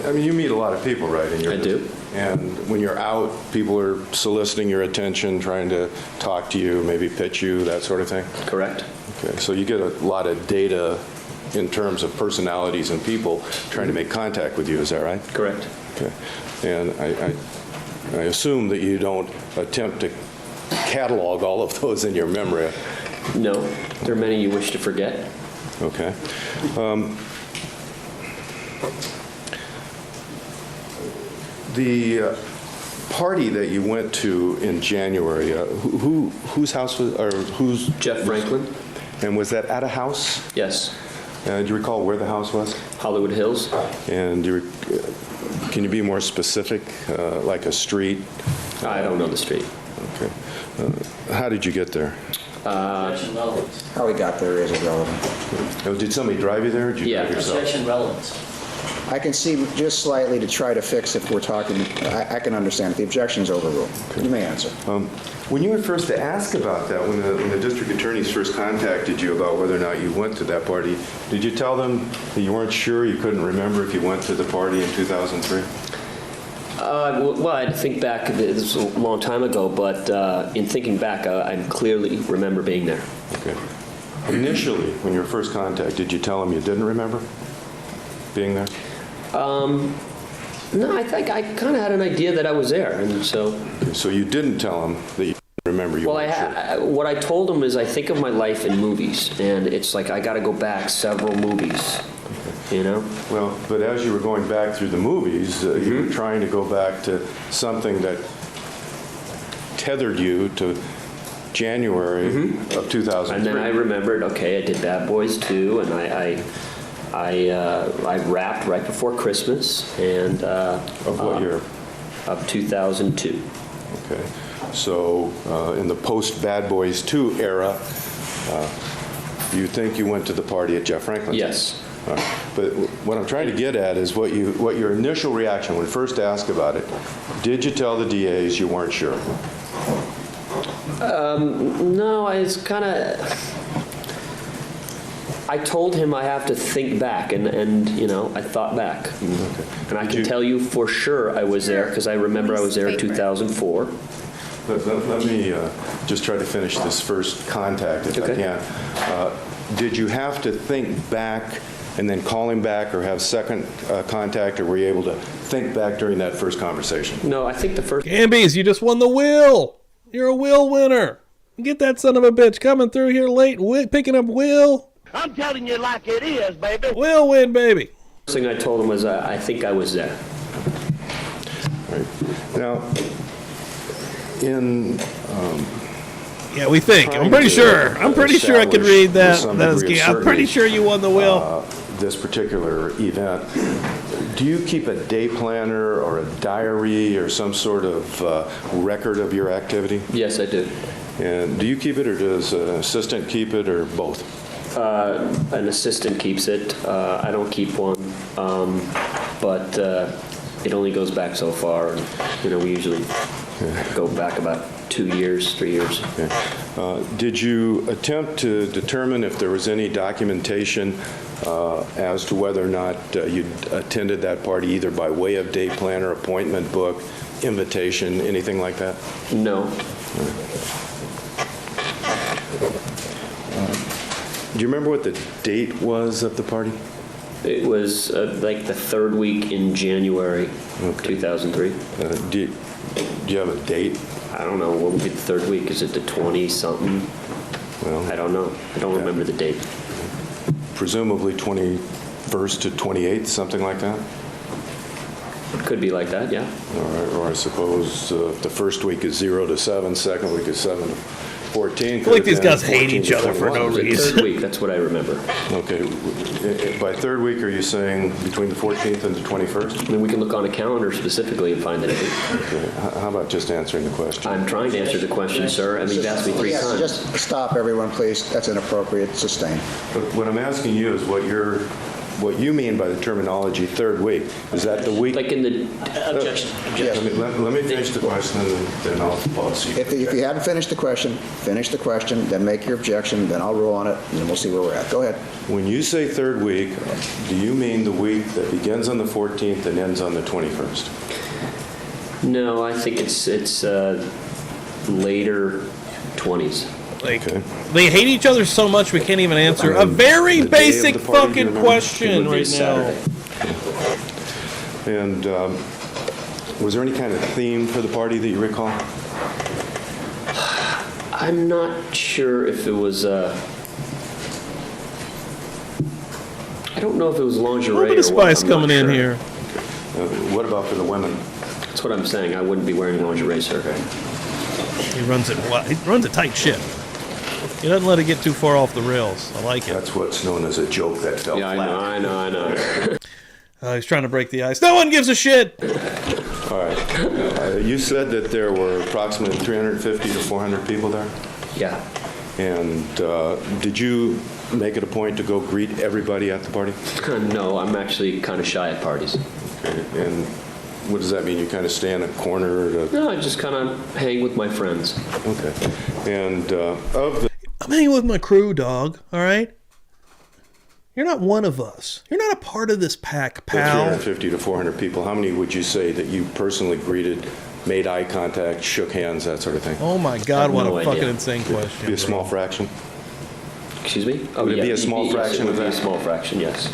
I mean, you meet a lot of people, right? I do. And when you're out, people are soliciting your attention, trying to talk to you, maybe pitch you, that sort of thing? Correct. Okay, so you get a lot of data in terms of personalities and people trying to make contact with you, is that right? Correct. Okay. And I assume that you don't attempt to catalog all of those in your memory. No, there are many you wish to forget. Okay. The party that you went to in January, whose house was, or whose? Jeff Franklin. And was that at a house? Yes. Do you recall where the house was? Hollywood Hills. And can you be more specific, like a street? I don't know the street. Okay. How did you get there? How we got there is irrelevant. Oh, did somebody drive you there, or did you drive yourself? Objection, relevance. I can see just slightly to try to fix if we're talking, I can understand. The objection's overruled. Okay. You may answer. When you were first asked about that, when the district attorneys first contacted you about whether or not you went to that party, did you tell them that you weren't sure, you couldn't remember if you went to the party in 2003? Well, I think back, this was a long time ago, but in thinking back, I clearly remember being there. Okay. Initially, when you were first contacted, did you tell them you didn't remember being there? No, I think I kind of had an idea that I was there, and so. Okay, so you didn't tell them that you didn't remember you weren't sure? What I told them is I think of my life in movies, and it's like I got to go back several movies. You know? Well, but as you were going back through the movies, you were trying to go back to something that tethered you to January of 2003. And then I remembered, okay, I did Bad Boys 2, and I rapped right before Christmas, and of what year? Of 2002. Okay, so in the post Bad Boys 2 era, you think you went to the party at Jeff Franklin's? Yes. But what I'm trying to get at is what your initial reaction when first asked about it. Did you tell the DAs you weren't sure? No, it's kind of. I told him I have to think back, and you know, I thought back, and I can tell you for sure I was there because I remember I was there in 2004. Let me just try to finish this first contact if I can. Did you have to think back and then call him back or have second contact, or were you able to think back during that first conversation? No, I think the first... Gambies, you just won the wheel. You're a wheel winner. Get that son of a bitch coming through here late, picking up Will. I'm telling you like it is, baby. Will win, baby. First thing I told him was I think I was there. Right. Now, in... yeah, we think. I'm pretty sure. I'm pretty sure I could read that. I'm pretty sure you won the wheel. This particular event. Do you keep a day planner or a diary or some sort of record of your activity? Yes, I do. And do you keep it, or does an assistant keep it, or both? An assistant keeps it. I don't keep one. but it only goes back so far. And, we usually go back about 2 years, 3 years. Okay. Did you attempt to determine if there was any documentation as to whether or not you attended that party, either by way of day planner, appointment book, invitation, anything like that? No. Do you remember what the date was of the party? It was like the third week in January 2003. Do you have a date? I don't know. What would be the third week? Is it the 20-something? Well, I don't know. I don't remember the date. Presumably 21st to 28th, something like that? Could be like that, yeah. Or I suppose the first week is 0 to 7, second week is 7 to 14. I feel like these guys hate each other for no reason. Third week, that's what I remember. Okay. By third week, are you saying between the 14th and the 21st? I mean, we can look on a calendar specifically and find the date. Okay. How about just answering the question? I'm trying to answer the question, sir. I mean, you've asked me 3 times. Just stop, everyone, please. That's inappropriate. Sustain. But what I'm asking you is what you mean by the terminology third week. Is that the week? Like in the objection. Let me finish the question, and then I'll pause you. If you haven't finished the question, finish the question, then make your objection, then I'll rule on it, and then we'll see where we're at. Go ahead. When you say third week, do you mean the week that begins on the 14th and ends on the 21st? No, I think it's later 20s. Like, they hate each other so much we can't even answer a very basic fucking question right now. And was there any kind of theme for the party that you recall? I'm not sure if it was. I don't know if it was lingerie. A little bit of spice coming in here. What about for the women? That's what I'm saying. I wouldn't be wearing lingerie, sir. He runs it a tight ship. He doesn't let it get too far off the rails. I like it. That's what's known as a joke that fell flat. I know. He's trying to break the ice. No one gives a shit! All right. You said that there were approximately 350 to 400 people there? Yeah. And did you make it a point to go greet everybody at the party? No, I'm actually kind of shy at parties. Okay. And what does that mean? You kind of stay in a corner? No, I just kind of hang with my friends. Okay. And I'm hanging with my crew, dog, all right? You're not one of us. You're not a part of this pack, pal. 350 to 400 people. How many would you say that you personally greeted, made eye contact, shook hands, that sort of thing? Oh my God, what a fucking insane question. Be a small fraction? Excuse me? Would it be a small fraction of that? It would be a small fraction, yes.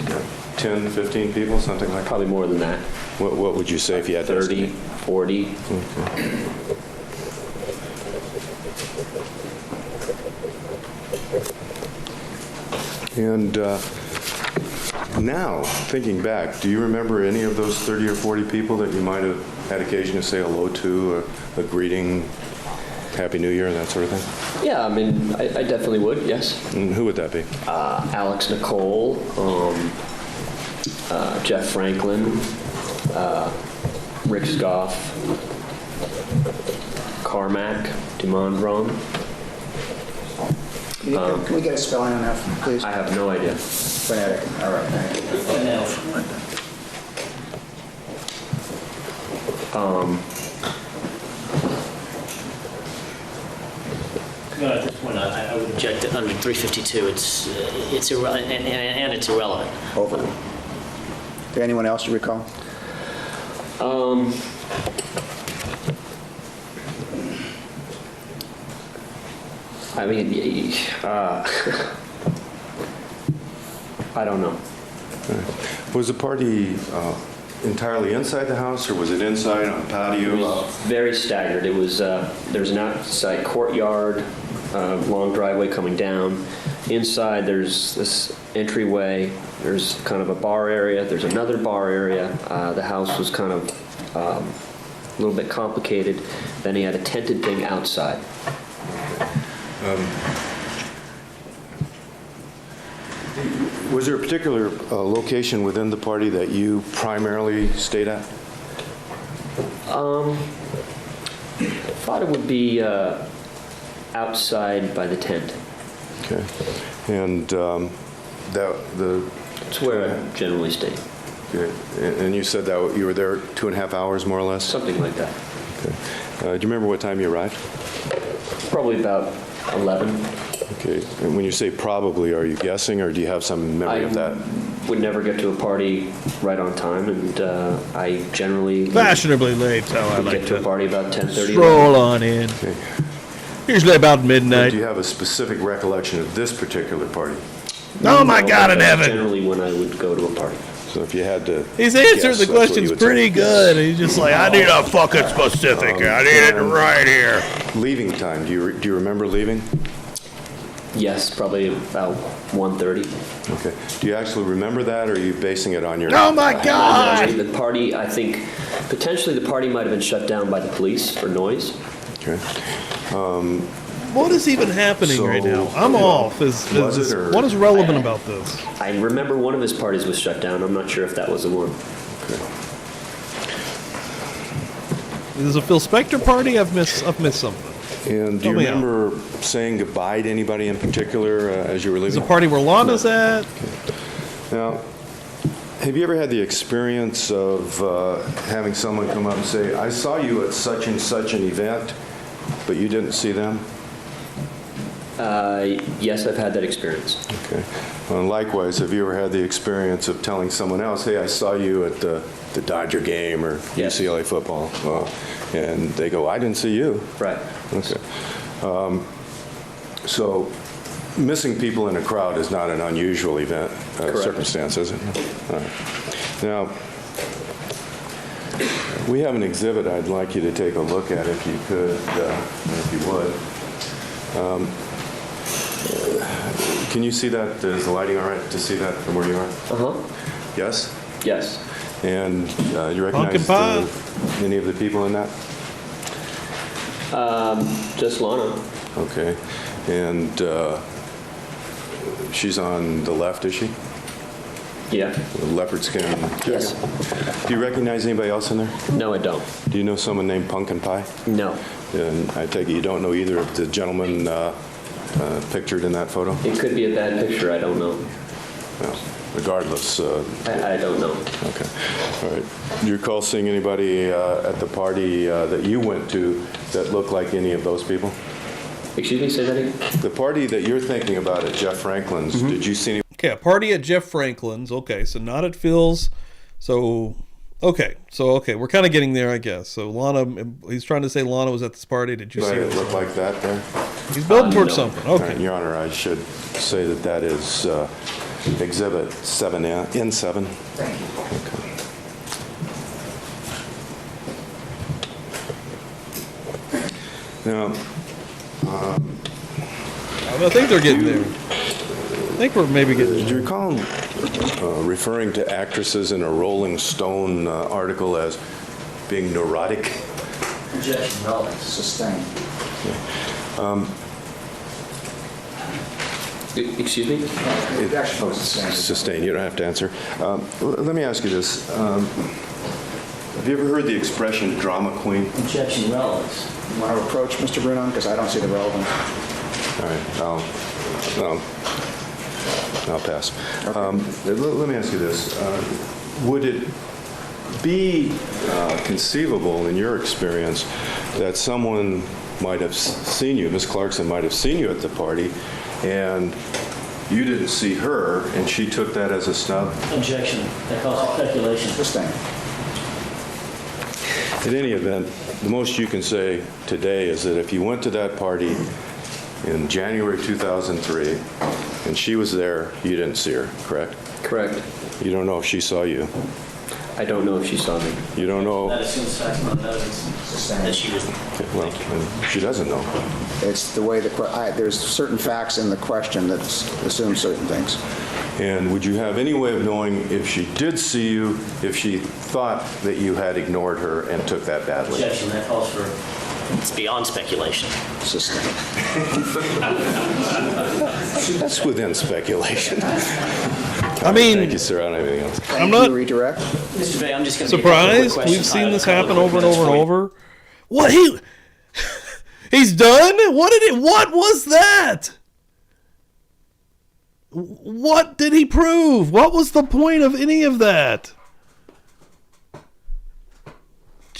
10, 15 people, something like that? Probably more than that. What would you say if you had 30, 40. Okay. And now, thinking back, do you remember any of those 30 or 40 people that you might have had occasion to say hello to, a greeting, Happy New Year, and that sort of thing? Yeah, I mean, I definitely would, yes. And who would that be? Alex Nicole, Jeff Franklin, Rick Scoff, Carmack, Dumondron. Can we get a spelling on that, please? I have no idea. Phonetic. All right, thank No, at this point, I would object that under 352. It's irrelevant, and it's irrelevant. Over. Anyone else you recall? I mean, I don't know. Was the party entirely inside the house, or was it inside on a patio? It was very staggered. It was there's an outside courtyard, long driveway coming down. Inside, there's this entryway. There's kind of a bar area. There's another bar area. The house was kind of a little bit complicated. Then he had a tented thing outside. Was there a particular location within the party that you primarily stayed at? Thought it would be outside by the tent. Okay. And It's where I generally stay. Okay. And you said that you were there 2.5 hours, more or less? Something like that. Okay. Do you remember what time you arrived? Probably about 11. Okay. And when you say probably, are you guessing, or do you have some memory of that? Would never get to a party right on time, and I generally Fashionably late, how I would like get to a to party about 10:30. stroll on in. Okay. Usually about midnight. Do you have a specific recollection of this particular party? Oh my God in heaven! Generally when I would go to a party. So if you had to He's guess, answered the that's what questions you would pretty say. good. He's just like, I need a fucking specific. I need it right here. Leaving time. Do you remember leaving? Yes, probably about 1:30. Okay. Do you actually remember that, or are you basing it on your... Oh my God! The party, I think, potentially the party might have been shut down by the police for noise. Okay. What is even happening right now? I'm off. What is relevant about this? I remember one of his parties was shut down. I'm not sure if that was the one. Okay. Is it a Phil Spector party? I've missed something. And do you remember saying goodbye to anybody in particular as you were leaving? Is it a party where Lana's at? Now, have you ever had the experience of having someone come up and say, I saw you at such and such an event, but you didn't see them? Yes, I've had that experience. Okay. And likewise, have you ever had the experience of telling someone else, hey, I saw you at the Dodger game or UCLA football, and they go, I didn't see you. Right. Okay. So missing people in a crowd is not an unusual event, circumstance, is it? All right. Now, we have an exhibit I'd like you to take a look at if you could, if you would. Can you see that? Is the lighting all right to see that from where you are? Uh-huh. Yes? Yes. And you recognize any of the people in that? Just Lana. Okay. And she's on the left, is she? Yeah. The leopard skin jacket? Yes. Do you recognize anybody else in there? No, I don't. Do you know someone named Pumpkin Pie? No. And I take it you don't know either of the gentlemen pictured in that photo? It could be a bad picture. I don't know. Well, regardless. I don't know. Okay. All right. Do you recall seeing anybody at the party that you went to that looked like any of those people? Excuse me, say that again? The party that you're thinking about at Jeff Franklin's, did you see any? Okay, a party at Jeff Franklin's. Okay, so not at Phil's. So, okay, we're kind of getting there, I guess. So Lana, he's trying to say Lana was at this party. Did you see it? Look like that there? He's building towards something. Okay. Right, Your Honor, I should say that is Exhibit 7N, N7. Thank you. Okay. Now, I think they're getting there. I think we're maybe getting there. Do you recall referring to actresses in a Rolling Stone article as being neurotic? Objection, relevant, sustained. Excuse me? Objection was sustained. Sustained. You don't have to answer. Let me ask you this. Have you ever heard the expression drama queen? Objection, relevance. You want to approach Mr. Brunon? Because I don't see the relevance. All right. I'll pass. Let me ask you this. Would it be conceivable in your experience that someone might have seen you, Ms. Clarkson might have seen you at the party, and you didn't see her, and she took that as a snub? Objection. That calls for speculation. Sustained. In any event, the most you can say today is that if you went to that party in January 2003, and she was there, you didn't see her, correct? Correct. You don't know if she saw you. I don't know if she saw me. You don't know. That assumes facts, not evidence. That she was. Okay, well, she doesn't know. It's the way there's certain facts in the question that assume certain things. And would you have any way of knowing if she did see you, if she thought that you had ignored her and took that badly? Objection. That calls for. It's beyond speculation. Sustained. That's within speculation. I mean, thank you, sir. I don't have anything else. I'm not redirect. Mr. Vey, I'm just going to surprised. We've seen this happen over and over and over. What he's done? What was that? What did he prove? What was the point of any of that?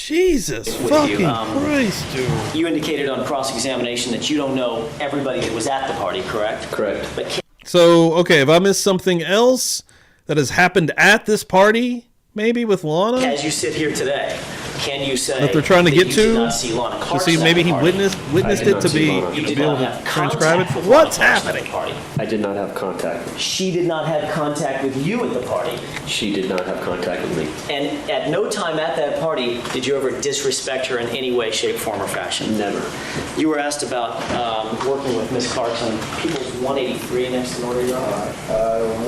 Jesus with fucking you. Christ, dude. You indicated on cross-examination that you don't know everybody that was at the party, correct? Correct. But So, okay, if I missed something else that has happened at this party, maybe with Lana, as you sit here today, can you say that they're trying to get you did to, not see Lana to Clarkson see maybe at the he party? witnessed I did it not to see be, Lana. you know, did be able not to have transcribe it? contact with What's Lana Clarkson at happening? the party. I did not have contact. She did not have contact with you at the party. She did not have contact with me. And at no time at that party did you ever disrespect her in any way, shape, form, or fashion? Never. You were asked about working with Ms. Clarkson, People's 183 next in order, Your Honor.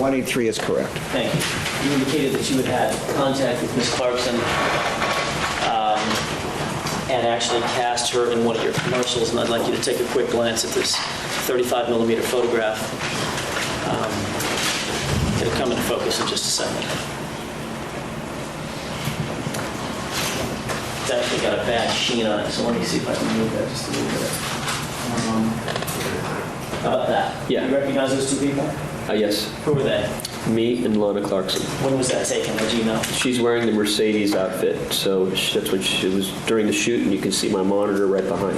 183 is correct. Thank you. You indicated that you had had contact with Ms. Clarkson and actually cast her in one of your commercials, and I'd like you to take a quick glance at this 35 millimeter photograph. It'll come into focus in just a second. It's actually got a bad sheen on it, so let me see if I can move that just a little bit. How about that? Yeah. You recognize those two people? Yes. Who were they? Me and Lana Clarkson. When was that taken? Did you know? She's wearing the Mercedes outfit, so that's when she was during the shoot, and you can see my monitor right behind.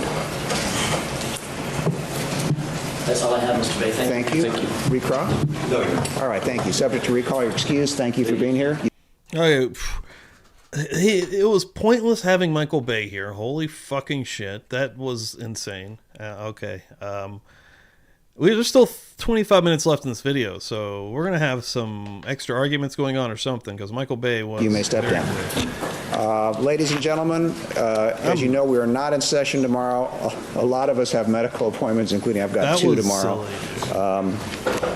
That's all I have, Mr. Bay. Thank you. Recall? No, All right, thank you. Subject to recall, you're excused. Thank you for being here. Okay, it was pointless having Michael Bay here. Holy fucking shit. That was insane. Okay. There's still 25 minutes left in this video, so we're going to have some extra arguments going on or something, because Michael Bay was... You may step down. Ladies and gentlemen, as you know, we are not in session tomorrow. A lot of us have medical appointments, including I've got two tomorrow.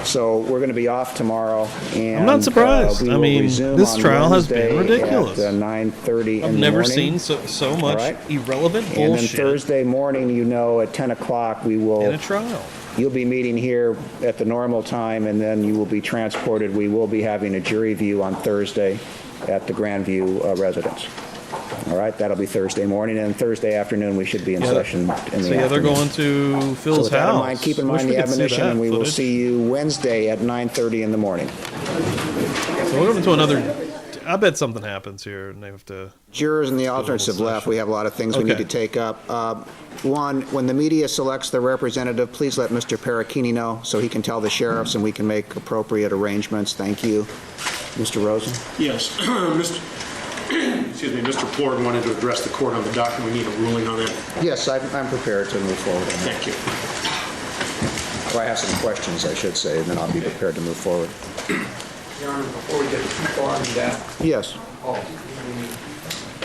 So we're going to be off tomorrow. And, I'm not surprised. I mean, this trial has been ridiculous. At 9:30 in the morning. I've never seen so much irrelevant bullshit. And then Thursday morning, you know, at 10 o'clock, we will... In a trial. You'll be meeting here at the normal time, and then you will be transported. We will be having a jury view on Thursday at the Grandview residence. All right, that'll be Thursday morning, and Thursday afternoon we should be in session in the afternoon. Yeah, they're going to Phil's with that house. in mind, keep in mind the admonition, and we will see you Wednesday at 9:30 in the morning. So we're going to another... I bet something happens here, and they have to... Jurors and the alternates have left. We have a lot of things we need to take up. One, when the media selects their representative, please let Mr. Parachini know so he can tell the sheriffs and we can make appropriate arrangements. Thank you. Mr. Rosen? Yes. Mr. Ford wanted to address the court on the document. We need a ruling on that. Yes, I'm prepared to move forward on that. Thank you. Well, I have some questions, I should say, and then I'll be prepared to move forward. Your Honor, before we get too far into that. Yes.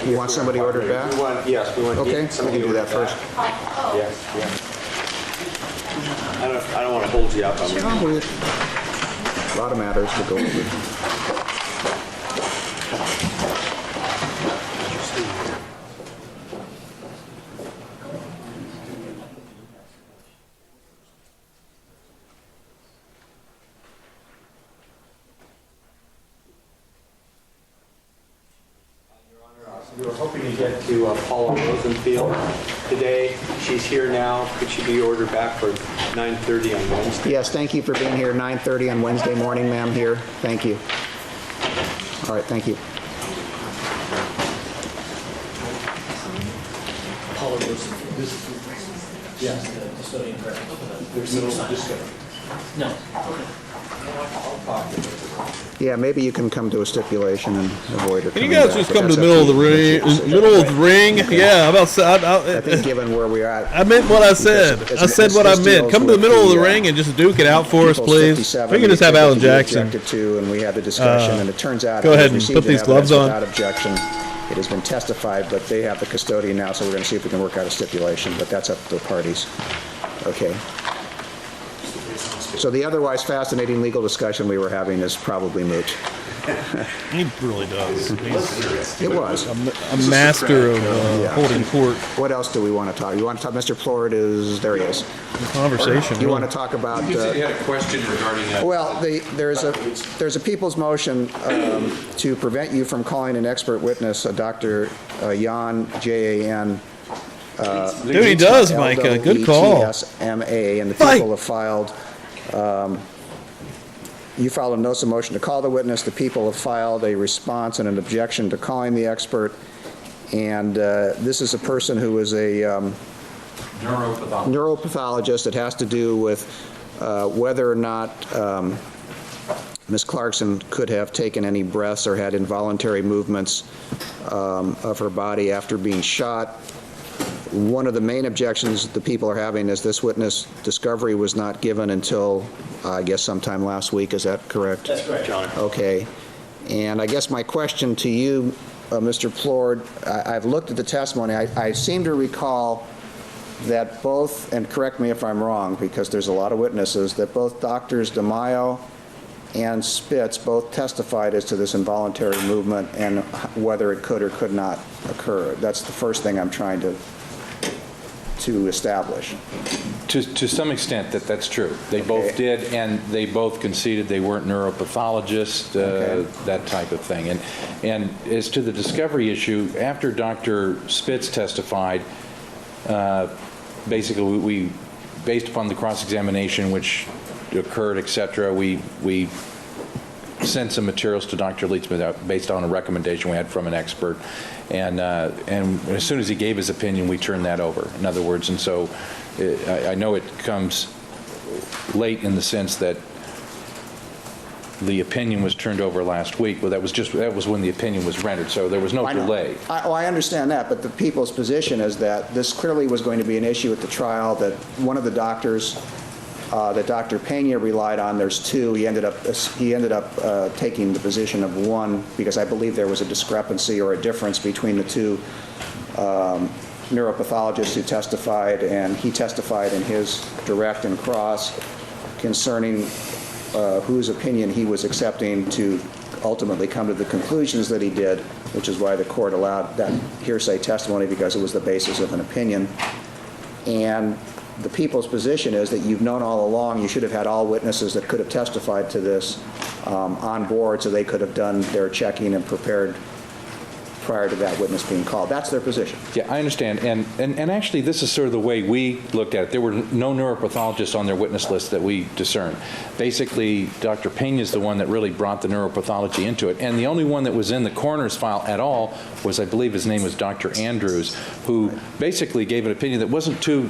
You want somebody ordered back? Yes, we want. Okay, so we can do that first. Yes, yes. I don't want to hold you up. A lot of matters to go over. We were hoping to get to Paula Rosenfield today. She's here now. Could she be ordered back for 9:30 on Wednesday? Yes, thank you for being here, 9:30 on Wednesday morning, ma'am, here. Thank you. All right, thank you. Paula Rosenfield. Yes. The custodian. There's no discussion. No. Yeah, maybe you can come to a stipulation and avoid her. Can you guys just come to the middle of the ring? Yeah, how about I think given where we're at. I meant what I said. I said what I meant. Come to the middle of the ring and just duke it out for us, please. We can just have Alan Jackson. And we had the discussion, and it turns out go ahead and put these gloves on. Without objection. It has been testified, but they have the custodian now, so we're going to see if we can work out a stipulation. But that's up to the parties. Okay. So the otherwise fascinating legal discussion we were having is probably moot. He really does. It was. A master of holding court. What else do we want to talk? You want to talk? Mr. Plord is there. He is. The conversation. You want to talk about? You said you had a question regarding that. Well, there's a people's motion to prevent you from calling an expert witness, Dr. Jan Jan. Dude, he does, Micah. Good call. LWETSMA, and the people have filed. You filed a notice of motion to call the witness. The people have filed a response and an objection to calling the expert. And this is a person who is a neuropathologist. It has to do with whether or not Ms. Clarkson could have taken any breaths or had involuntary movements of her body after being shot. One of the main objections the people are having is this witness discovery was not given until, I guess, sometime last week. Is that correct? That's correct, John. Okay. And I guess my question to you, Mr. Plord, I've looked at the testimony. I seem to recall that both, and correct me if I'm wrong, because there's a lot of witnesses, that both Doctors DeMaio and Spitz both testified as to this involuntary movement and whether it could or could not occur. That's the first thing I'm trying to establish. To some extent, that's true. They both did, and they both conceded they weren't neuropathologists, that type of thing. And as to the discovery issue, after Dr. Spitz testified, basically we based upon the cross-examination which occurred, etc., we sent some materials to Dr. Leitzman based on a recommendation we had from an expert, and as soon as he gave his opinion, we turned that over. In other words, and so I know it comes late in the sense that the opinion was turned over last week, but that was when the opinion was rendered, so there was no delay. I understand that, but the people's position is that this clearly was going to be an issue at the trial, that one of the doctors that Dr. Pena relied on, there's two. He ended up taking the position of one because I believe there was a discrepancy or a difference between the two neuropathologists who testified, and he testified in his direct and cross concerning whose opinion he was accepting to ultimately come to the conclusions that he did, which is why the court allowed that hearsay testimony, because it was the basis of an opinion. And the people's position is that you've known all along you should have had all witnesses that could have testified to this on board so they could have done their checking and prepared prior to that witness being called. That's their position. Yeah, I understand. And actually, this is sort of the way we looked at it. There were no neuropathologists on their witness list that we discerned. Basically, Dr. Pena is the one that really brought the neuropathology into it. And the only one that was in the coroner's file at all was, I believe his name was Dr. Andrews, who basically gave an opinion that wasn't too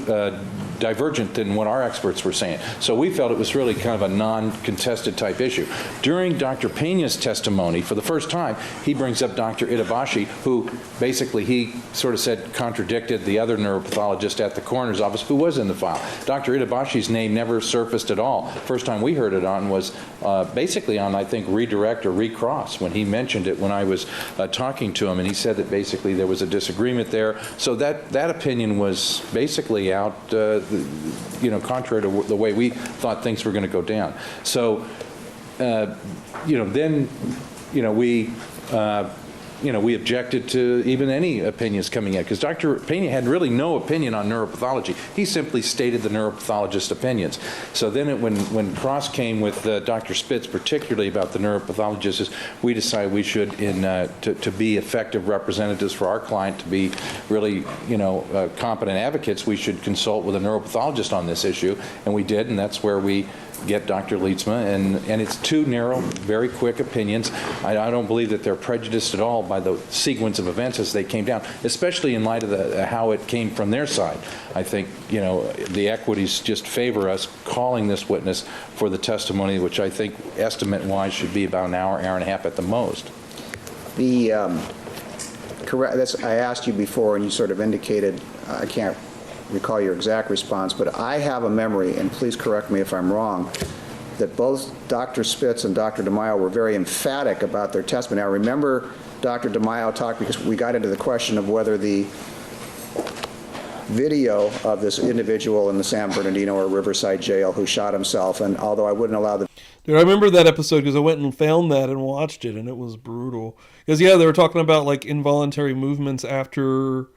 divergent than what our experts were saying. So we felt it was really kind of a non-contested type issue. During Dr. Pena's testimony, for the first time, he brings up Dr. Itabashi, who basically he sort of said contradicted the other neuropathologist at the coroner's office who was in the file. Dr. Itabashi's name never surfaced at all. First time we heard it on was basically on, I think, redirect or recross when he mentioned it when I was talking to him, and he said that basically there was a disagreement there. So that opinion was basically out, contrary to the way we thought things were going to go down. So, we objected to even any opinions coming in, because Dr. Pena had really no opinion on neuropathology. He simply stated the neuropathologist's opinions. So then when Cross came with Dr. Spitz, particularly about the neuropathologists, we decided we should, to be effective representatives for our client, to be really, competent advocates, we should consult with a neuropathologist on this issue, and we did, and that's where we get Dr. Leitzman, and it's two narrow, very quick opinions. I don't believe that they're prejudiced at all by the sequence of events as they came down, especially in light of how it came from their side. I think, the equities just favor us calling this witness for the testimony, which I think estimate-wise should be about an hour and a half at the most. I asked you before, and you sort of indicated, I can't recall your exact response, but I have a memory, and please correct me if I'm wrong, that both Dr. Spitz and Dr. DeMaio were very emphatic about their testimony. I remember Dr. DeMaio talked, because we got into the question of whether the video of this individual in the San Bernardino or Riverside jail who shot himself, and although I wouldn't allow the... Dude, I remember that episode because I went and found that and watched it, and it was brutal. Because, they were talking about, like, involuntary movements after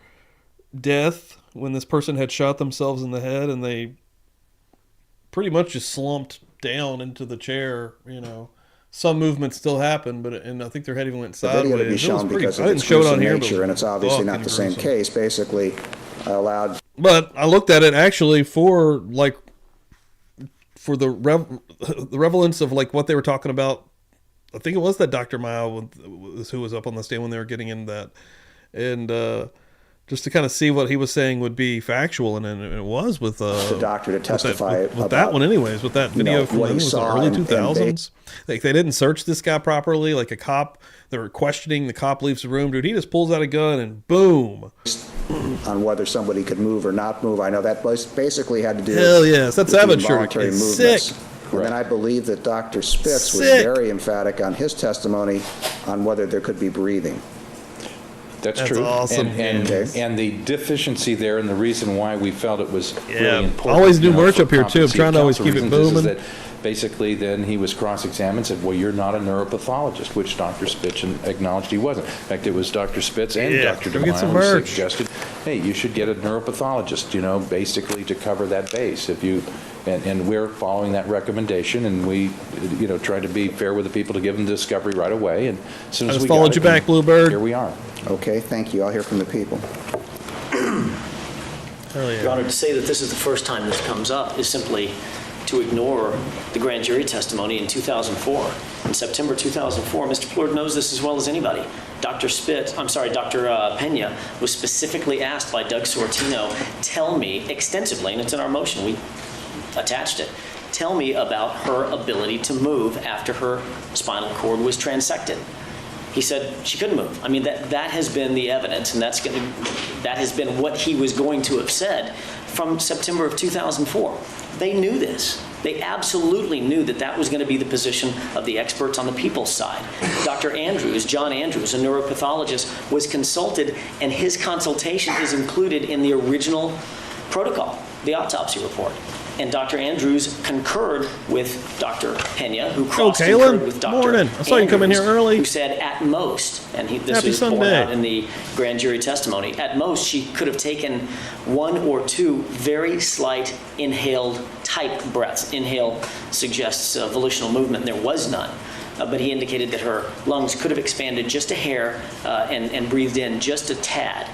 death, when this person had shot themselves in the head, and they pretty much just slumped down into the chair, Some movements still happened, and I think their head even went sideways. The video to be shown because of its gruesome nature, and it's obviously not the same case. Basically, allowed. But I looked at it actually for the relevance of like what they were talking about. I think it was that Dr. Mao who was up on the stand when they were getting into that. and just to kind of see what he was saying would be factual, and it was with the doctor to testify with that one, anyways. With that video from what he the saw early and 2000s, like they didn't search this guy properly. Like a cop, they were questioning the cop, leaves the room, dude. He just pulls out a gun and boom. On whether somebody could move or not move. I know that basically had to do. Hell yes, that's with the Evan shirt. involuntary It's movements. sick. And then I believe that Dr. Spitz was Sick. very emphatic on his testimony on whether there could be breathing. That's That's true. awesome. And the deficiency there, and the reason why we felt it was really important. Always new merch for up here, too. I'm competency trying to always counsel keep it reasons is booming. that basically, then he was cross-examined, said, well, you're not a neuropathologist, which Dr. Spitz acknowledged he wasn't. In fact, it was Dr. Spitz and Yeah, Dr. go get some DeMaio who merch. suggested, hey, you should get a neuropathologist, basically to cover that base. And we're following that recommendation, and we, try to be fair with the people to give them the discovery right away. And as soon I as just we followed got you it, back, Bluebird. Here we are. Okay, thank you. I'll hear from the people. Your Honor, to say that this is the first time this comes up is simply to ignore the grand jury testimony in 2004. In September 2004, Mr. Plord knows this as well as anybody. Dr. Pena was specifically asked by Doug Sortino, tell me extensively, and it's in our motion, we attached it, tell me about her ability to move after her spinal cord was transected. He said she couldn't move. I mean, that has been the evidence, and that has been what he was going to have said from September of 2004. They knew this. They absolutely knew that was going to be the position of the experts on the people's side. Dr. Andrews, John Andrews, a neuropathologist, was consulted, and his consultation is included in the original protocol, the autopsy report. And Dr. Andrews concurred with Dr. Pena, who cross-concurred with Dr. Morning. I saw you come in here early. Who said at most, and this Happy is borne Sunday. out in the grand jury testimony, at most she could have taken 1 or 2 very slight inhaled type breaths. Inhale suggests volitional movement, and there was none. But he indicated that her lungs could have expanded just a hair and breathed in just a tad.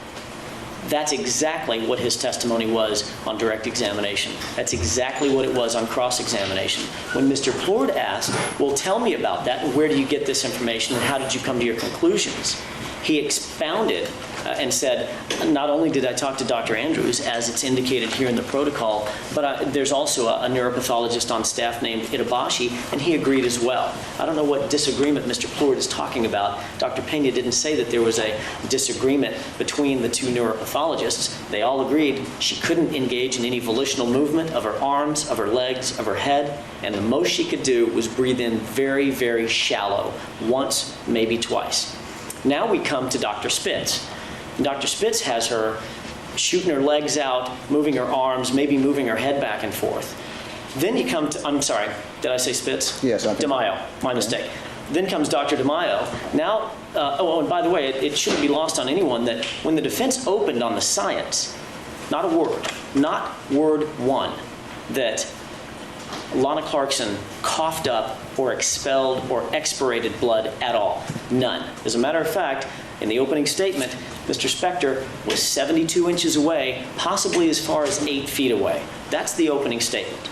That's exactly what his testimony was on direct examination. That's exactly what it was on cross-examination. When Mr. Plord asked, well, tell me about that, and where do you get this information, and how did you come to your conclusions? He expounded and said, not only did I talk to Dr. Andrews, as it's indicated here in the protocol, but there's also a neuropathologist on staff named Itabashi, and he agreed as well. I don't know what disagreement Mr. Plord is talking about. Dr. Pena didn't say that there was a disagreement between the 2 neuropathologists. They all agreed she couldn't engage in any volitional movement of her arms, of her legs, of her head, and the most she could do was breathe in very, very shallow, once, maybe twice. Now we come to Dr. Spitz. And Dr. Spitz has her shooting her legs out, moving her arms, maybe moving her head back and forth. Then you come to, I'm sorry, did I say Spitz? Yes, I think. DeMaio, my mistake. Then comes Dr. DeMaio. Now, and by the way, it shouldn't be lost on anyone that when the defense opened on the science, not word one, that Lana Clarkson coughed up or expelled or expirated blood at all. None. As a matter of fact, in the opening statement, Mr. Spector was 72 inches away, possibly as far as 8 feet away. That's the opening statement.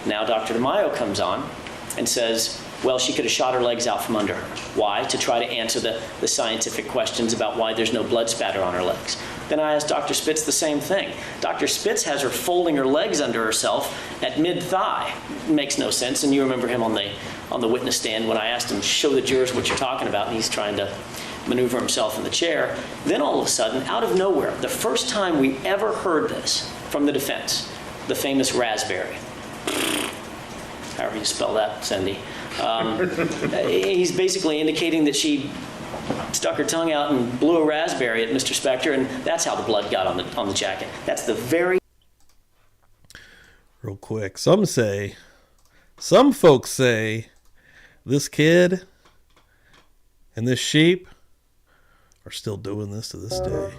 Now Dr. DeMaio comes on and says, well, she could have shot her legs out from under her. Why? To try to answer the scientific questions about why there's no blood spatter on her legs. Then I asked Dr. Spitz the same thing. Dr. Spitz has her folding her legs under herself at mid-thigh. Makes no sense, and you remember him on the witness stand when I asked him, show the jurors what you're talking about, and he's trying to maneuver himself in the chair. Then all of a sudden, out of nowhere, the first time we ever heard this from the defense, the famous raspberry. However you spell that, Cindy. He's basically indicating that she stuck her tongue out and blew a raspberry at Mr. Spector, and that's how the blood got on the jacket. That's the very... Real quick, some folks say this kid and this sheep are still doing this to this day.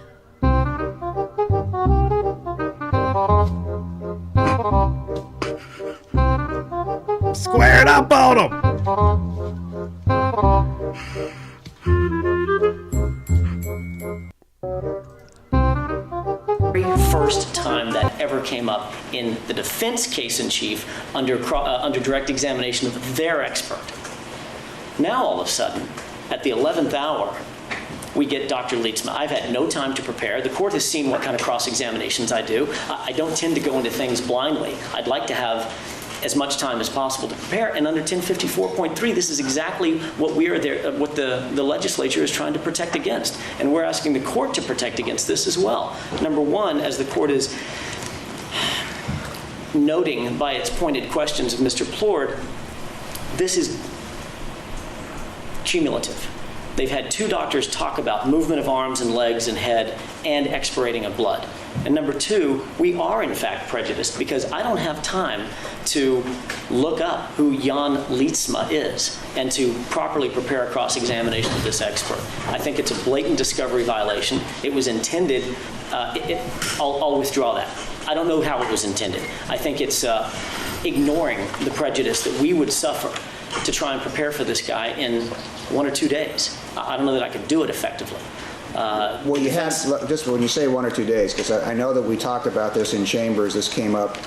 Squared up on them. Very first time that ever came up in the defense case in chief under direct examination of their expert. Now all of a sudden, at the 11th hour, we get Dr. Leetsma. I've had no time to prepare. The court has seen what kind of cross-examinations I do. I don't tend to go into things blindly. I'd like to have as much time as possible to prepare. And under 1054.3, this is exactly what what the legislature is trying to protect against. And we're asking the court to protect against this as well. Number one, as the court is noting by its pointed questions of Mr. Plord, this is cumulative. They've had 2 doctors talk about movement of arms and legs and head and expirating of blood. And number 2, we are in fact prejudiced because I don't have time to look up who Jan Leetsma is and to properly prepare a cross-examination of this expert. I think it's a blatant discovery violation. It was intended, I'll withdraw that. I don't know how it was intended. I think it's ignoring the prejudice that we would suffer to try and prepare for this guy in 1 or 2 days. I don't know that I could do it effectively. Well, you had, just when you say 1 or 2 days, because I know that we talked about this in chambers. This came up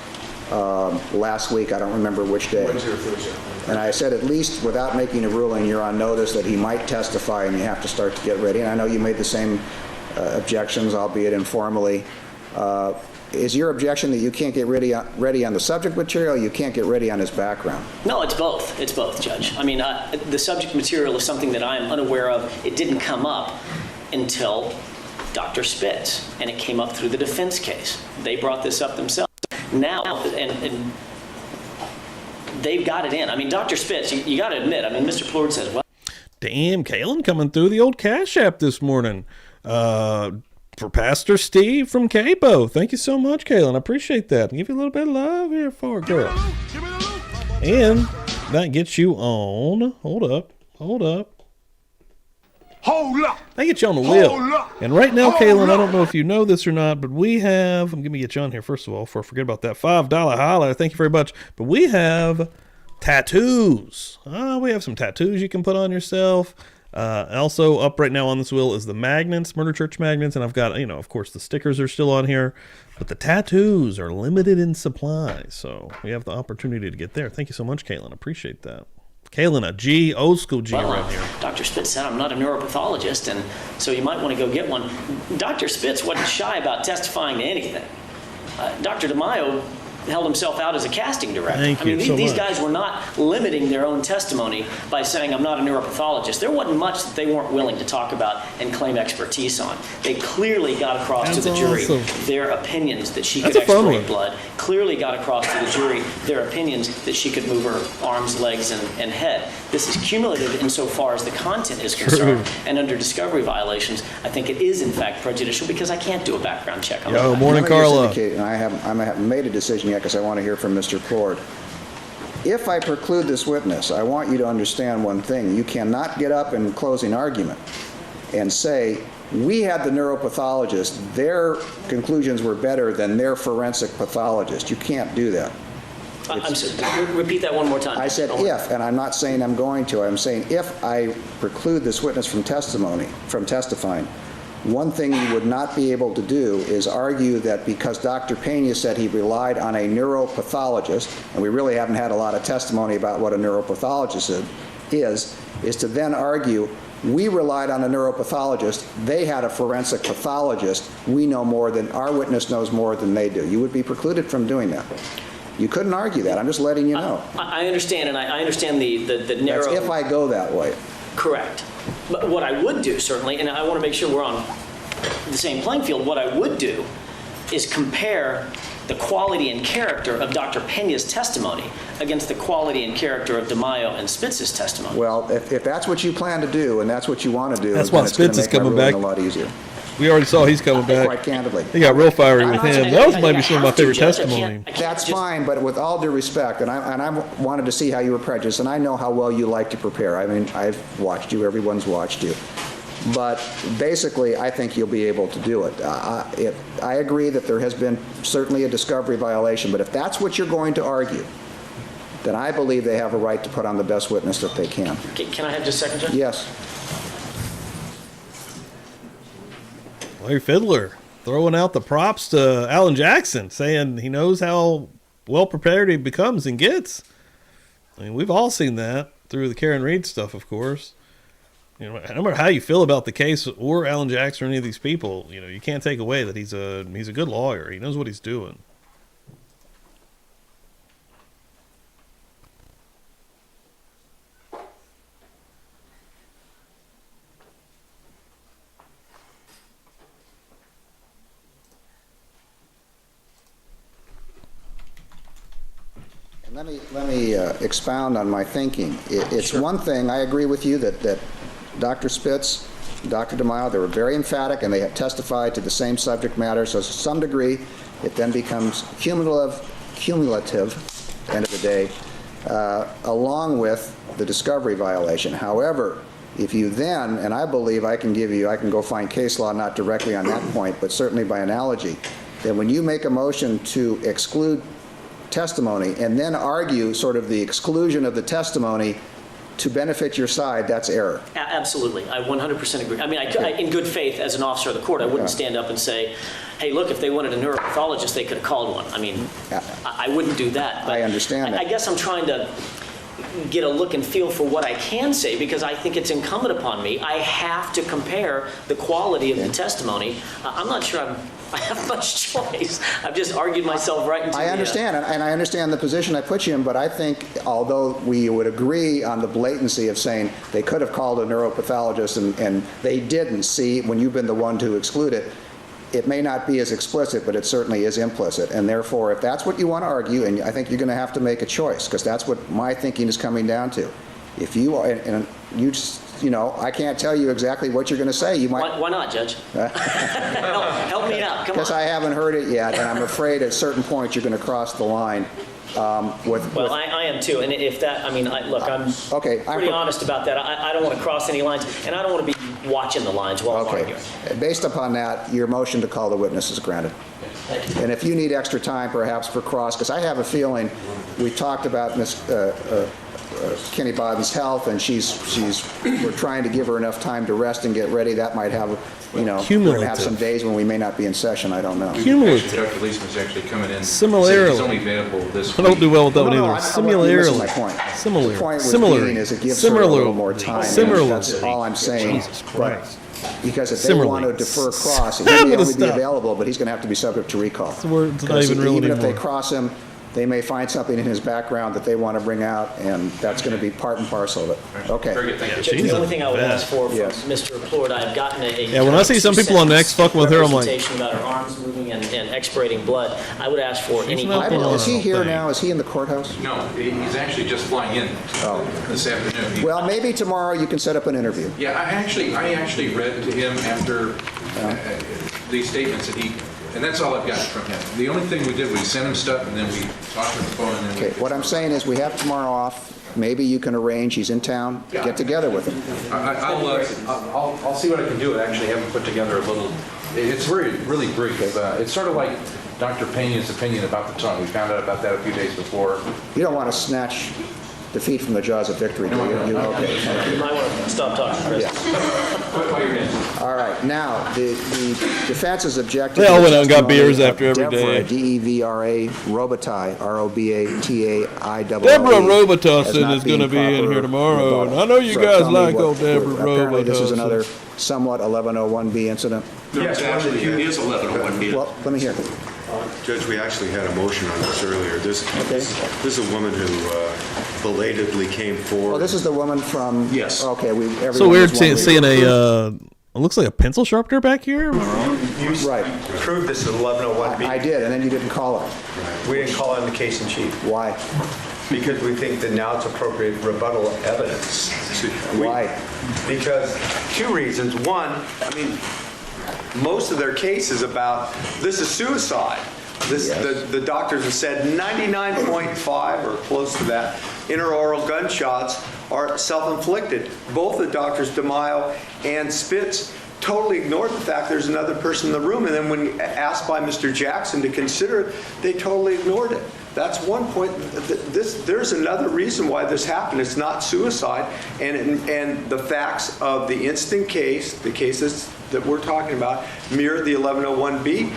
last week. I don't remember which day. Wednesday or Thursday. And I said, at least without making a ruling, you're on notice that he might testify and you have to start to get ready. And I know you made the same objections, albeit informally. Is your objection that you can't get ready on the subject material, you can't get ready on his background? No, it's both. It's both, Judge. I mean, the subject material is something that I am unaware of. It didn't come up until Dr. Spitz, and it came up through the defense case. They brought this up themselves. Now, and they've got it in. I mean, Dr. Spitz, you got to admit, I mean, Mr. Plord says, well. Damn, Kalen coming through the old Cash App this morning. For Pastor Steve from Capo. Thank you so much, Kalen. I appreciate that. Give you a little bit of love here for it, girl. And that gets you on. Hold up. That gets you on the wheel. And right now, Kalen, I don't know if you know this or not, but we have, I'm going to get you on here first of all, before I forget about that $5 holler. Thank you very much. But we have tattoos. We have some tattoos you can put on yourself. Also up right now on this wheel is the magnets, Murder Church magnets, and I've got, of course, the stickers are still on here, but the tattoos are limited in supply, so we have the opportunity to get there. Thank you so much, Kaylin. Appreciate that. Kaylin, a G, old school G around here. Dr. Spitz said I'm not a neuropathologist, and so you might want to go get one. Dr. Spitz wasn't shy about testifying to anything. Dr. DeMaio held himself out as a casting director. These guys were not limiting their own testimony by saying, I'm not a neuropathologist. There wasn't much that they weren't willing to talk about and claim expertise on. They clearly got across to the jury their opinions that she could expirate blood, clearly got across to the jury their opinions that she could move her arms, legs, and head. This is cumulative insofar as the content is concerned, and under discovery violations, I think it is in fact prejudicial because I can't do a background check on that. Morning, Carla. I haven't made a decision yet because I want to hear from Mr. Plord. If I preclude this witness, I want you to understand one thing. You cannot get up in closing argument and say, we had the neuropathologist, their conclusions were better than their forensic pathologist. You can't do that. I'm sorry, repeat that one more time. I said if, and I'm not saying I'm going to. I'm saying if I preclude this witness from testifying, one thing you would not be able to do is argue that because Dr. Pena said he relied on a neuropathologist, and we really haven't had a lot of testimony about what a neuropathologist is to then argue we relied on a neuropathologist, they had a forensic pathologist, we know more than, our witness knows more than they do. You would be precluded from doing that. You couldn't argue that. I'm just letting you know. I understand, and I understand the narrow... That's if I go that way. Correct. But what I would do, certainly, and I want to make sure we're on the same playing field, what I would do is compare the quality and character of Dr. Pena's testimony against the quality and character of DeMaio and Spitz's testimony. Well, if that's what you plan to do and that's what you want to do, that's why Spitz is coming back a lot easier. We already saw he's coming back. Quite candidly. He got real fiery with him. That was maybe some of my favorite testimony. That's fine, but with all due respect, and I wanted to see how you were prejudiced, and I know how well you like to prepare. I mean, I've watched you. Everyone's watched you. But basically, I think you'll be able to do it. I agree that there has been certainly a discovery violation, but if that's what you're going to argue, then I believe they have a right to put on the best witness that they can. Can I have just a second, Judge? Yes. Larry Fiddler throwing out the props to Alan Jackson, saying he knows how well prepared he becomes and gets. I mean, we've all seen that through the Karen Reed stuff, of course. You know, no matter how you feel about the case or Alan Jackson or any of these people, you know, you can't take away that he's a good lawyer. He knows what he's doing. Let me expound on my thinking. It's one thing, I agree with you that Dr. Spitz, Dr. DeMaio, they were very emphatic and they have testified to the same subject matter, so to some degree it then becomes cumulative, end of the day, along with the discovery violation. However, if you then, and I believe I can go find case law not directly on that point, but certainly by analogy, that when you make a motion to exclude testimony and then argue sort of the exclusion of the testimony to benefit your side, that's error. Absolutely. I 100% agree. I mean, I, in good faith, as an officer of the court, I wouldn't stand up and say, hey, look, if they wanted a neuropathologist, they could have called one. I mean, I wouldn't do that. But I understand that. I guess I'm trying to get a look and feel for what I can say, because I think it's incumbent upon me. I have to compare the quality of the testimony. I'm not sure I have much choice. I've just argued myself right into I understand, and I understand the position I put you in, but I think, although we would agree on the blatancy of saying they could have called a neuropathologist and they didn't, see, when you've been the one to exclude it, it may not be as explicit, but it certainly is implicit. And therefore, if that's what you want to argue, and I think you're going to have to make a choice, because that's what my thinking is coming down to. If you are, and you just, you know, I can't tell you exactly what you're going to say. You might. Why not, Judge? help me out. Come on. Because I haven't heard it yet, and I'm afraid at certain points you're going to cross the line. I am too, and if that, I mean, look, I'm pretty honest about that. I don't want to cross any lines, and I don't want to be watching the lines while I'm arguing. Based upon that, your motion to call the witness is granted. Thank you. And if you need extra time, perhaps for cross, because I have a feeling we talked about Miss Kenny Bodden's health, and we're trying to give her enough time to rest and get ready. That might have, you know, we're going to have some days when we may not be in session. I don't know. Cumulative. Dr. Leisman's actually coming in. Similarly. He's only available this week. I don't do well with that one either. Similarly. My point. The point is it gives her a little more time. That's all I'm saying. Jesus Christ. Because if they want to defer cross, he may only be available, but he's going to have to be subject to recall. Even if they cross him, they may find something in his background that they want to bring out, and that's going to be part and parcel of it. Okay. Very good, thank you. The only thing I would ask for from Mr. Plord, I've gotten when I see some people on X fucking with her, I'm like, representation about her arms moving and expirating blood. I would ask for any. Is he here now? Is he in the courthouse? No, he's actually just flying in this afternoon. Well, maybe tomorrow you can set up an interview. Yeah, I actually read to him after these statements that he. And that's all I've got from him. The only thing we did, we sent him stuff, and then we talked on the phone. And then what I'm saying is we have tomorrow off. Maybe you can arrange, he's in town, get together with him. I'll see what I can do. I actually haven't put together a little, it's really brief. It's sort of like Dr. Pena's opinion about the tongue. We found out about that a few days before. You don't want to snatch defeat from the jaws of victory, do you? Okay. You might want to stop talking, Chris. Yes. All right. Now, the defense's objective. They all went out and got beers after every day. Devra Robitaille, Robaitai. Deborah Robitussin is going to be in here tomorrow, and I know you guys like old Deborah Robitussin. Apparently, this is another somewhat 1101B incident. Yes, actually, it is 1101B. Well, let me hear. Judge, we actually had a motion on this earlier. This is a woman who belatedly came forward. Well, this is the woman from. Yes. Okay, so weird seeing a. It looks like a pencil sharpener back here. Am I wrong? You proved this at 1101B. I did, and then you didn't call her. We didn't call her in the case in chief. Why? Because we think that now it's appropriate rebuttal evidence. Why? Because two reasons. One, I mean, most of their case is about this is suicide. The doctors have said 99.5 or close to that interoral gunshots are self-inflicted. Both the doctors, DeMaio and Spitz, totally ignored the fact there's another person in the room, and then when asked by Mr. Jackson to consider it, they totally ignored it. That's one point. There's another reason why this happened. It's not suicide, and the facts of the instant case, the cases that we're talking about, mirror the 1101B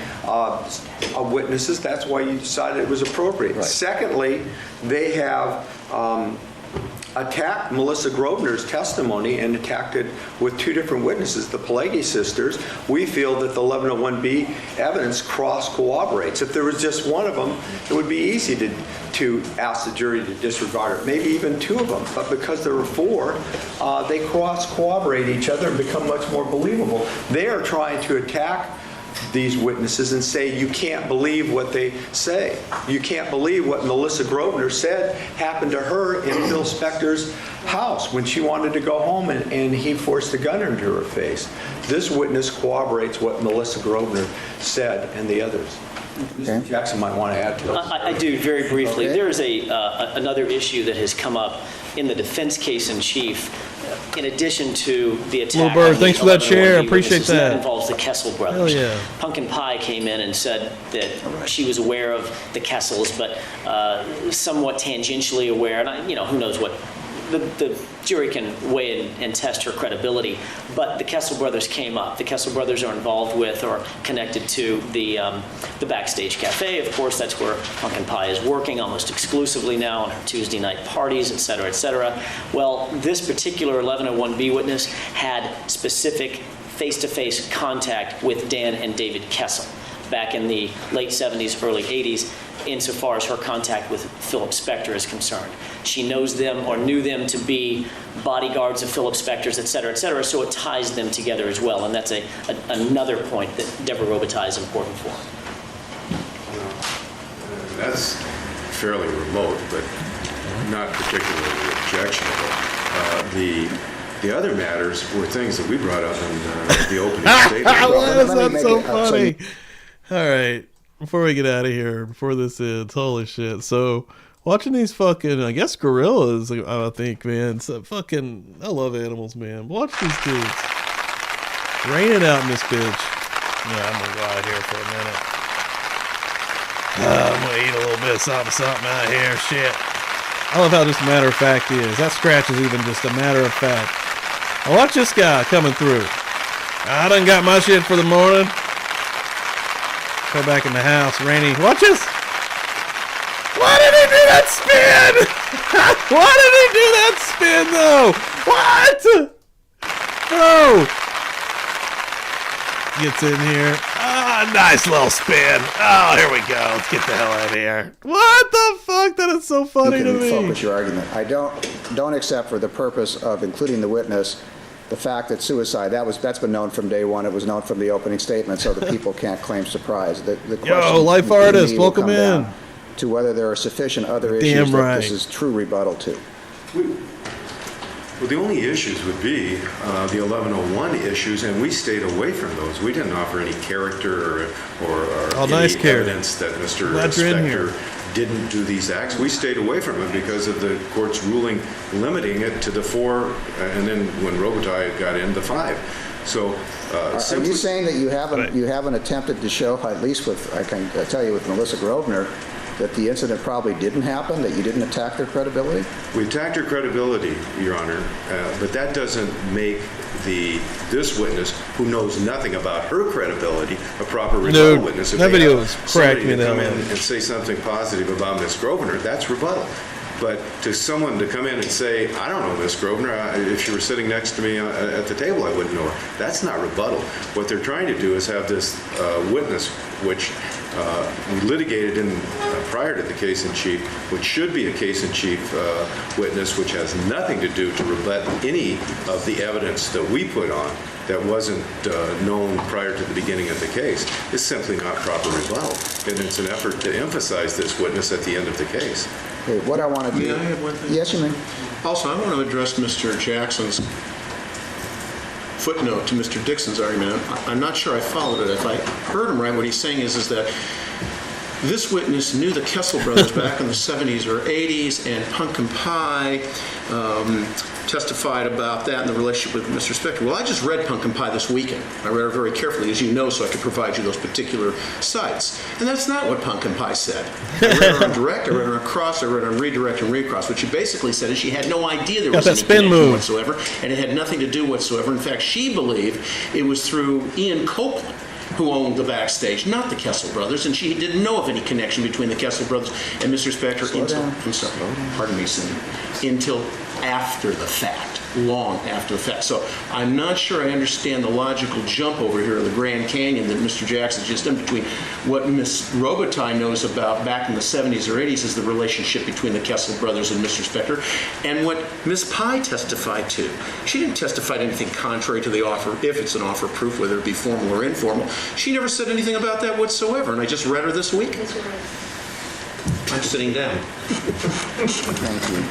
witnesses. That's why you decided it was appropriate. Right. Secondly, they have attacked Melissa Grosvenor's testimony and attacked it with two different witnesses, the Pelagi sisters. We feel that the 1101B evidence cross-corroborates. If there was just one of them, it would be easy to ask the jury to disregard it, maybe even two of them. But because there were four, they cross-corroborate each other and become much more believable. They are trying to attack these witnesses and say, you can't believe what they say. You can't believe what Melissa Grosvenor said happened to her in Phil Spector's house when she wanted to go home and he forced a gun into her face. This witness corroborates what Melissa Grosvenor said and the others. Mr. Jackson might want to add to it. I do, very briefly. Okay. There is another issue that has come up in the defense case in chief, in addition to the attack. Little Bird, thanks for that share. Appreciate that. That involves the Kessel brothers. Hell yeah. Pumpkin Pie came in and said that she was aware of the Kessels, but somewhat tangentially aware, and who knows what. The jury can weigh and test her credibility, but the Kessel brothers came up. The Kessel brothers are involved with or connected to the Backstage Cafe. Of course, that's where Pumpkin Pie is working almost exclusively now on her Tuesday night parties, et cetera, et cetera. Well, this particular 1101B witness had specific face-to-face contact with Dan and David Kessel back in the late 70s, early 80s, insofar as her contact with Philip Spector is concerned. She knows them or knew them to be bodyguards of Philip Spector's, et cetera, so it ties them together as well, and that's another point that Deborah Robitaille is important for. That's fairly remote, but not particularly objectionable. The other matters were things that we brought up in the opening statement. That's so funny. All right, before we get out of here, before this ends, holy shit. So, watching these fucking, I guess, gorillas, I think, man. So fucking, I love animals, man. Watch these dudes. Raining out in this bitch. Yeah, I'm going to go out here for a minute. I'm going to eat a little bit of something out here. Shit. I love how just a matter of fact is. That scratch is even just a matter of fact. Now watch this guy coming through. I done got my shit for the morning. Go back in the house, rainy. Watch this. Why did he do that spin? Why did he do that spin, though? What? Bro. Gets in here. Ah, nice little spin. Oh, here we go. Let's get the hell out of here. What the fuck? That is so funny to me. You can focus your argument. I don't accept for the purpose of including the witness the fact that suicide, that's been known from day one. It was known from the opening statement, so the people can't claim surprise. The Yo, life artist, welcome in. To whether there are sufficient other issues that this is true rebuttal to. Well, the only issues would be the 1101 issues, and we stayed away from those. We didn't offer any character or any nice evidence that Mr. Spector didn't do these acts. We stayed away from it because of the court's ruling limiting it to the 4, and then when Robitaille got in, the 5. So, are you saying that you haven't attempted to show, at least with, I can tell you with Melissa Grosvenor, that the incident probably didn't happen, that you didn't attack their credibility? We attacked her credibility, Your Honor, but that doesn't make this witness, who knows nothing about her credibility, a proper rebuttal witness. If that video was cracked me come in and say something positive about Miss Grosvenor, that's rebuttal. But to someone to come in and say, I don't know Miss Grosvenor, if she were sitting next to me at the table, I wouldn't know her. That's not rebuttal. What they're trying to do is have this witness, which we litigated prior to the case in chief, which should be a case in chief witness, which has nothing to do to rebut any of the evidence that we put on that wasn't known prior to the beginning of the case. Is simply not proper rebuttal. And it's an effort to emphasize this witness at the end of the case. Okay, what I want to do... May I have one thing? Yes, you may. Also, I want to address Mr. Jackson's footnote to Mr. Dixon's argument. I'm not sure I followed it. If I heard him right, what he's saying is that this witness knew the Kessel brothers back in the 70s or 80s, and Pumpkin Pie testified about that in the relationship with Mr. Spector. Well, I just read Pumpkin Pie this weekend. I read it very carefully, as you know, so I could provide you those particular sites. And that's not what Pumpkin Pie said. I read her on direct, I read her on cross, I read her on redirect and recross. What she basically said is she had no idea there was any connection whatsoever, and it had nothing to do whatsoever. In fact, she believed it was through Ian Copeland, who owned the Backstage, not the Kessel brothers, and she didn't know of any connection between the Kessel brothers and Mr. Spector until after the fact, long after the fact. So I'm not sure I understand the logical jump over here of the Grand Canyon that Mr. Jackson just done between what Ms. Robitaille knows about back in the 70s or 80s is the relationship between the Kessel brothers and Mr. Spector, and what Ms. Pye testified to. She didn't testify to anything contrary to the offer, if it's an offer of proof, whether it be formal or informal. She never said anything about that whatsoever, and I just read her this week. I'm sitting down. Thank you.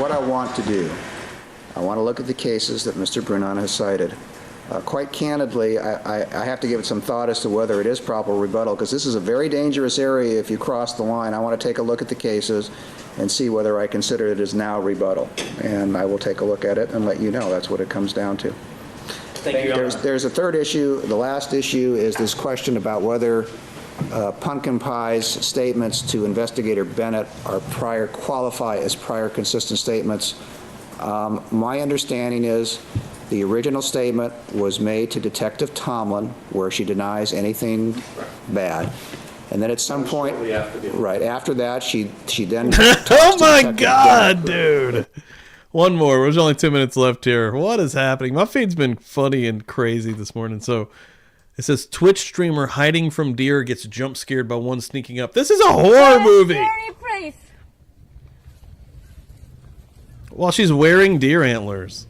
What I want to do, I want to look at the cases that Mr. Brunon has cited. Quite candidly, I have to give it some thought as to whether it is proper rebuttal, because this is a very dangerous area if you cross the line. I want to take a look at the cases and see whether I consider it as now rebuttal. And I will take a look at it and let you know. That's what it comes down to. Thank you, Your Honor. There's a third issue. The last issue is this question about whether Pumpkin Pie's statements to Investigator Bennett qualify as prior consistent statements. My understanding is the original statement was made to Detective Tomlin, where she denies anything bad. And then at some point, right after that, she then. Oh my God, dude! One more. There's only 2 minutes left here. What is happening? My feed's been funny and crazy this morning. So it says Twitch streamer hiding from deer gets jump scared by one sneaking up. This is a horror movie. While she's wearing deer antlers.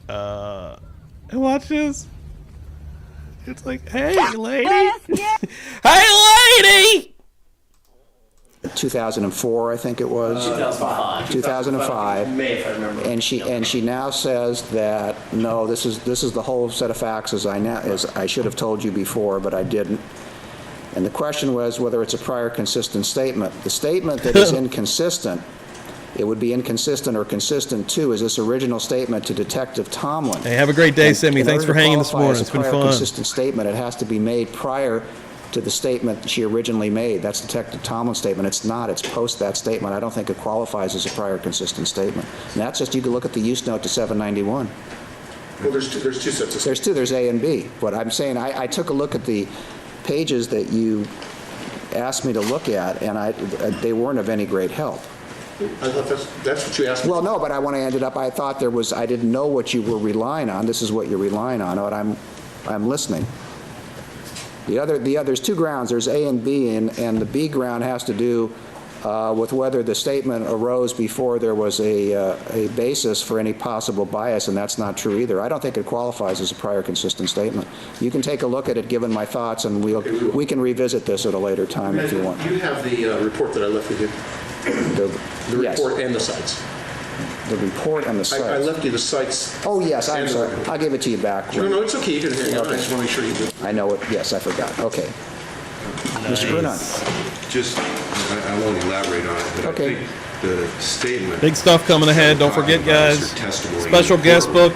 And watch this. It's like, hey, lady. Hey, lady! 2004, I think it was. 2005. 2005. May, if I remember. And she now says that no, this is the whole set of facts as I should have told you before, but I didn't. And the question was whether it's a prior consistent statement. The statement that is inconsistent, it would be inconsistent or consistent too, is this original statement to Detective Tomlin. Hey, have a great day, Sammy. Thanks for hanging this morning. It's been fun. Consistent statement. It has to be made prior to the statement she originally made. That's Detective Tomlin's statement. It's not. It's post that statement. I don't think it qualifies as a prior consistent statement. And that's just, you can look at the use note to 791. Well, there's two sets of. There's two. There's A and B. But I'm saying I took a look at the pages that you asked me to look at, and they weren't of any great help. I thought that's what you asked me. Well, no, but when I ended up, I thought I didn't know what you were relying on. This is what you're relying on, but I'm listening. There's two grounds. There's A and B, and the B ground has to do with whether the statement arose before there was a basis for any possible bias, and that's not true either. I don't think it qualifies as a prior consistent statement. You can take a look at it given my thoughts, and we can revisit this at a later time if you want. You have the report that I left with you. The report and the sites. The report and the sites. I left you the sites. Oh, yes, I'm sorry. I'll give it to you back. No, it's okay. You can hang on. Okay. I just want to make sure you do. I know it. Yes, I forgot. Okay. Nice. Mr. Brunon. Just, I won't elaborate on it, but okay. I think the statement. Big stuff coming ahead. Don't forget, guys. Special guest book.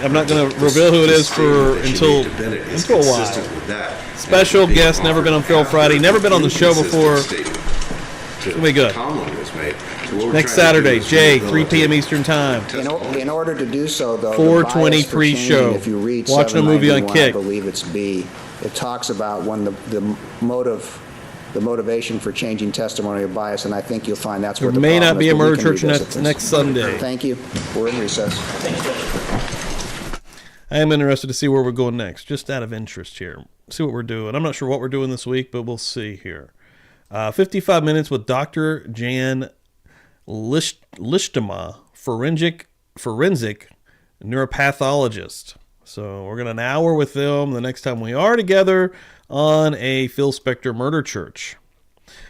I'm not going to reveal who it is until a while. Special guest. Never been on Feral Friday. Never been on the show before. It's going to be good. Next Saturday, Jay, 3 p.m. Eastern Time. In order to do so, though, 4:20 pre-show. If you read Watching a movie on Kick. I believe it's B. It talks about when the motivation for changing testimony of bias, and I think you'll find that's where there may not be a murder church next Sunday. Thank you. We're in recess. I am interested to see where we're going next, just out of interest here. See what we're doing. I'm not sure what we're doing this week, but we'll see here. 55 minutes with Dr. Jan Lishtema, forensic neuropathologist. So we're going to an hour with them the next time we are together on a Phil Spector murder church.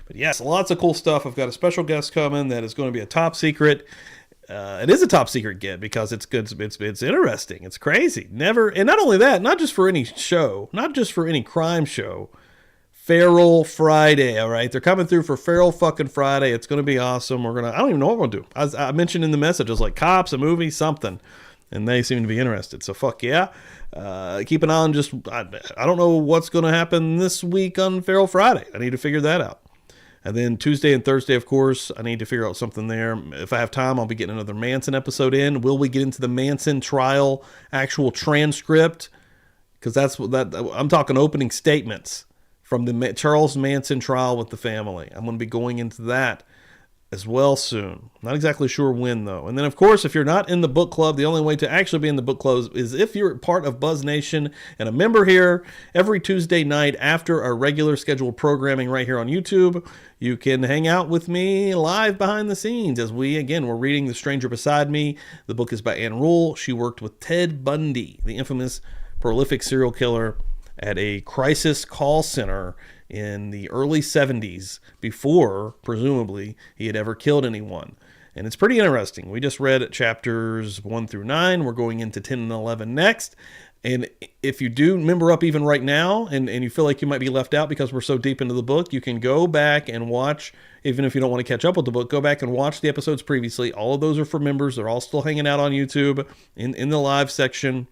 But yes, lots of cool stuff. I've got a special guest coming that is going to be a top secret. It is a top secret get because it's good. It's interesting. It's crazy. And not only that, not just for any show, not just for any crime show. Feral Friday, all right? They're coming through for Feral fucking Friday. It's going to be awesome. I don't even know what we're going to do. I mentioned in the message, it was like cops, a movie, something. And they seem to be interested. So fuck yeah. Keep an eye on I don't know what's going to happen this week on Feral Friday. I need to figure that out. And then Tuesday and Thursday, of course, I need to figure out something there. If I have time, I'll be getting another Manson episode in. Will we get into the Manson trial actual transcript? Because I'm talking opening statements from the Charles Manson trial with the family. I'm going to be going into that as well soon. Not exactly sure when, though. And then, of course, if you're not in the book club, the only way to actually be in the book club is if you're part of Buzz Nation and a member here. Every Tuesday night after our regular scheduled programming right here on YouTube, you can hang out with me live behind the scenes as we're reading The Stranger Beside Me. The book is by Ann Rule. She worked with Ted Bundy, the infamous prolific serial killer, at a crisis call center in the early 70s before, presumably, he had ever killed anyone. And it's pretty interesting. We just read chapters 1 through 9. We're going into 10 and 11 next. And if you do member up even right now and you feel like you might be left out because we're so deep into the book, you can go back and watch, even if you don't want to catch up with the book, go back and watch the episodes previously. All of those are for members. They're all still hanging out on YouTube in the live section.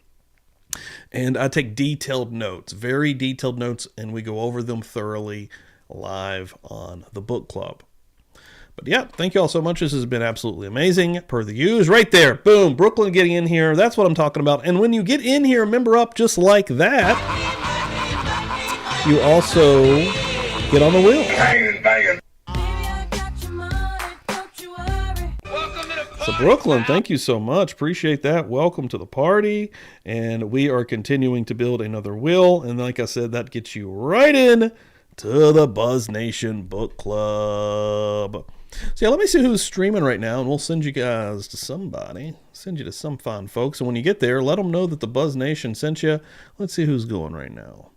And I take detailed notes, very detailed notes, and we go over them thoroughly live on the book club. But yeah, thank you all so much. This has been absolutely amazing. Per the use, right there. Boom, Brooklyn getting in here. That's what I'm talking about. And when you get in here, member up just like that, you also get on the wheel. So Brooklyn, thank you so much. Appreciate that. Welcome to the party. And we are continuing to build another will. And like I said, that gets you right in to the Buzz Nation Book Club. So yeah, let me see who's streaming right now, and we'll send you guys to somebody. Send you to some fine folks. And when you get there, let them know that the Buzz Nation sent you. Let's see who's going right now.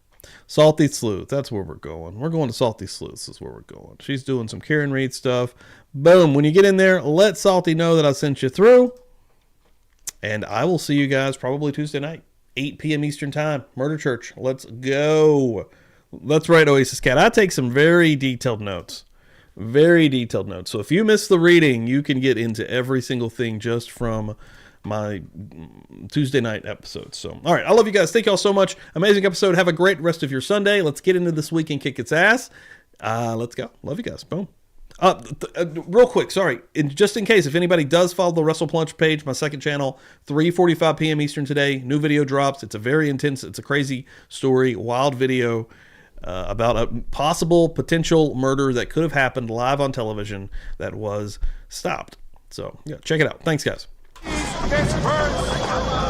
Salty Sleuth, that's where we're going. We're going to Salty Sleuth, this is where we're going. She's doing some Karen Reed stuff. Boom, when you get in there, let Salty know that I sent you through. And I will see you guys probably Tuesday night, 8 p.m. Eastern Time, Murder Church. Let's go. That's right, Oasis Cat. I take some very detailed notes. Very detailed notes. So if you miss the reading, you can get into every single thing just from my Tuesday night episodes. So, all right. I love you guys. Thank you all so much. Amazing episode. Have a great rest of your Sunday. Let's get into this week and kick its ass. Let's go. Love you guys. Boom. Real quick. Sorry. Just in case, if anybody does follow the Wrestle Plunge page, my second channel, 3:45 p.m. Eastern today, new video drops. It's a very intense, it's a crazy story, wild video about a possible potential murder that could have happened live on television that was stopped. So, yeah, check it out. Thanks, guys. This hurts.